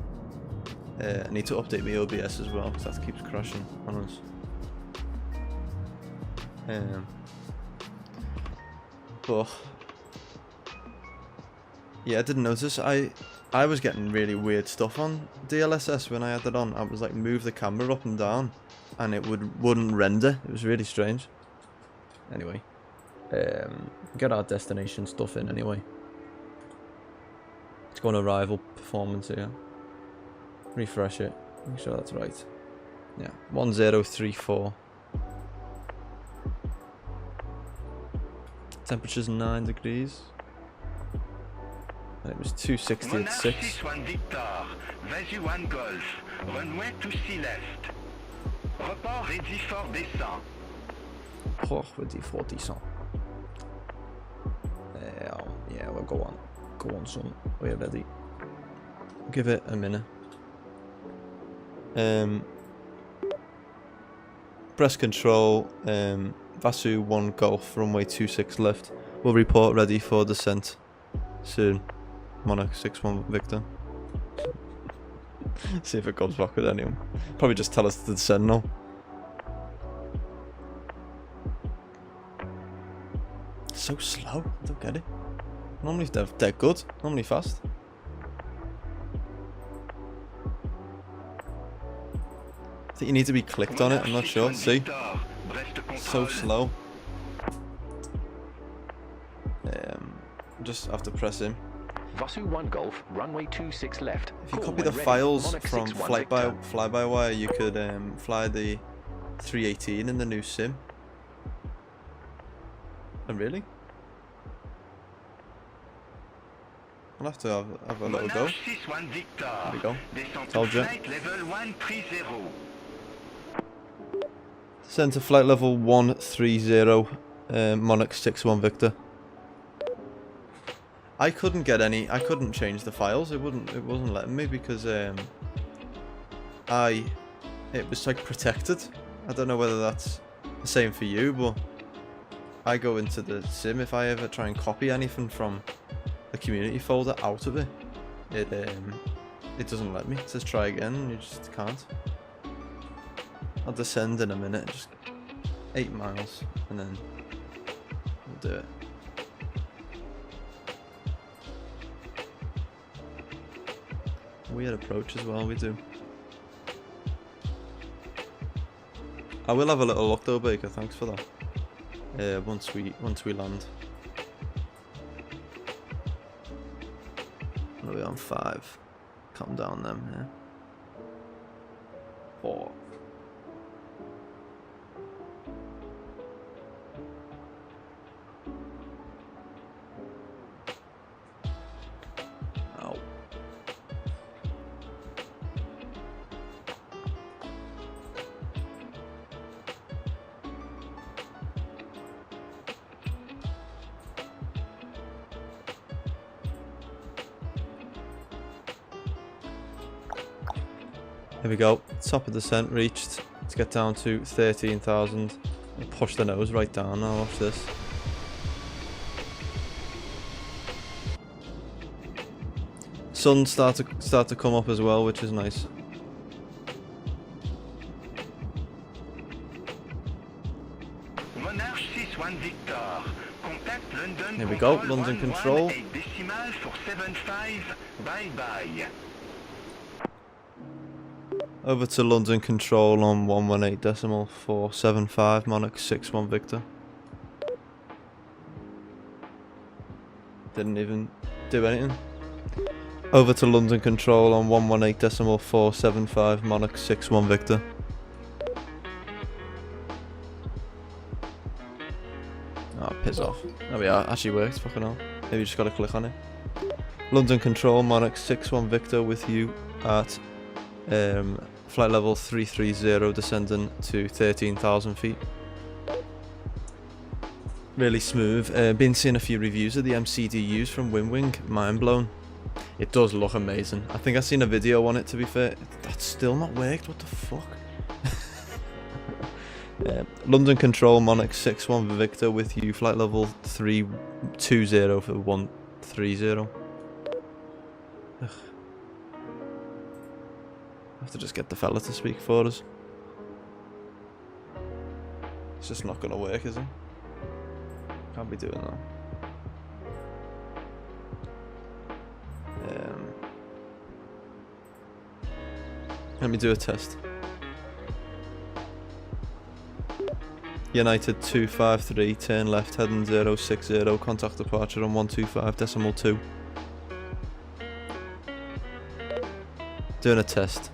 S1: I need to update my OBS as well because that keeps crashing on us. But yeah, I didn't notice. I was getting really weird stuff on DLSS when I had it on. I was like move the camera up and down and it wouldn't render. It was really strange. Anyway, get our destination stuff in anyway. Let's go on arrival performance here. Refresh it. Make sure that's right. Yeah, 1034. Temperature's 9 degrees. And it was 260 at 6.
S3: 6-1 Victor, Vasu 1 Golf, runway 26 left. Report ready for descent.
S1: Oh, ready for descent. Yeah, we'll go on. Go on, son. We're ready. Give it a minute. Press control. Vasu 1 Golf, runway 26 left. We'll report ready for descent soon. Monarch 6-1 Victor. See if it comes back with anyone. Probably just tell us to descend now. So slow. I don't get it. Normally they're good. Normally fast. I think you need to be clicked on it. I'm not sure. See? So slow. Just have to press him.
S6: Vasu 1 Golf, runway 26 left.
S1: If you
S6: Call
S1: copy
S6: when
S1: the
S6: ready.
S1: files
S6: Monarch
S1: from
S6: 6-1
S1: fly-by-wire, you could fly the 318 in the new sim. Oh, really? I'll have to have a little go. There we go. Told you. Descend to flight level 130, Monarch 6-1 Victor. I couldn't get any. I couldn't change the files. It wasn't letting me because it was like protected. I don't know whether that's the same for you, but I go into the sim if I ever try and copy anything from the community folder out of it. It doesn't let me. It says try again, and you just can't. I'll descend in a minute. Just 8 miles, and then we'll do it. Weird approach as well, we do. I will have a little look though, Baker, thanks for that. Once we land. What are we on? 5. Calm down them, yeah. 4. Here we go, top of descent reached. Let's get down to 13,000. Push the nose right down now, watch this. sun start to come up as well, which is nice.
S3: Monarch 6-1 Victor. Contact London.
S1: Here we go, London control.
S3: 8 decimal for 75. Bye bye.
S1: Over to London control on 118.475 Monarch 6-1 Victor. Didn't even do anything. Over to London control on 118.475 Monarch 6-1 Victor. Oh, piss off. There we are, actually works, fucking hell. Maybe you just gotta click on it. London control, Monarch 6-1 Victor with you at flight level 330, descending to 13,000 feet. Really smooth. Been seeing a few reviews of the MCDUs from WinWing. Mind blown. It does look amazing. I think I've seen a video on it, to be fair. That's still not worked, what the fuck? London control, Monarch 6-1 Victor with you, flight level 320 for 130. Ugh. I have to just get the fella to speak for us. It's just not gonna work, is it? Can't be doing that. Let me do a test. United 253, turn left, heading 060, contact departure on 125.2. Doing a test.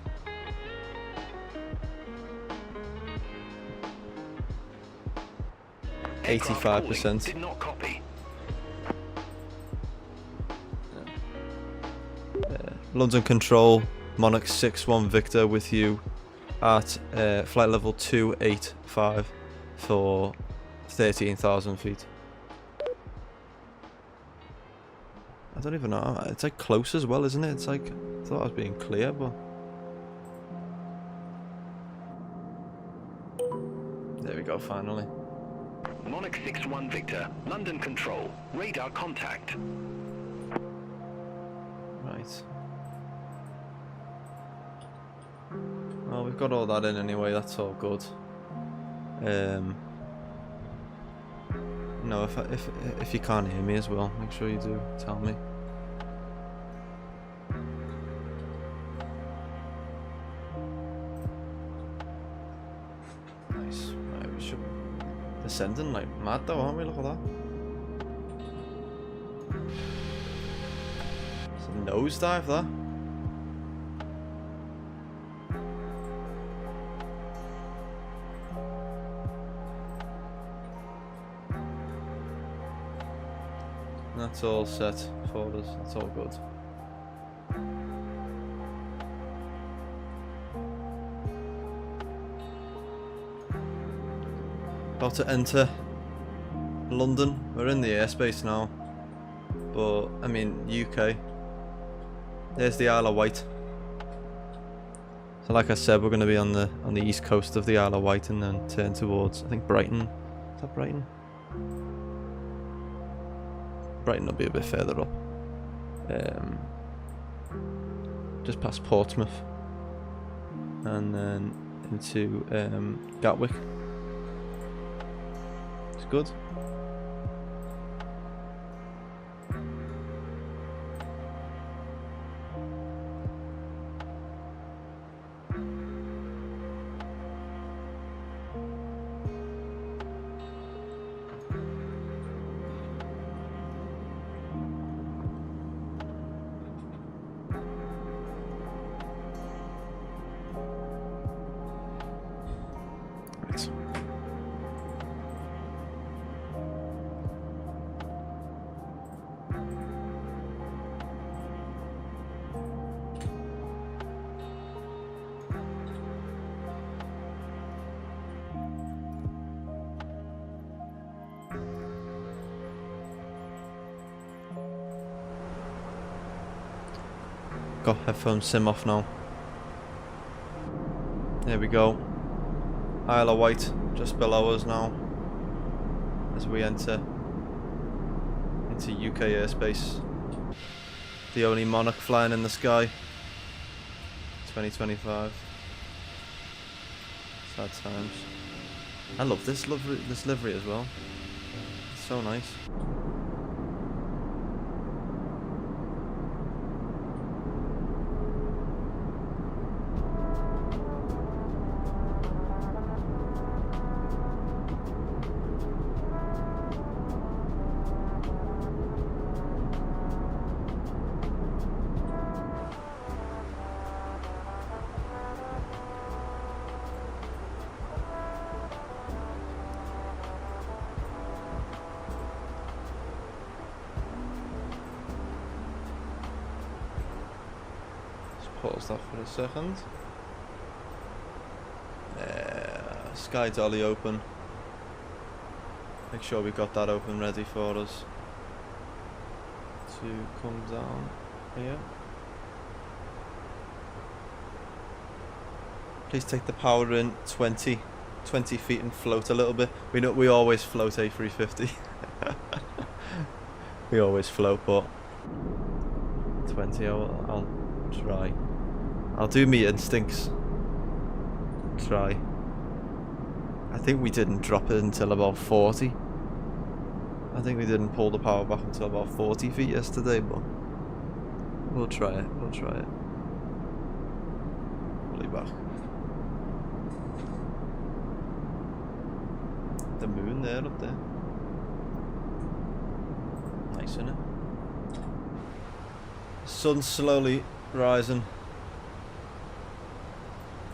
S3: Aircraft calling.
S1: 85%.
S3: Did not copy.
S1: London control, Monarch 6-1 Victor with you at flight level 285 for 13,000 feet. I don't even know, it's like close as well, isn't it? It's like, I thought I was being clear, but... There we go, finally.
S3: Monarch 6-1 Victor, London control. Radar contact.
S1: Right. Well, we've got all that in anyway, that's all good. No, if you can't hear me as well, make sure you do tell me. Nice. Right, we should descending like mad though, aren't we? Look at that. It's a nosedive, that. That's all set for us, that's all good. About to enter London. We're in the airspace now, but I mean UK. There's the Isle of Wight. So like I said, we're going to be on the east coast of the Isle of Wight and then turn towards, I think, Brighton. Is that Brighton? Brighton will be a bit further up. Just past Portsmouth. And then into Gatwick. It's good. Got headphone sim off now. There we go. Isle of Wight just below us now as we enter into UK airspace. The only Monarch flying in the sky. 2025. Sad times. I love this livery as well. It's so nice. Pause that for a second. Sky dolly open. Make sure we got that open ready for us to come down here. Please take the power in 20 feet and float a little bit. We always float A350. We always float, but 20 I'll try. I'll do me instincts. Try. I think we didn't drop it until about 40. I think we didn't pull the power back until about 40 feet yesterday, but we'll try it. We'll try it. Fully back. The moon there, up there. Nice, isn't it? Sun's slowly rising.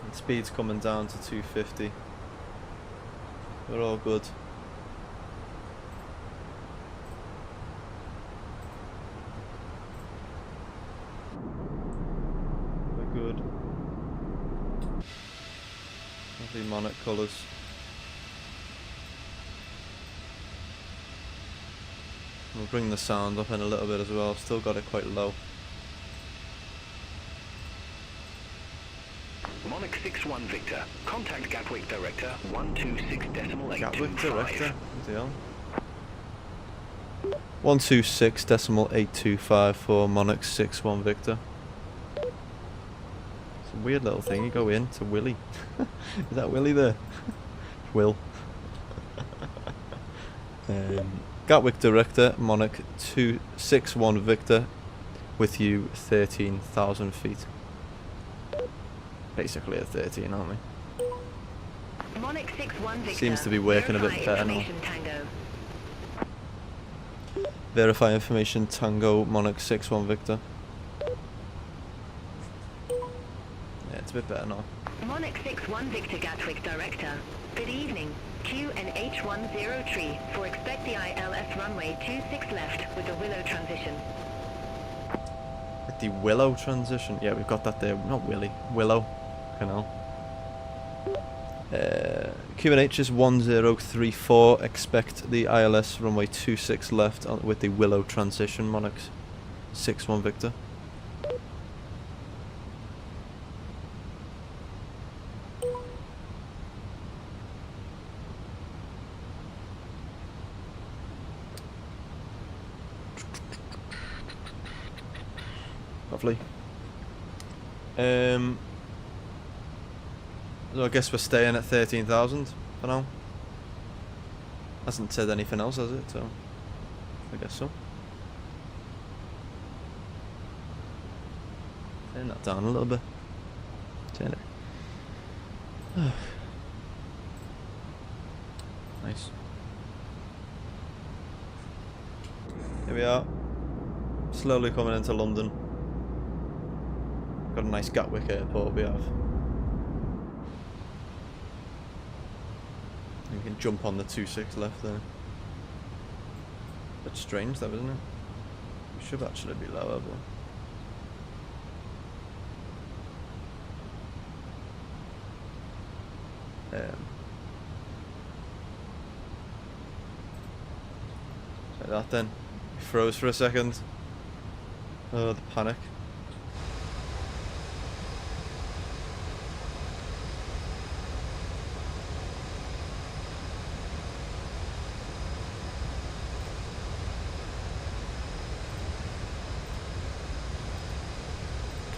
S1: And speed's coming down to 250. We're all good. We're good. Lovely Monarch colours. We'll bring the sound up in a little bit as well. Still got it quite low.
S3: Monarch 61 Victor. Contact Gatwick Director 126.825.
S1: Gatwick Director? What the hell? 126.825 for Monarch 61 Victor. It's a weird little thing. You go in to Willie. Is that Willie there? Will. Gatwick Director, Monarch 261 Victor, with you 13,000 feet. Basically at 13, aren't we?
S5: Monarch 61 Victor.
S1: Seems to be working a bit
S5: Verify
S1: better now.
S5: information Tango.
S1: Verify information Tango, Monarch 61 Victor. Yeah, it's a bit better now.
S5: Monarch 61 Victor Gatwick Director. Good evening. QNH103 for expect the ILS runway 26 left with the Willow transition.
S1: With the Willow transition? Yeah, we've got that there. Not Willie. Willow. Canal. QNH is 1034. Expect the ILS runway 26 left with the Willow transition. Monarch 61 Victor. Lovely. So I guess we're staying at 13,000 for now. Hasn't said anything else, has it? So I guess so. Turn that down a little bit. Turn it. Nice. Here we are. Slowly coming into London. Got a nice Gatwick airport we have. You can jump on the 26 left there. Bit strange though, isn't it? We should actually be lower, but like that then. We froze for a second. Oh, the panic.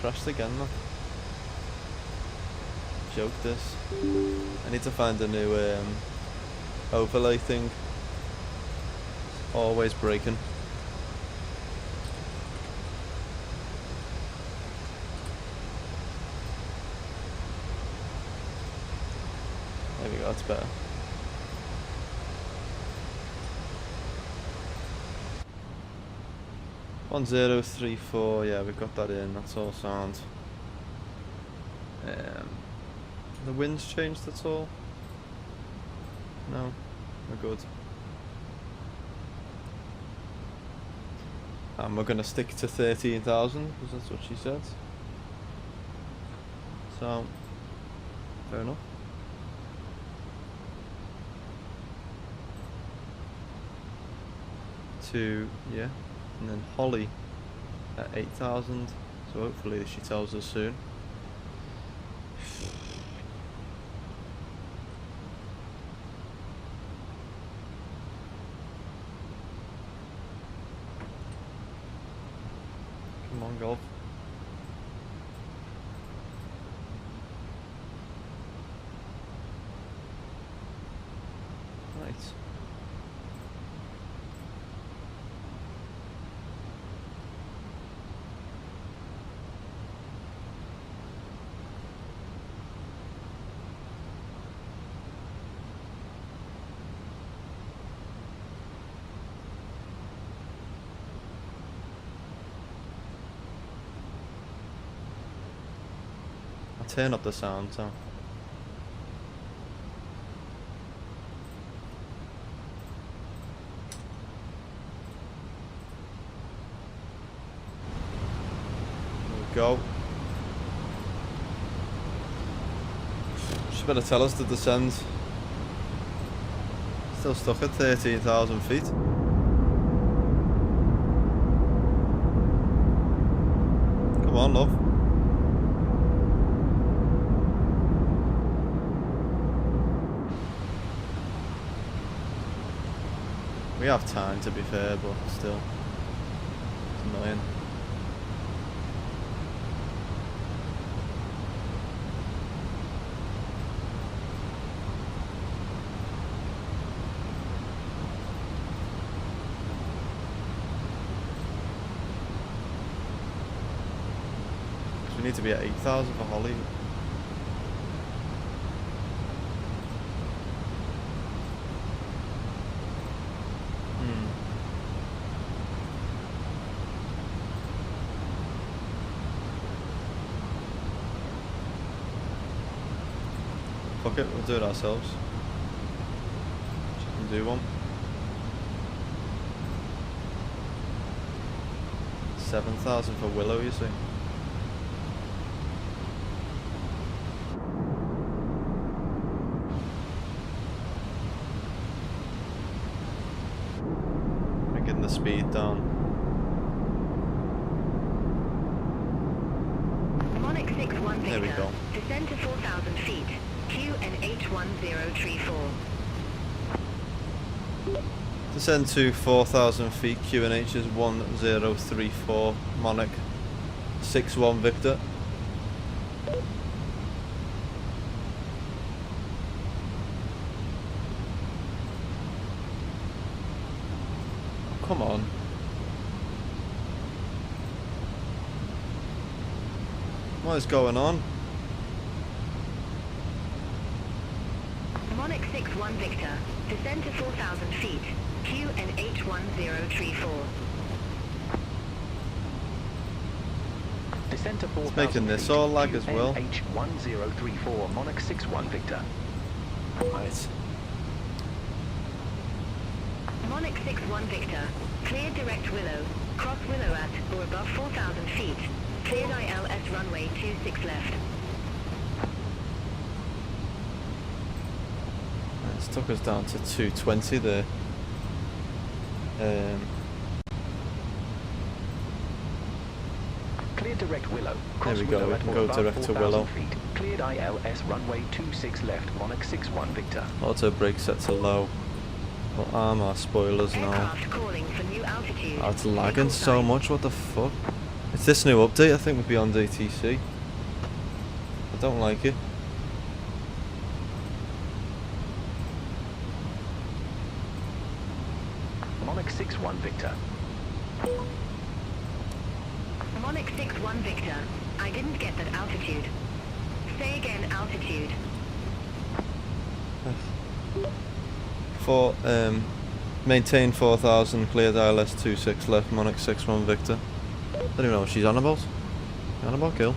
S1: crashed again, look. Joke this. I need to find a new overlay thing. It's always breaking. There we go, that's better. One 034, yeah, we've got that in, that's all sound. The wind's changed at all? No, we're good. And we're gonna stick to 13,000 because that's what she said. So, fair enough. Yeah, and then Holly at 8,000, so hopefully she tells us soon. Come on, Golf. Right. Turn up the sound, so. There we go. She better tell us to descend. Still stuck at 13,000 feet. Come on, love. We have time, to be fair, but still, it's annoying. Because we need to be at 8,000 for Holly. Fuck it, we'll do it ourselves. She can do one. 7,000 for Willow, you see. We're getting the speed down.
S5: Monarch 6-1
S1: There we go.
S5: Descend to 4,000 feet. QNH 1034.
S1: Descend to 4,000 feet, QNH is 1034, Monarch 6-1 Victor. Oh, come on. What is going on?
S5: Monarch 6-1 Victor. Descend to 4,000 feet. QNH 1034.
S3: Descend to 4,000
S1: It's making this all lag as well.
S3: QNH 1034, Monarch 6-1 Victor.
S1: Right.
S5: Monarch 6-1 Victor. Clear direct Willow. Cross Willow at or above 4,000 feet. Cleared ILS runway 26 left.
S1: It's took us down to 220 there.
S3: Clear direct Willow.
S1: There we go, we can go direct to Willow.
S3: Feet. Cleared ILS runway 26 left, Monarch 6-1 Victor.
S1: Auto brake set to low. Well, armour spoilers now.
S5: Aircraft calling for new altitude.
S1: Oh, it's lagging so much, what the fuck? It's this new update, I think, with Beyond ATC. I don't like it.
S6: Monarch 6-1 Victor.
S5: Monarch 6-1 Victor. I didn't get that altitude. Say again, altitude.
S1: Maintain 4000, cleared ILS 26 left, Monarch 6-1 Victor. Don't even know what she's on about. On about, girl.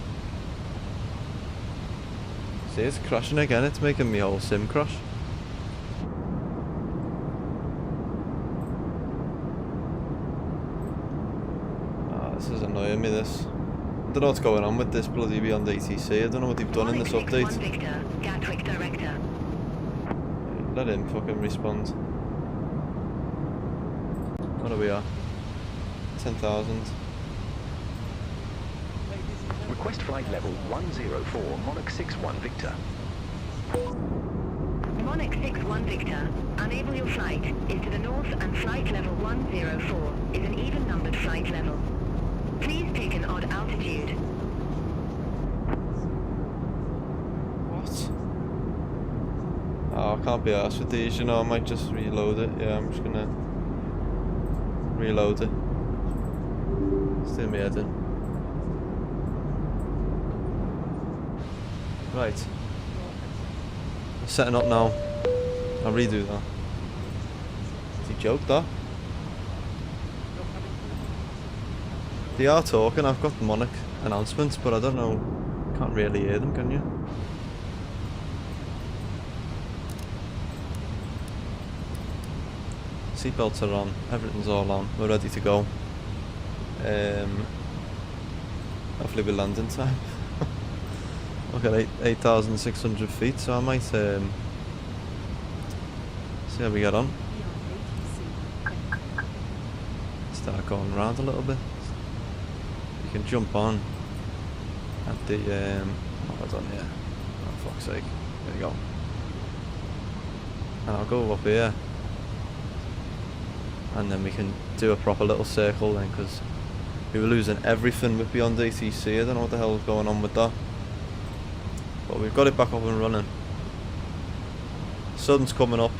S1: See, it's crashing again, it's making me whole sim crash. Ah, this is annoying me, this. I don't know what's going on with this bloody Beyond ATC, I don't know what they've done in this update.
S5: Monarch 6-1 Victor, Gatwick Director.
S1: Let him fucking respond. What are we at? 10,000.
S6: Request flight level 104 Monarch 6-1 Victor.
S5: Monarch 6-1 Victor. Unable your flight is to the north and flight level 104 is an even numbered flight level. Please take an odd altitude.
S1: What? Oh, I can't be arsed with these, you know, I might just reload it. Yeah, I'm just gonna reload it. Still me head in. Right. I'm setting up now. I'll redo that. It's a joke, that. They are talking, I've got Monarch announcements, but I don't know, can't really hear them, can you? Seatbelts are on, everything's all on, we're ready to go. Hopefully we land in time. Look at 8,600 feet, so I might see how we get on. Start going around a little bit. You can jump on at the what have I done here? Oh, fuck's sake. There you go. And I'll go up here. And then we can do a proper little circle then, because we were losing everything with Beyond ATC. I don't know what the hell is going on with that. But we've got it back up and running. Sun's coming up.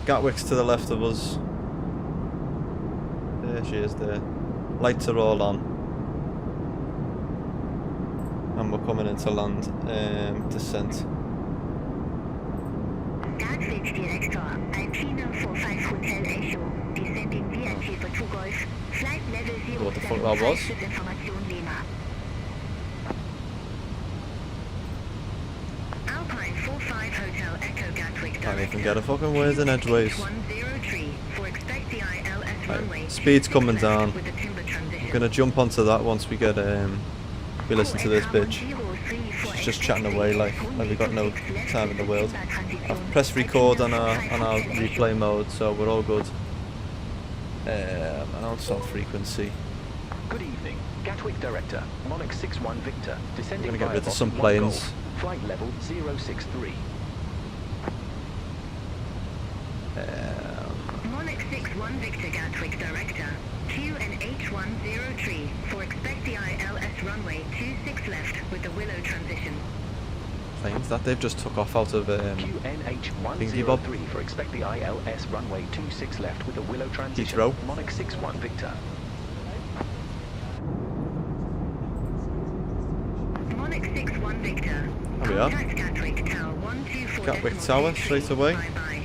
S1: Gatwick's to the left of us. There she is there. Lights are all on. And we're coming into land. Descent.
S5: Gatwick Director, Alpine 45 Hotel Echo, descending via Silver 2 Golf, flight level 0.
S1: What the fuck that was?
S5: Information Lima. Alpine 45 Hotel Echo Gatwick
S1: Can't
S5: Director.
S1: even get a fucking word in edgeways.
S5: 103 for expect the ILS runway.
S1: Right, speed's coming down.
S5: With the timber transition.
S1: I'm gonna jump onto that once we get we listen to this bitch. She's just chatting away like we've got no time in the world. I've pressed record on our replay mode, so we're all good. Announce on frequency.
S6: Good evening, Gatwick Director, Monarch 6-1 Victor, descending
S1: I'm gonna get
S6: via
S1: rid of some
S6: Boston
S1: planes.
S6: Golf, flight level 063.
S5: Monarch 6-1 Victor Gatwick Director, QNH103 for expect the ILS runway 26 left with the Willow transition.
S1: Planes that they've just took off out of Bingy Bob.
S6: QNH103 for expect the ILS runway 26 left with the Willow transition.
S1: Heathrow.
S6: Monarch 6-1 Victor.
S5: Monarch 6-1 Victor.
S1: There we are.
S5: Contact Gatwick Tower 124.
S1: Gatwick Tower straight away.
S5: Bye-bye.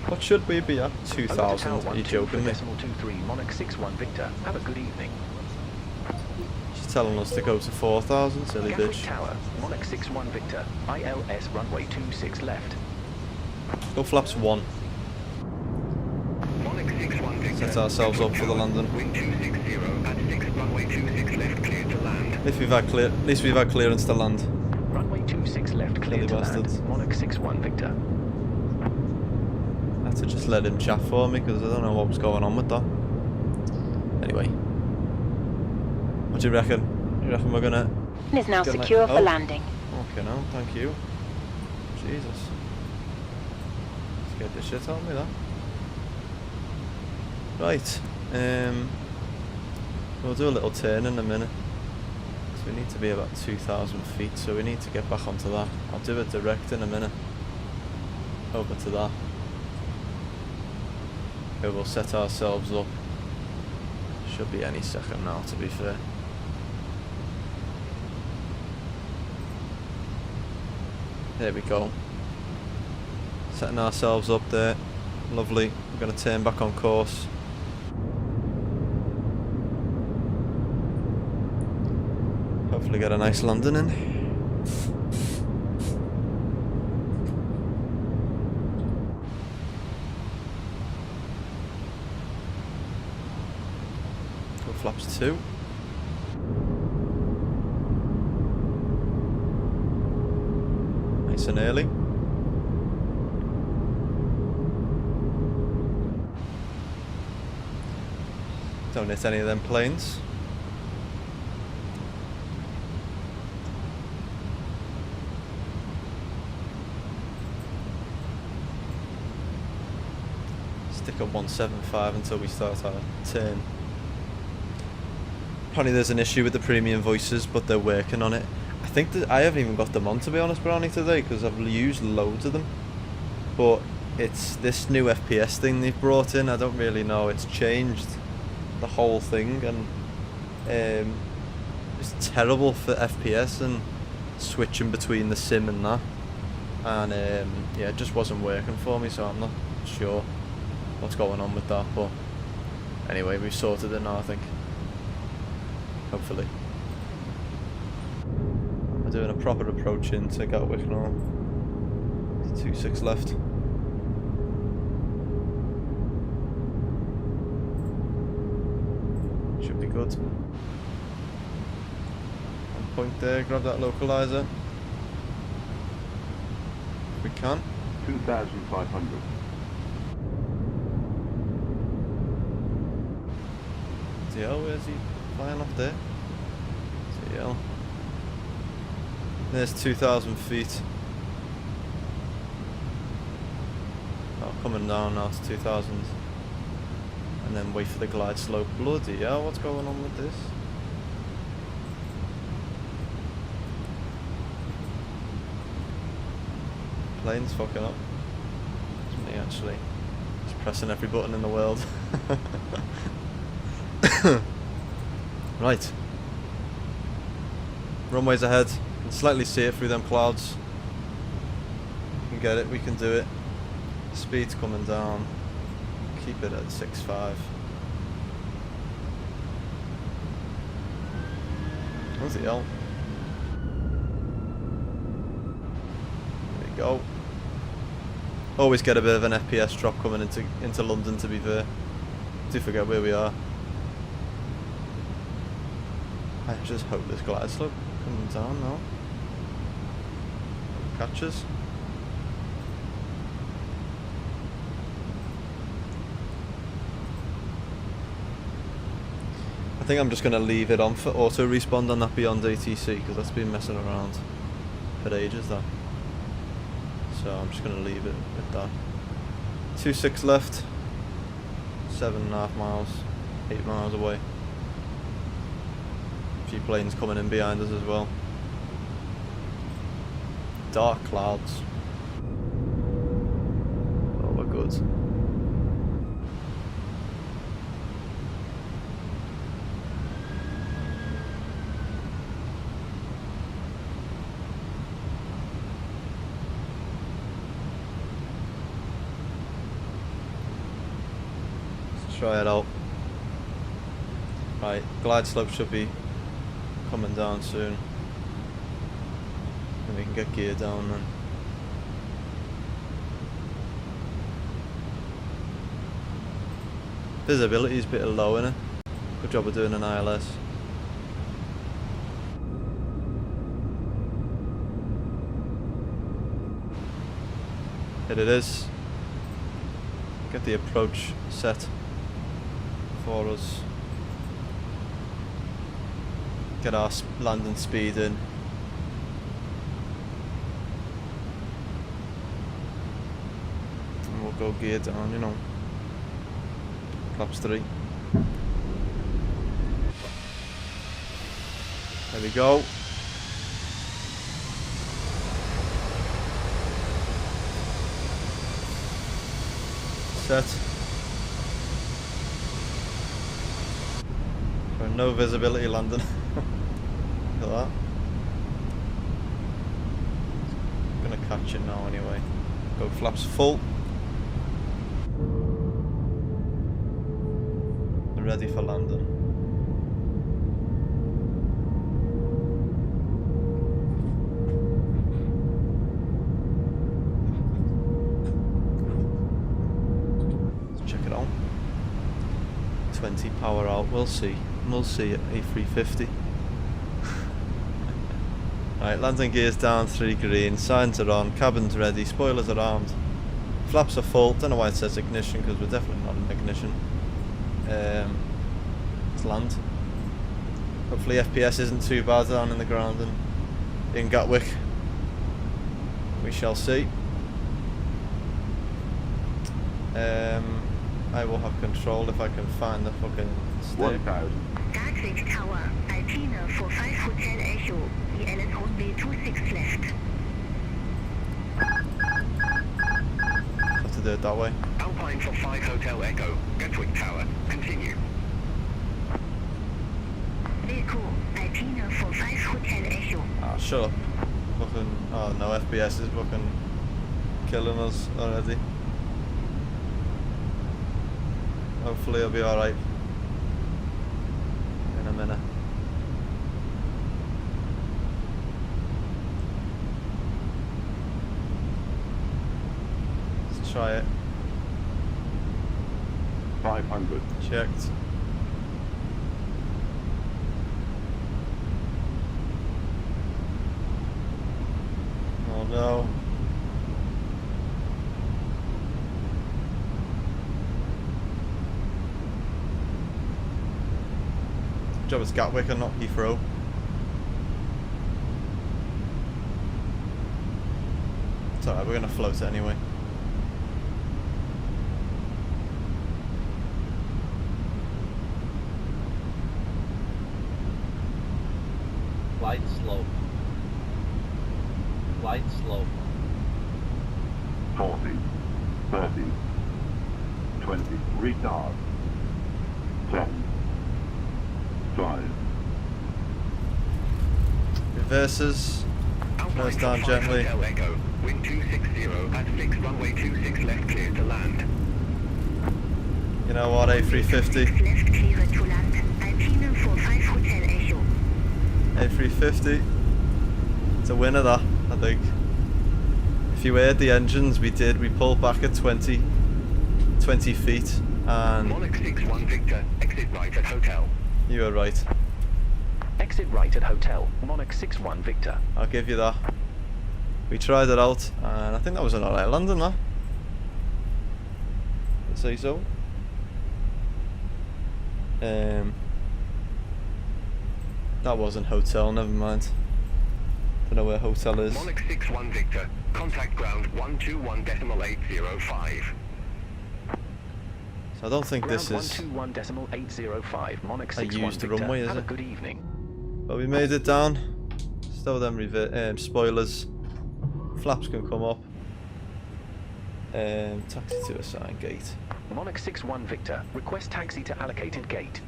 S1: What should we be at? 2,000. Are you joking me?
S6: 23 Monarch 6-1 Victor. Have a good evening.
S1: She's telling us to go to 4,000, silly
S6: Gatwick
S1: bitch.
S6: Tower, Monarch 6-1 Victor, ILS runway 26 left.
S1: Go flaps 1.
S3: Monarch 6-1 Victor.
S1: Set ourselves up for the landing.
S3: Wind 260 at 6, runway 26 left, clear to land.
S1: At least we've had clearance to land.
S6: Runway 26 left, clear
S1: Silly
S6: to
S1: bastards.
S6: land. Monarch 6-1 Victor.
S1: I had to just let him chat for me because I don't know what was going on with that. Anyway. What do you reckon? You reckon we're gonna...
S4: Is now
S1: Good night.
S4: secure for
S1: Oh.
S4: landing.
S1: Okay, no, thank you. Jesus. Scared the shit out of me, that. Right. We'll do a little turn in a minute. So we need to be about 2,000 feet, so we need to get back onto that. I'll do it direct in a minute. Over to that. Here we'll set ourselves up. Should be any second now, to be fair. There we go. Setting ourselves up there. Lovely. We're going to turn back on course. Hopefully get a nice landing in. Go flaps 2. Nice and early. Don't hit any of them planes. Stick at 175 until we start our turn. Apparently there's an issue with the premium voices, but they're working on it. I think that I haven't even got them on, to be honest, Brownie, today, because I've used loads of them. But it's this new FPS thing they've brought in. I don't really know. It's changed the whole thing, and it's terrible for FPS and switching between the sim and that. And yeah, it just wasn't working for me, so I'm not sure what's going on with that. But anyway, we've sorted it now, I think. Hopefully. We're doing a proper approach into Gatwick now. 26 left. Should be good. On point there, grab that localizer. If we can.
S8: 2,500.
S1: TL, where's he flying off there? TL. There's 2,000 feet. Oh, coming down now to 2,000. And then wait for the glide slope. Bloody hell, what's going on with this? Plane's fucking up. It's me actually. Just pressing every button in the world. Right. Runways ahead. You can slightly see it through them clouds. We can get it, we can do it. Speed's coming down. Keep it at 6.5. Where's the L? There we go. Always get a bit of an FPS drop coming into London, to be fair. Do forget where we are. I just hope this glide slope comes down now. Catches. I think I'm just going to leave it on for auto respawn on that beyond ATC, because that's been messing around for ages, that. So I'm just going to leave it with that. 2.6 left. 7.5 miles. 8 miles away. A few planes coming in behind us as well. Dark clouds. Oh, we're good. Let's try it out. Right, glide slope should be coming down soon. And we can get gear down then. Visibility is a bit low, innit? Good job of doing an ILS. Here it is. Get the approach set for us. Get our landing speed in. And we'll go gear down, you know. Flaps 3. There we go. Set. For a no visibility landing. Look at that. Gonna catch it now anyway. Go flaps full. They're ready for landing. Let's check it out. 20 power out, we'll see. We'll see at A350. Right, landing gears down, 3 green, signs are on, cabin's ready, spoilers are armed, flaps are full. Don't know why it says ignition because we're definitely not in ignition. Let's land. Hopefully FPS isn't too bad down in the ground and in Gatwick. We shall see. I will have control if I can find the fucking stick.
S8: 1000.
S5: Gatwick Tower, Alpine for 5 Hotel Echo, ELS runway 26 left.
S1: Have to do it that way.
S3: Alpine for 5 Hotel Echo, Gatwick Tower. Continue.
S5: Echo, Alpine for 5 Hotel Echo.
S1: Ah, shut up. Fucking, oh no, FPS is fucking killing us already. Hopefully it'll be alright in a minute. Let's try it.
S8: 500.
S1: Checked. Oh no. Job is Gatwick and not Heathrow. It's alright, we're gonna float it anyway.
S9: Light slow. Light slow.
S8: 40. 30. 20. Retard. 10. 5.
S1: Reverses. Nose down gently.
S3: Hotel Echo, wind 260 at 6 runway 26 left clear to land.
S1: You know what, A350.
S5: Left clear to land. Alpine for 5 Hotel Echo.
S1: A350. It's a winner that, I think. If you heard the engines, we pulled back at 20 feet and
S3: Monarch 61 Victor, exit right at hotel.
S1: you were right.
S6: Exit right at hotel. Monarch 61 Victor.
S1: I'll give you that. We tried it out and I think that was an alright landing, that. I'd say so. That wasn't hotel, never mind. Don't know where hotel is.
S3: Monarch 61 Victor, contact ground 121.805.
S1: So I don't think
S6: Ground
S1: this is
S6: 121.805. Monarch
S1: a
S6: 61
S1: used
S6: Victor.
S1: runway, is
S6: Have a
S1: it?
S6: good evening.
S1: But we made it down. Stow them spoilers. Flaps can come up. Taxi to assigned gate.
S6: Monarch 61 Victor, request taxi to allocated gate.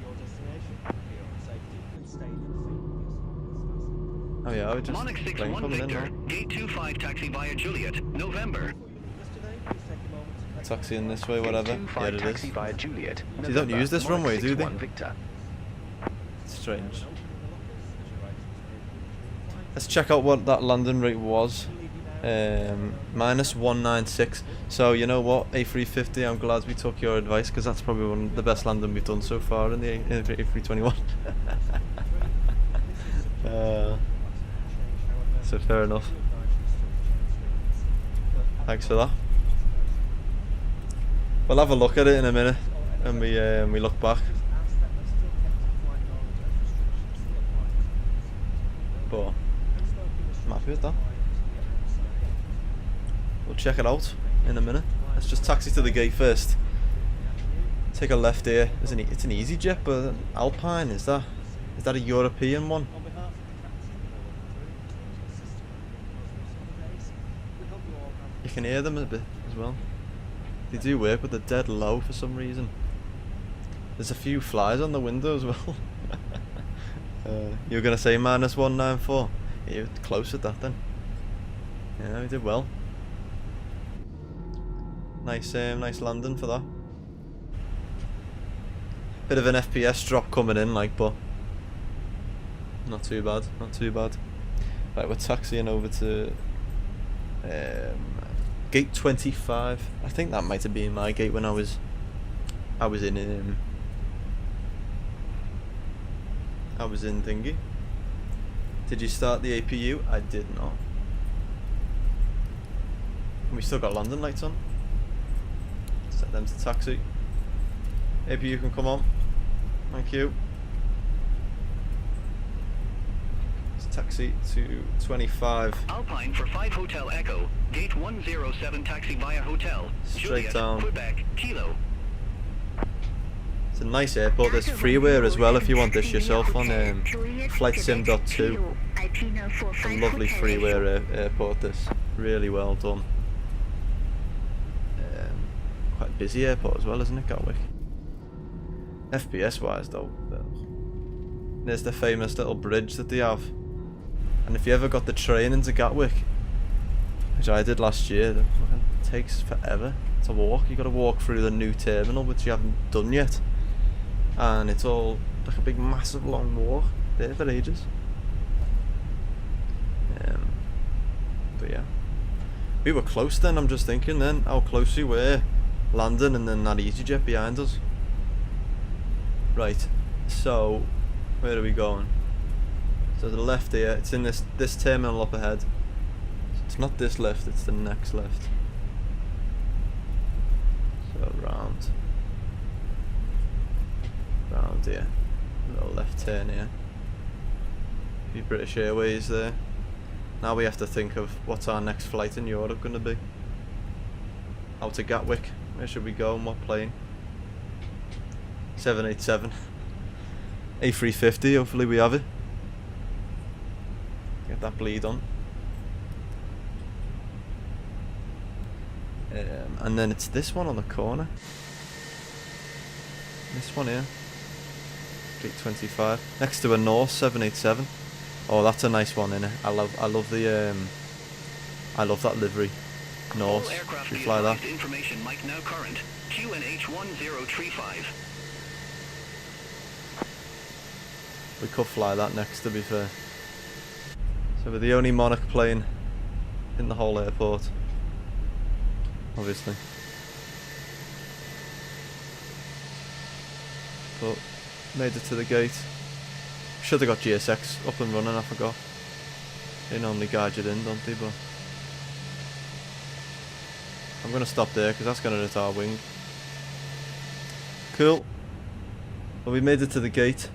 S1: Oh yeah, I would just
S3: Monarch
S1: plane
S3: 61
S1: coming in
S3: Victor,
S1: now.
S3: gate 25 taxi via Juliet, November.
S1: Taxi in this way, whatever.
S6: Gate 25
S1: Yeah, it
S6: taxi
S1: is.
S6: via Juliet.
S1: So you don't
S6: November.
S1: use this
S6: Monarch
S1: runway, do they?
S6: 61 Victor.
S1: Strange. Let's check out what that landing rate was. Minus 196. So you know what, A350, I'm glad we took your advice because that's probably one of the best landing we've done so far in the A321. So fair enough. Thanks for that. We'll have a look at it in a minute and we look back. But I'm happy with that. We'll check it out in a minute. Let's just taxi to the gate first. Take a left here. It's an EasyJet, but Alpine, is that a European one? can hear them a bit as well. They do work, but they're dead low for some reason. There's a few flies on the window as well. You were going to say minus 194? You're close at that then. Yeah, we did well. Nice landing for that. Bit of an FPS drop coming in, like, but not too bad, not too bad. Right, we're taxiing over to gate 25. I think that might have been my gate when I was in thingy. Did you start the APU? I did not. We still got London lights on. Set them to taxi. APU can come on. Thank you. Let's taxi to 25.
S3: Alpine for 5 Hotel Echo, gate 107 taxi via hotel.
S1: Straight
S3: Juliet,
S1: down.
S3: Quebec, Kilo.
S1: It's a nice airport. There's freeware as well if you want this yourself on flightsim.2. A lovely freeware airport this. Really well done. Quite busy airport as well, isn't it, Gatwick? FPS wise though, there's the famous little bridge that they have. And if you ever got the train into Gatwick, which I did last year, it takes forever to walk. You got to walk through the new terminal, which you haven't done yet. And it's all like a big massive long walk there for ages. But yeah, we were close then. I'm just thinking then how close we were landing, and then that EasyJet behind us. Right, so where are we going? So the left here, it's in this terminal up ahead. So it's not this left, it's the next left. So round here, little left turn here. A few British Airways there. Now we have to think of what's our next flight in Europe going to be. Out to Gatwick. Where should we go and what plane? 787. A350, hopefully we have it. Get that bleed on. And then it's this one on the corner. This one here. Gate 25. Next to a Norse 787. Oh, that's a nice one, innit? I love that livery. Norse. Should we fly that?
S3: Information mic now current. QNH 1035.
S1: We could fly that next, to be fair. So we're the only Monarch plane in the whole airport. Obviously. But made it to the gate. Should have got GSX up and running, I forgot. They normally guide you in, don't they? But I'm going to stop there because that's going to hit our wing. Cool. Well, we made it to the gate.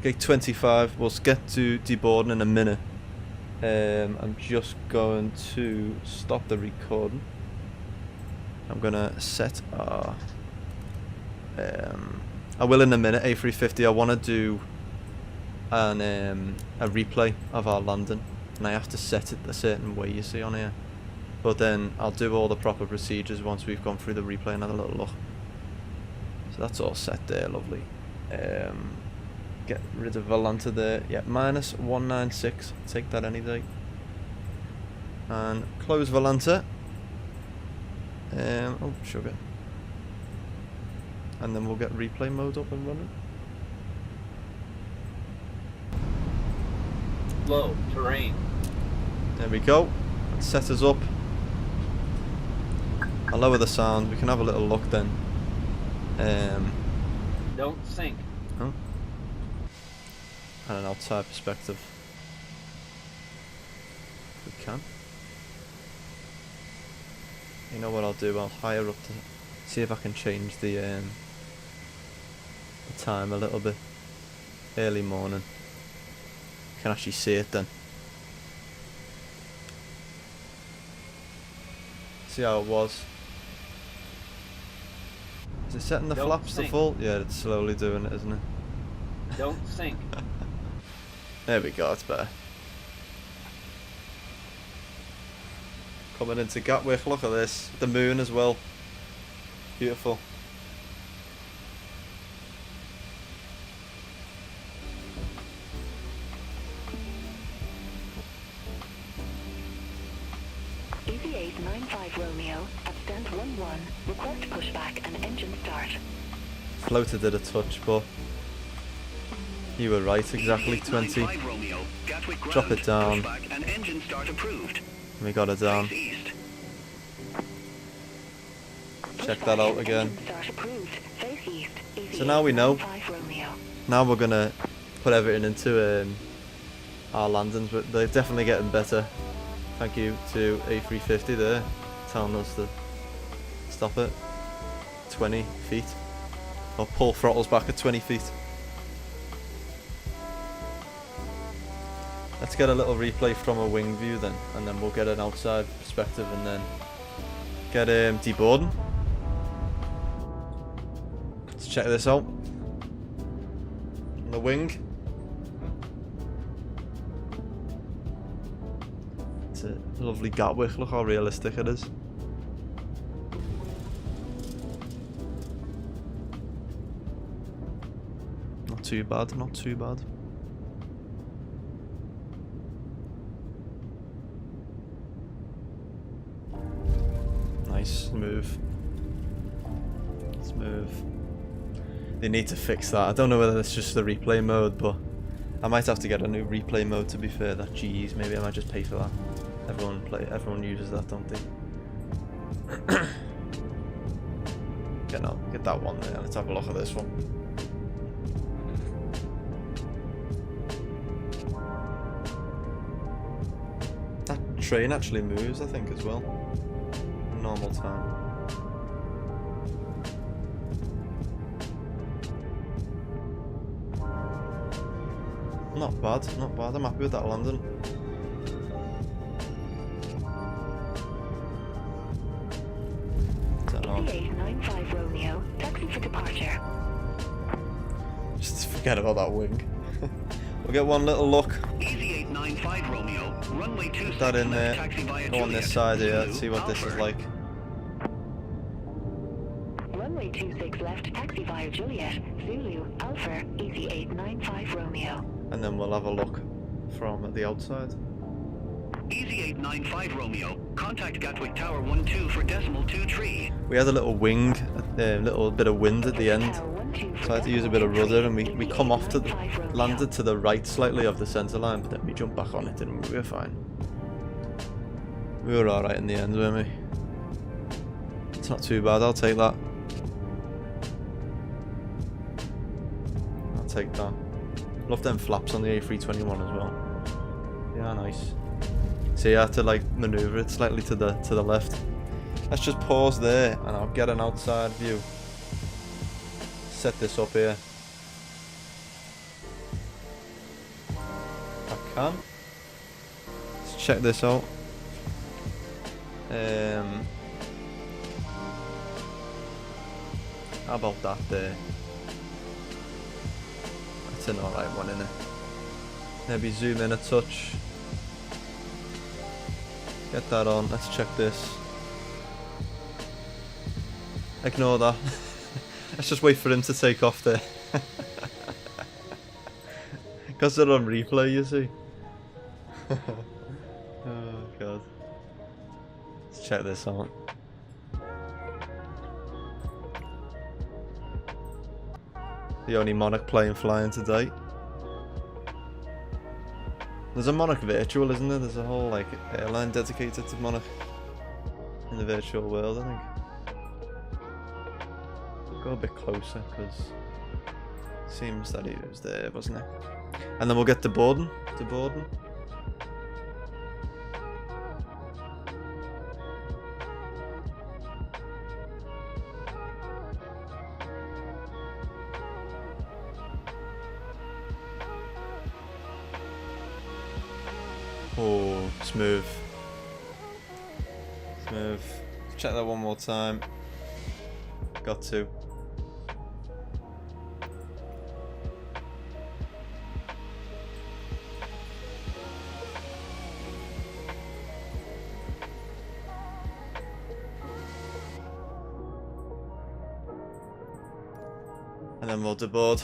S1: Gate 25. We'll get to deboarding in a minute. I'm just going to stop the recording. I'm going to set our... I will in a minute, A350. I want to do a replay of our landing. And I have to set it a certain way, you see on here. But then I'll do all the proper procedures once we've gone through the replay and had a little look. So that's all set there, lovely. Get rid of Volanta there. Yeah, minus 196. Take that any day. And close Volanta. Oh, sugar. And then we'll get replay mode up and running.
S9: Low terrain.
S1: There we go. Let's set us up. I'll lower the sound. We can have a little look then.
S9: Don't sink.
S1: Oh. And an outside perspective. If we can. You know what I'll do? I'll higher up to see if I can change the time a little bit. Early morning. Can actually see it then. See how it was. Is it setting the
S9: Don't
S1: flaps
S9: sink.
S1: to full? Yeah, it's slowly doing it, isn't it?
S9: Don't sink.
S1: There we go, it's better. Coming into Gatwick, look at this. The moon as well. Beautiful.
S5: EV895 Romeo, at stand 11, request pushback and engine start.
S1: Floated it a touch, but you were right, exactly 20. Drop it down. We got it down. Check that out again. So now we know. Now we're gonna put everything into our landings, but they're definitely getting better. Thank you to A350 there, telling us to stop it. 20 feet. Or pull throttles back at 20 feet. Let's get a little replay from a wing view then, and then we'll get an outside perspective and then get deboarding. Let's check this out. On the wing. It's a lovely Gatwick, look how realistic it is. Not too bad, not too bad. Nice, smooth. Smooth. They need to fix that. I don't know whether it's just the replay mode, but I might have to get a new replay mode to be fair. That GE's, maybe I might just pay for that. Everyone uses that, don't they? Get that one there. Let's have a look at this one. That train actually moves, I think, as well. Normal time. Not bad, not bad. I'm happy with that landing.
S5: EV895 Romeo, taxi for departure.
S1: Just forget about that wing. We'll get one little look.
S3: EV895 Romeo, runway 26
S1: Put that in there.
S3: taxi via
S1: Go on this
S3: Juliet,
S1: side here.
S3: Zulu,
S1: See what this is
S3: Alpha.
S1: like.
S5: Runway 26 left, taxi via Juliet, Zulu, Alpha, EV895 Romeo.
S1: And then we'll have a look from the outside.
S3: EV895 Romeo, contact Gatwick Tower 12 for decimal 2 tree.
S1: We had a little wing, a little bit of wind at the end. So I had to use a bit of rudder, and we come off to the, landed to the right slightly of the centre line, but then we jumped back on it, didn't we? We were fine. We were alright in the end, weren't we? It's not too bad, I'll take that. I'll take that. Love them flaps on the A321 as well. Yeah, nice. See, I had to like manoeuvre it slightly to the left. Let's just pause there, and I'll get an outside view. Set this up here. I can. Let's check this out. How about that there? That's an alright one, isn't it? Maybe zoom in a touch. Get that on. Let's check this. Ignore that. Let's just wait for him to take off there. Because they're on replay, you see. Oh god. Let's check this out. The only Monarch plane flying today. There's a Monarch virtual, isn't there? There's a whole like airline dedicated to Monarch in the virtual world, I think. Go a bit closer because it seems that he was there, wasn't it? And then we'll get to boarding. Oh, smooth. Smooth. Check that one more time. Got to. and then we'll deboard.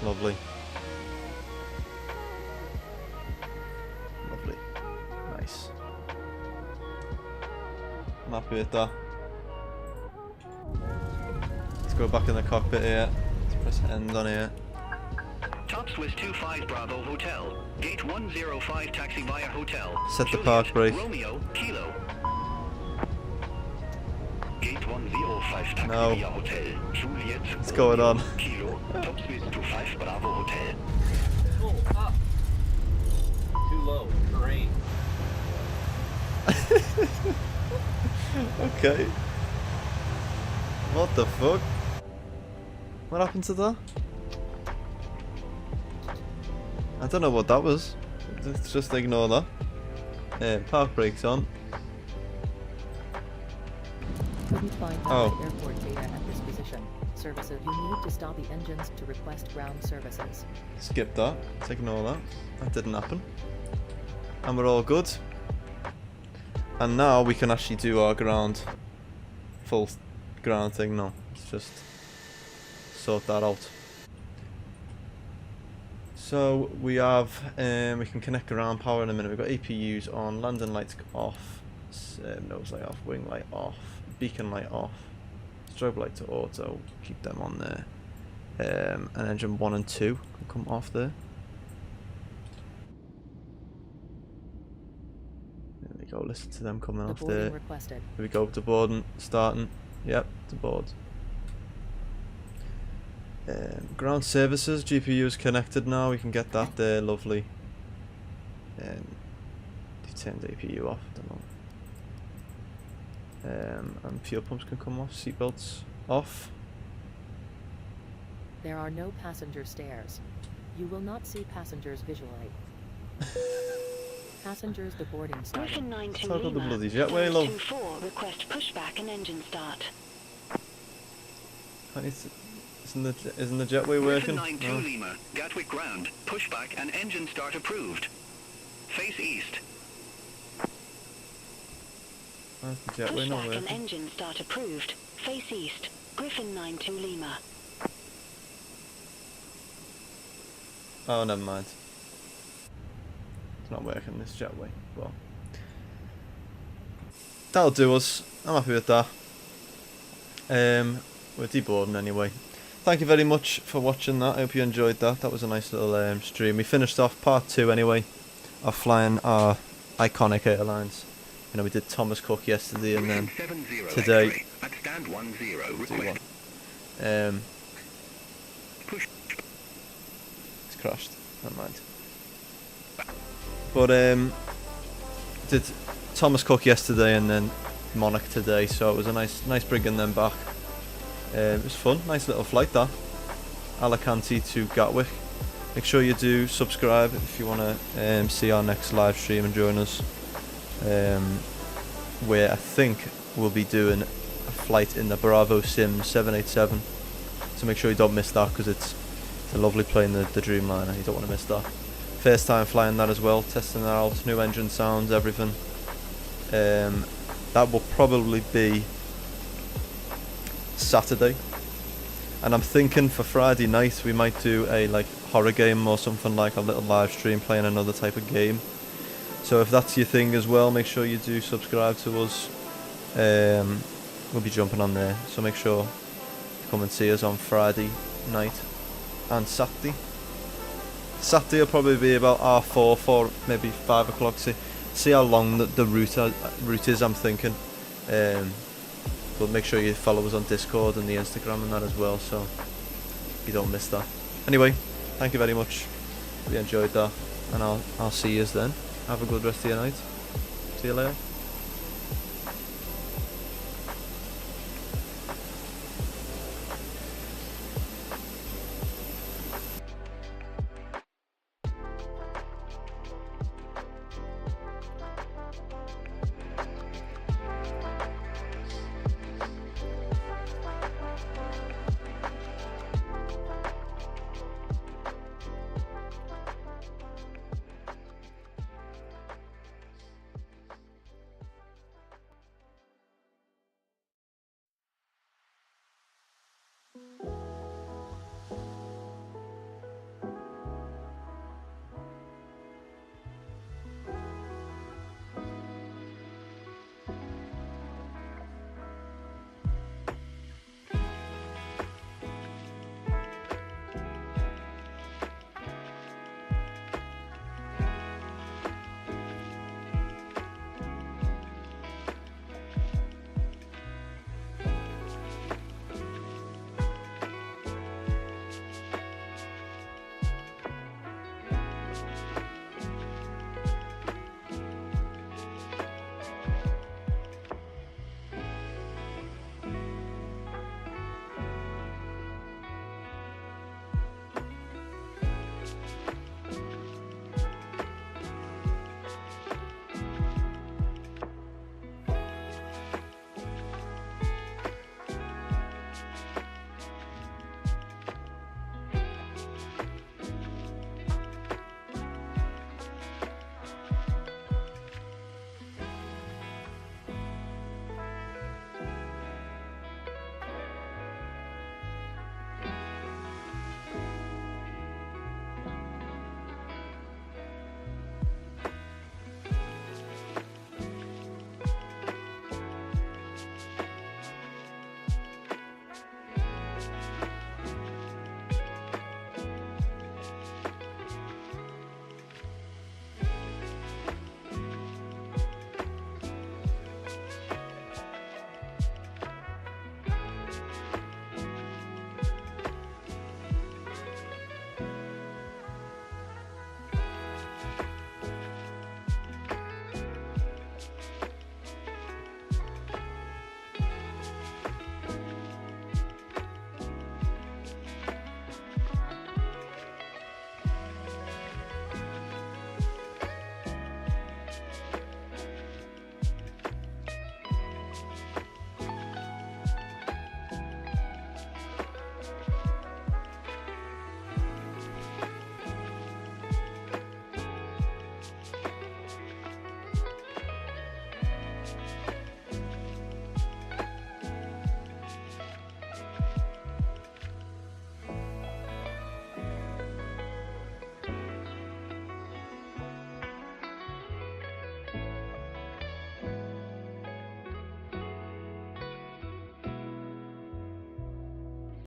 S1: Lovely. Lovely. Nice. I'm happy with that. Let's go back in the cockpit here. Let's press end on here.
S3: Top Swiss 25 Bravo Hotel. Gate 105 taxi via hotel.
S1: Set the park brake.
S3: Romeo, Kilo. Gate 105 taxi
S1: No.
S3: via hotel. Juliet.
S1: What's going on?
S3: Kilo. Top Swiss 25 Bravo Hotel.
S9: Oh, up. Too low. Terrain.
S1: Okay. What the fuck? What happened to that? I don't know what that was. Let's just ignore that. Park brakes on.
S2: Couldn't find
S1: Oh.
S2: airport data at this position. Services. You need to stop the engines to request ground services.
S1: Skip that. Let's ignore that. That didn't happen. And we're all good. And now we can actually do our ground. Full ground thing now. Let's just sort that out. So we have, we can connect ground power in a minute. We've got APUs on, landing lights off, nose light off, wing light off, beacon light off, strobe light to auto, keep them on there. And engine 1 and 2 can come off there. There we go, listen to them coming off there.
S2: Requested.
S1: Here we go, deboarding, starting, yep, deboard. Ground services, GPU is connected now, we can get that there, lovely. You've turned APU off, don't know. And fuel pumps can come off, seatbelts off.
S2: There are no passenger stairs. You will not see passengers visually. Passengers deboarding started.
S5: Griffin 92
S1: Talk about the
S5: Lima.
S1: bloody jetway, love.
S5: 24 request pushback and engine start.
S1: Isn't the jetway working?
S3: Griffin 92
S1: No.
S3: Lima. Gatwick ground. Pushback and engine start approved. Face east.
S1: Where's the jetway not
S5: Pushback and
S1: working?
S5: engine start approved. Face east. Griffin 92 Lima.
S1: Oh, never mind. It's not working, this jetway. Well, that'll do us. I'm happy with that. We're deboarding anyway. Thank you very much for watching that. I hope you enjoyed that. That was a nice little stream. We finished off part 2 anyway of flying our iconic airlines. You know, we did Thomas Cook yesterday and then today
S3: At stand 10
S1: do
S3: request.
S1: one.
S3: Push.
S1: It's crashed. Never mind. But did Thomas Cook yesterday and then Monarch today, so it was a nice bringing them back. It was fun, nice little flight that. Alicante to Gatwick. Make sure you do subscribe if you want to see our next live stream and join us. Where I think we'll be doing a flight in the Bravo Sim 787. So make sure you don't miss that because it's a lovely plane, the Dreamliner. You don't want to miss that. First time flying that as well, testing that out, new engine sounds, everything. That will probably be Saturday, and I'm thinking for Friday night we might do a like horror game or something, like a little live stream playing another type of game. So if that's your thing as well, make sure you do subscribe to us. We'll be jumping on there, so make sure to come and see us on Friday night and Saturday. Saturday will probably be about R4, maybe 5 o'clock. See how long the route is, I'm thinking. But make sure you follow us on Discord and the Instagram and that as well, so you don't miss that. Anyway, thank you very much. We enjoyed that, and I'll see you then. Have a good rest of your night. See you later.